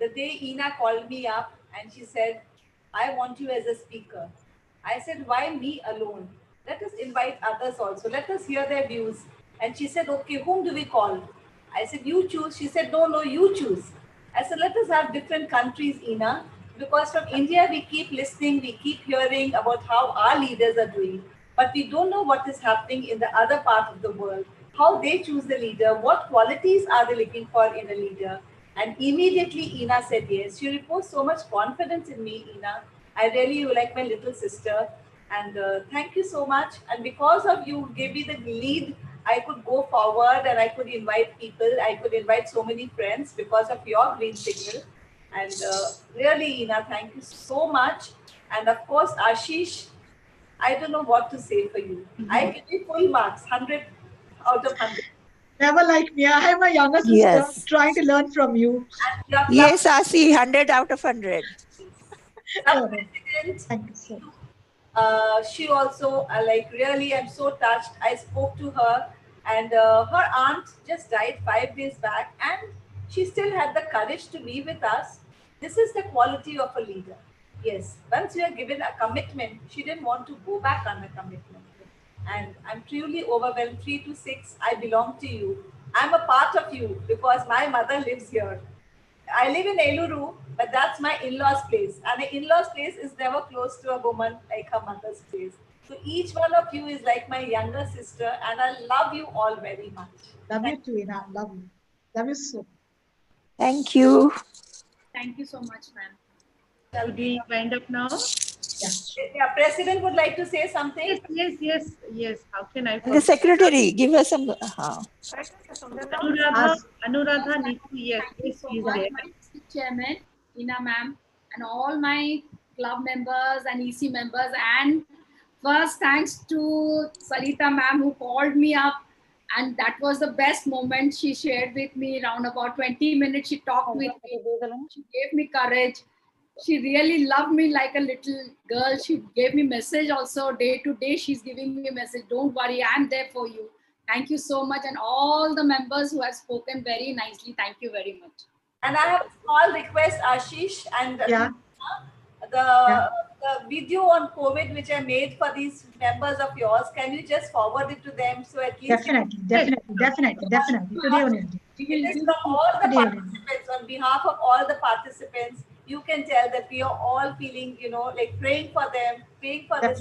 the day Ina called me up and she said, I want you as a speaker. I said, why me alone? Let us invite others also. Let us hear their views. And she said, okay, whom do we call? I said, you choose. She said, no, you choose. I said, let us have different countries, Ina, because from India we keep listening, we keep hearing about how our leaders are doing, but we don't know what is happening in the other part of the world, how they choose the leader, what qualities are they looking for in a leader. And immediately Ina said yes. She reposed so much confidence in me, Ina. I really, you like my little sister. And thank you so much. And because of you gave me the lead, I could go forward and I could invite people. I could invite so many friends because of your green signal. And really, Ina, thank you so much. And of course, Ashish, I don't know what to say for you. I give you full marks, 100 out of 100. Never like me. I have a younger sister Yes. trying to learn from you. Yes, Asi, 100 out of 100. Sub-president, thank you so much. She also, like really, I'm so touched. I spoke to her and her aunt just died 5 days back and she still had the courage to be with us. This is the quality of a leader. Yes, once you are given a commitment, she didn't want to go back on the commitment. And I'm truly overwhelmed. 3 to 6, I belong to you. I'm a part of you because my mother lives here. I live in Eluru, but that's my in-laws place. And an in-laws place is never close to a woman like her mother's place. So each one of you is like my younger sister, and I love you all very much. Love you too, Ina. Love you. Love you so. Thank you. Thank you so much, ma'am. Should we wind up now? Yeah, President would like to say something. Yes. How can I And the secretary, give us some. Anuradha needs to, yes, So she is much, there. my district chairman, Ina ma'am, and all my club members and EC members. And first, thanks to Sarita ma'am who called me up. And that was the best moment. She shared with me around about 20 minutes. She talked with me. She gave me courage. She really loved me like a little girl. She gave me message also day to day. She's giving me a message. Don't worry, I'm there for you. Thank you so much. And all the members who have spoken very nicely. Thank you very much. And I have a small request, Ashish, and the video on COVID which I made for these members of yours, can you just forward it to them so at least Definitely. Today only. It is from all the participants, on behalf of all the participants, you can tell that we are all feeling, like praying for them, praying for this.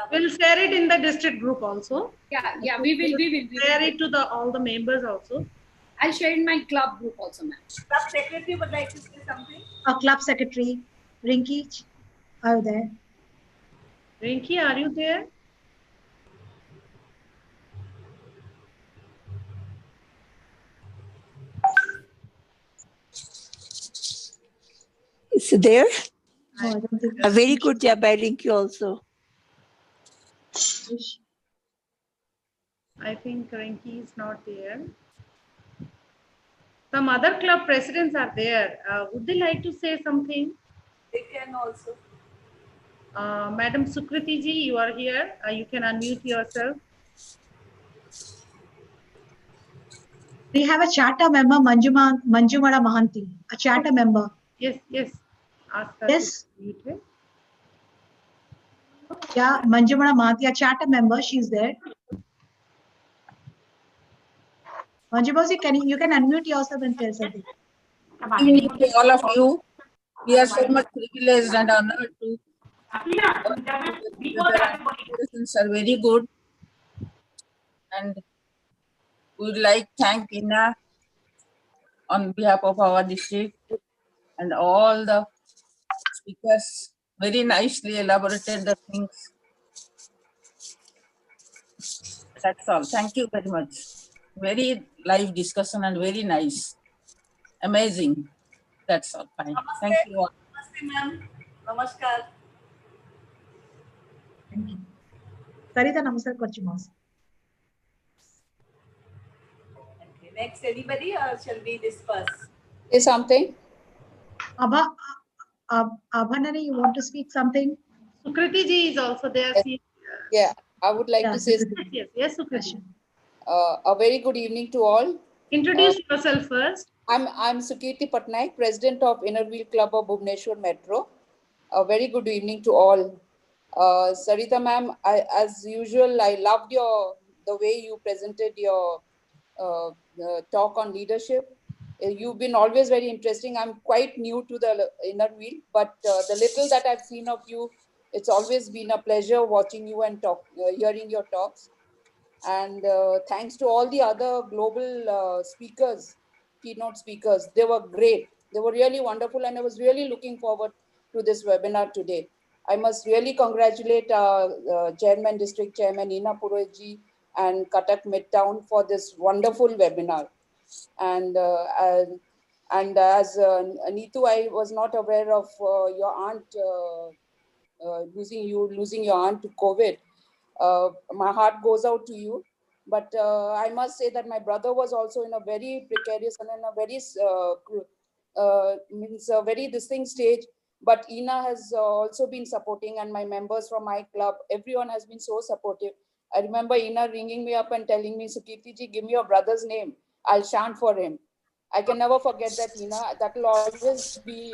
We'll share it in the district group also. Yeah, we will. Share it to all the members also. I'll share in my club group also, ma'am. Club secretary would like to say something. Our club secretary, Rinki, are you there? Rinki, are you there? Is it there? No, I don't think. A very good job by Rinki also. I think Rinki is not there. Some other club presidents are there. Would they like to say something? They can also. Madam Sukriti ji, you are here. You can unmute yourself. We have a charter member, Manjumara Mahanti, a charter member. Yes. Ask her Yes. to mute it. Yeah, Manjumara Mahanti, a charter member. She's there. Manjubosi, you can unmute yourself and tell something. Good evening to all of you. We are so much privileged and honored to. Presentations are very good, and we would like to thank Ina on behalf of our district and all the speakers. Very nicely elaborated the things. That's all. Thank you very much. Very live discussion and very nice. Amazing. That's all. Fine. Thank you all. Namaste, ma'am. Namaskar. Thank you. Sarita, namaskar Kochimos. Okay, next, anybody, or shall we disperse? Say something. Abhanani, you want to speak something? Sukriti ji is also there. Yeah. I would like to say Yes, Sukriti. a very good evening to all. Introduce yourself first. I'm Sukirti Patnaik, President of Inner Wheel Club of Bhubaneswar Metro. A very good evening to all. Sarita ma'am, as usual, I loved the way you presented your talk on leadership. You've been always very interesting. I'm quite new to the inner wheel, but the little that I've seen of you, it's always been a pleasure watching you and hearing your talks. And thanks to all the other global speakers, keynote speakers. They were great. They were really wonderful, and I was really looking forward to this webinar today. I must really congratulate Chairman, District Chairman Ina Purohitji and Cuttack Midtown for this wonderful webinar. And as Neetu, I was not aware of your aunt losing your aunt to COVID. My heart goes out to you. But I must say that my brother was also in a very precarious and in a very means a very distinct stage. But Ina has also been supporting, and my members from my club, everyone has been so supportive. I remember Ina ringing me up and telling me, Sukirti ji, give me your brother's name. I'll chant for him. I can never forget that, Ina. That will always be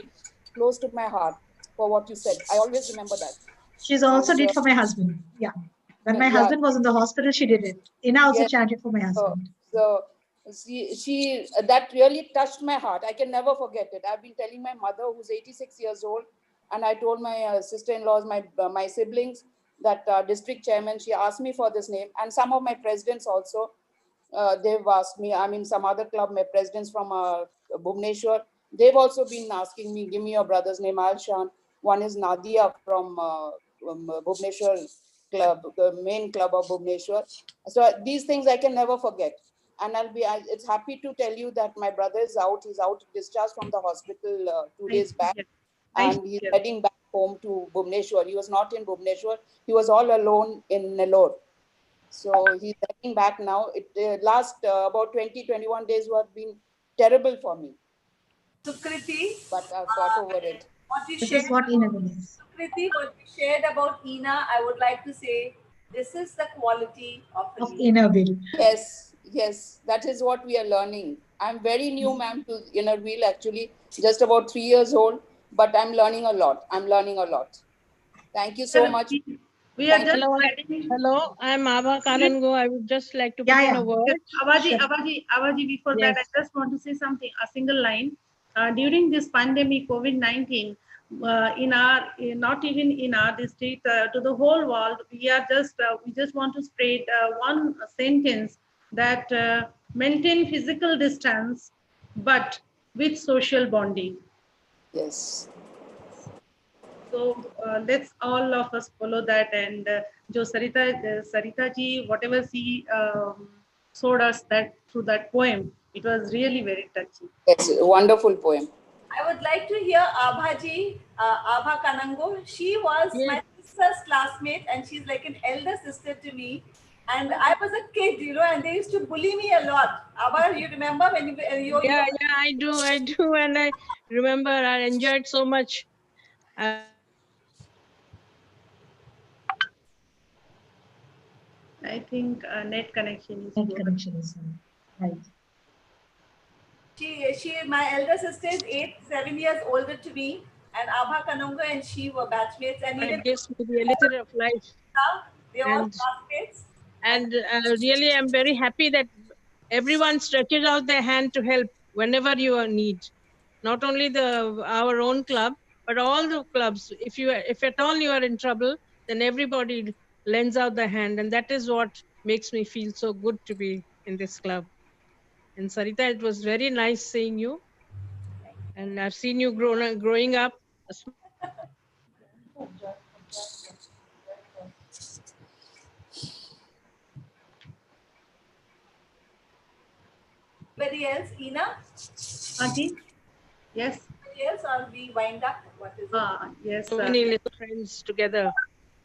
close to my heart for what you said. I always remember that. She's also did for my husband. Yeah. When my husband was in the hospital, she did it. Ina also chanted for my husband. So she that really touched my heart. I can never forget it. I've been telling my mother, who's 86 years old, and I told my sister-in-laws, my siblings, that district chairman, she asked me for this name, and some of my presidents also, they've asked me. I mean, some other club, my presidents from Bhubaneswar, they've also been asking me, give me your brother's name, I'll chant. One is Nadia from Bhubaneswar club, the main club of Bhubaneswar. So these things I can never forget. And it's happy to tell you that my brother is out. He's out discharged from the hospital 2 days back. And he's heading back home to Bhubaneswar. He was not in Bhubaneswar. He was all alone in Nellore. So he's heading back now. It last about 20-21 days have been terrible for me. Sukriti, but I've got over it. This is what Ina is. Sukriti, what we shared about Ina, I would like to say, this is the quality of inner wheel. Yes, that is what we are learning. I'm very new, ma'am, to inner wheel, actually, just about 3 years old, but I'm learning a lot. Thank you so much. Hello, I'm Ava Kanango. I would just like to put in a word. Avaji, before that, I just want to say something, a single line. During this pandemic, COVID-19, not even in our district, to the whole world, we just want to spread one sentence that maintain physical distance, but with social bonding. Yes. So let's all of us follow that. And Jo Sarita ji, whatever she showed us that through that poem, it was really very touching. Yes, a wonderful poem. I would like to hear Abhaji, Abha Kanango. She was my sister's classmate, and she's like an elder sister to me. And I was a kid, and they used to bully me a lot. Abha, you remember when you Yeah, I do, and I remember I enjoyed so much. I think net connection is good. Connection is right. She, my elder sister is 7 years older to me, and Abha Kanunga and she were batchmates. And it gives me a little of life. They are all classmates. And really, I'm very happy that everyone stretches out their hand to help whenever you need. Not only our own club, but all the clubs. If at all you are in trouble, then everybody lends out their hand, and that is what makes me feel so good to be in this club. And Sarita, it was very nice seeing you, and I've seen you growing up. Anybody else, Ina? Auntie? Yes. Anybody else, or we wind up? What is it? Yes. So many little friends together.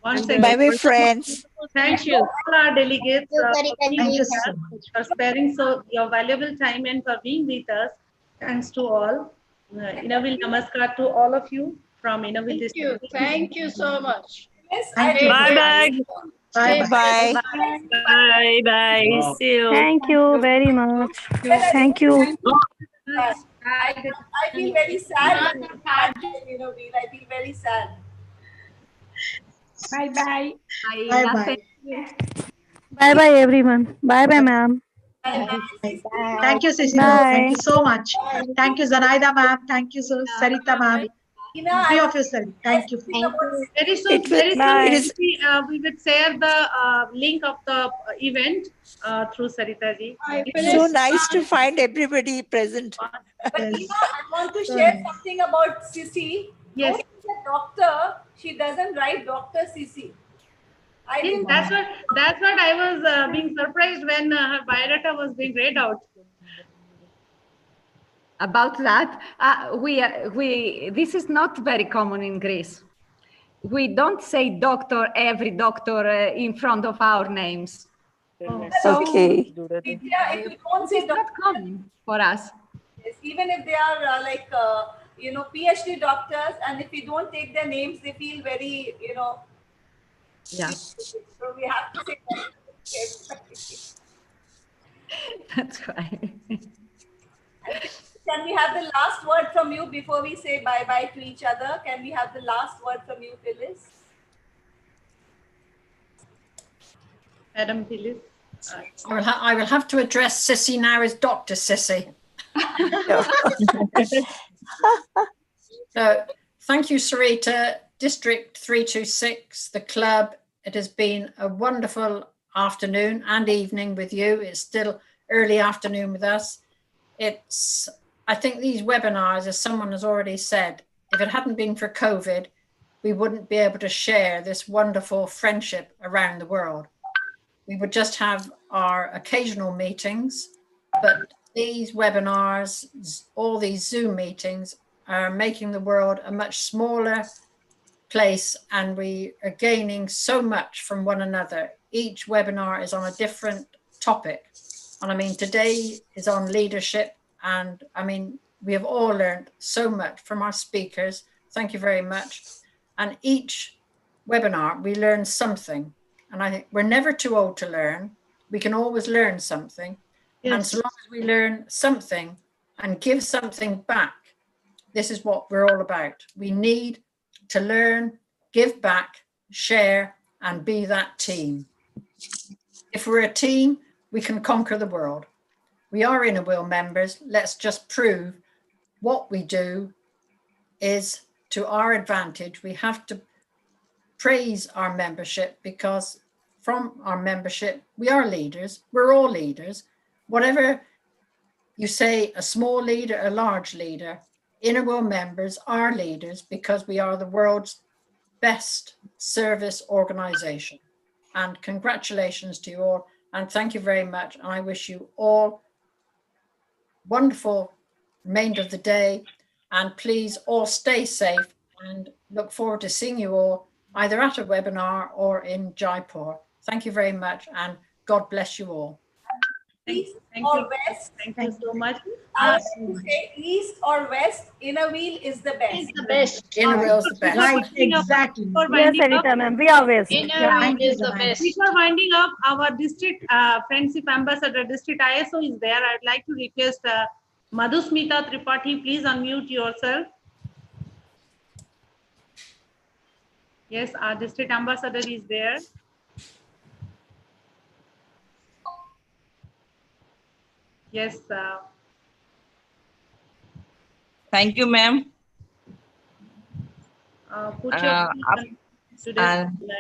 Bye-bye, friends. Thank you, all our delegates, Thank you so much for sparing your valuable time and for being with us. Thanks to all. Inavil Namaskar to all of you from Inavil District. Thank you so much. Yes, Thank you. Bye-bye. Bye bye. Bye bye. See you. Thank you very much. Thank you. I feel very sad when you can't join, Veer. I feel very sad. Bye bye. Bye bye. Bye bye everyone. Bye bye ma'am. Thank you, Sissy. Thank Bye. you so much. Thank you, Zanaida ma'am. Thank you, Sarita ma'am. Three of you, sir. Thank you. Very soon, It will, very soon it is, we will share the link of the event through Sarita ji. it's so nice to find everybody present. But Ina, I want to share something about Sissy. Yes. Though she's a doctor, she doesn't write Dr. Sissy. Yes, that's what I was being surprised when her biodata was being read out. About that, this is not very common in Greece. We don't say doctor, every doctor in front of our names. So Okay. Yeah, if you don't say it's not common for us. Yes, even if they are PhD doctors, and if we don't take their names, they feel very, Yeah. So we have to say that. That's right. Can we have the last word from you before we say bye-bye to each other? Can we have the last word from you, Phyllis? Madam Phyllis. I will have to address Sissy now as Dr. Sissy. So, thank you, Sarita, District 326, the club. It has been a wonderful afternoon and evening with you. It's still early afternoon with us. I think these webinars, as someone has already said, if it hadn't been for COVID, we wouldn't be able to share this wonderful friendship around the world. We would just have our occasional meetings, but these webinars, all these Zoom meetings are making the world a much smaller place, and we are gaining so much from one another. Each webinar is on a different topic. And I mean, today is on leadership. And I mean, we have all learned so much from our speakers. Thank you very much. And each webinar, we learn something. And I think we're never too old to learn. We can always learn something. Yes. And so long as we learn something and give something back, this is what we're all about. We need to learn, give back, share, and be that team. If we're a team, we can conquer the world. We are Inner Wheel members. Let's just prove what we do is to our advantage. We have to praise our membership, because from our membership, we are leaders. We're all leaders. Whatever you say, a small leader, a large leader, Inner Wheel members are leaders because we are the world's best service organization. And congratulations to you all. And thank you very much. And I wish you all wonderful remainder of the day. And please all stay safe, and look forward to seeing you all either at a webinar or in Jaipur. Thank you very much, and God bless you all. East Thank or you. west? Thank you so much. I want to say east or west, Inner Wheel is the best. It's the best. Inner Wheel is the best. Right, exactly. Yes, Sarita ma'am. We are West. Inner Wheel is the best. Before winding up, our district friendship ambassador, district ISO is there. I'd like to request Madhusmita Tripathi, please unmute yourself. Yes, our district ambassador is there. Yes. Thank you, ma'am. Put your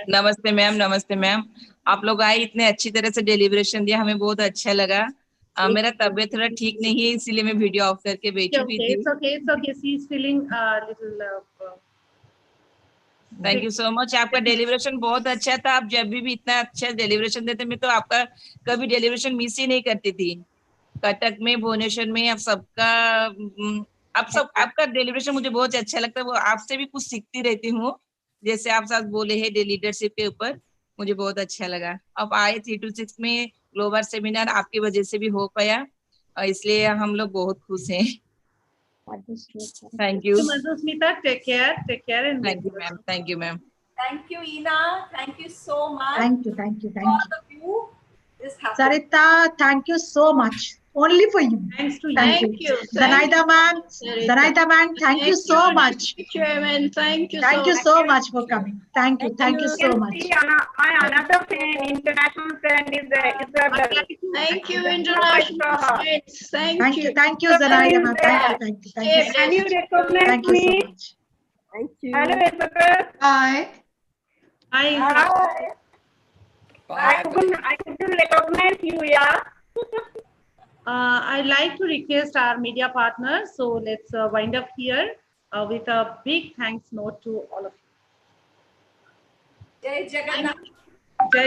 नमस्ते ma'am, नमस्ते ma'am. आप लोग आए, इतने अच्छी तरह से deliberation दिया, हमें बहुत अच्छा लगा। मेरा तबीयत थोड़ा ठीक नहीं है, इसीलिए मैं वीडियो ऑफ करके बैठी हुई थी। It's okay. She's feeling a little. Thank you so much. आपका डेलिब्रेशन बहुत अच्छा था। आप जब भी इतना अच्छा डेलिब्रेशन देते, मैं तो आपका कभी डेलिब्रेशन मिस ही नहीं करती थी। कटक में, भुवनेश्वर में, आपका डेलिब्रेशन मुझे बहुत अच्छा लगता है। वो आपसे भी कुछ सीखती रहती हूँ, जैसे आप साथ बोले हैं लीडरशिप के ऊपर, मुझे बहुत अच्छा लगा। अब आए 326 में ग्लोबल सेमिनार आपकी वजह से भी हो पाया, इसलिए हम लोग बहुत खुश हैं। Thank you. Madhusmita, take care. Thank you, ma'am. Thank you, ma'am. Thank you, Ina. Thank you so much. Thank you, thank you, thank All you. of you. This happened. Sarita, thank you so much. Only for you. Thanks to Thank Thank you. you. Thank Zanaida you, man, Sarita. Zanaida man, thank you so much. Chairman, thank you Thank so you much. so much for coming. Thank you, thank you You so can much. see my another friend, international friend is Isabel. Thank you, I international saw her. friends. Thank you. Thank you, Isabel Zanaida is man. there. Thank you, thank you so Can you much. recognize Thank you so me? much. Thank you. Hello, Isabel. Hi. Hi. Hi. I couldn't recognize you, yeah. I'd like to request our media partners. So let's wind up here with a big thanks note to all of you. Jai Jagannath. Jai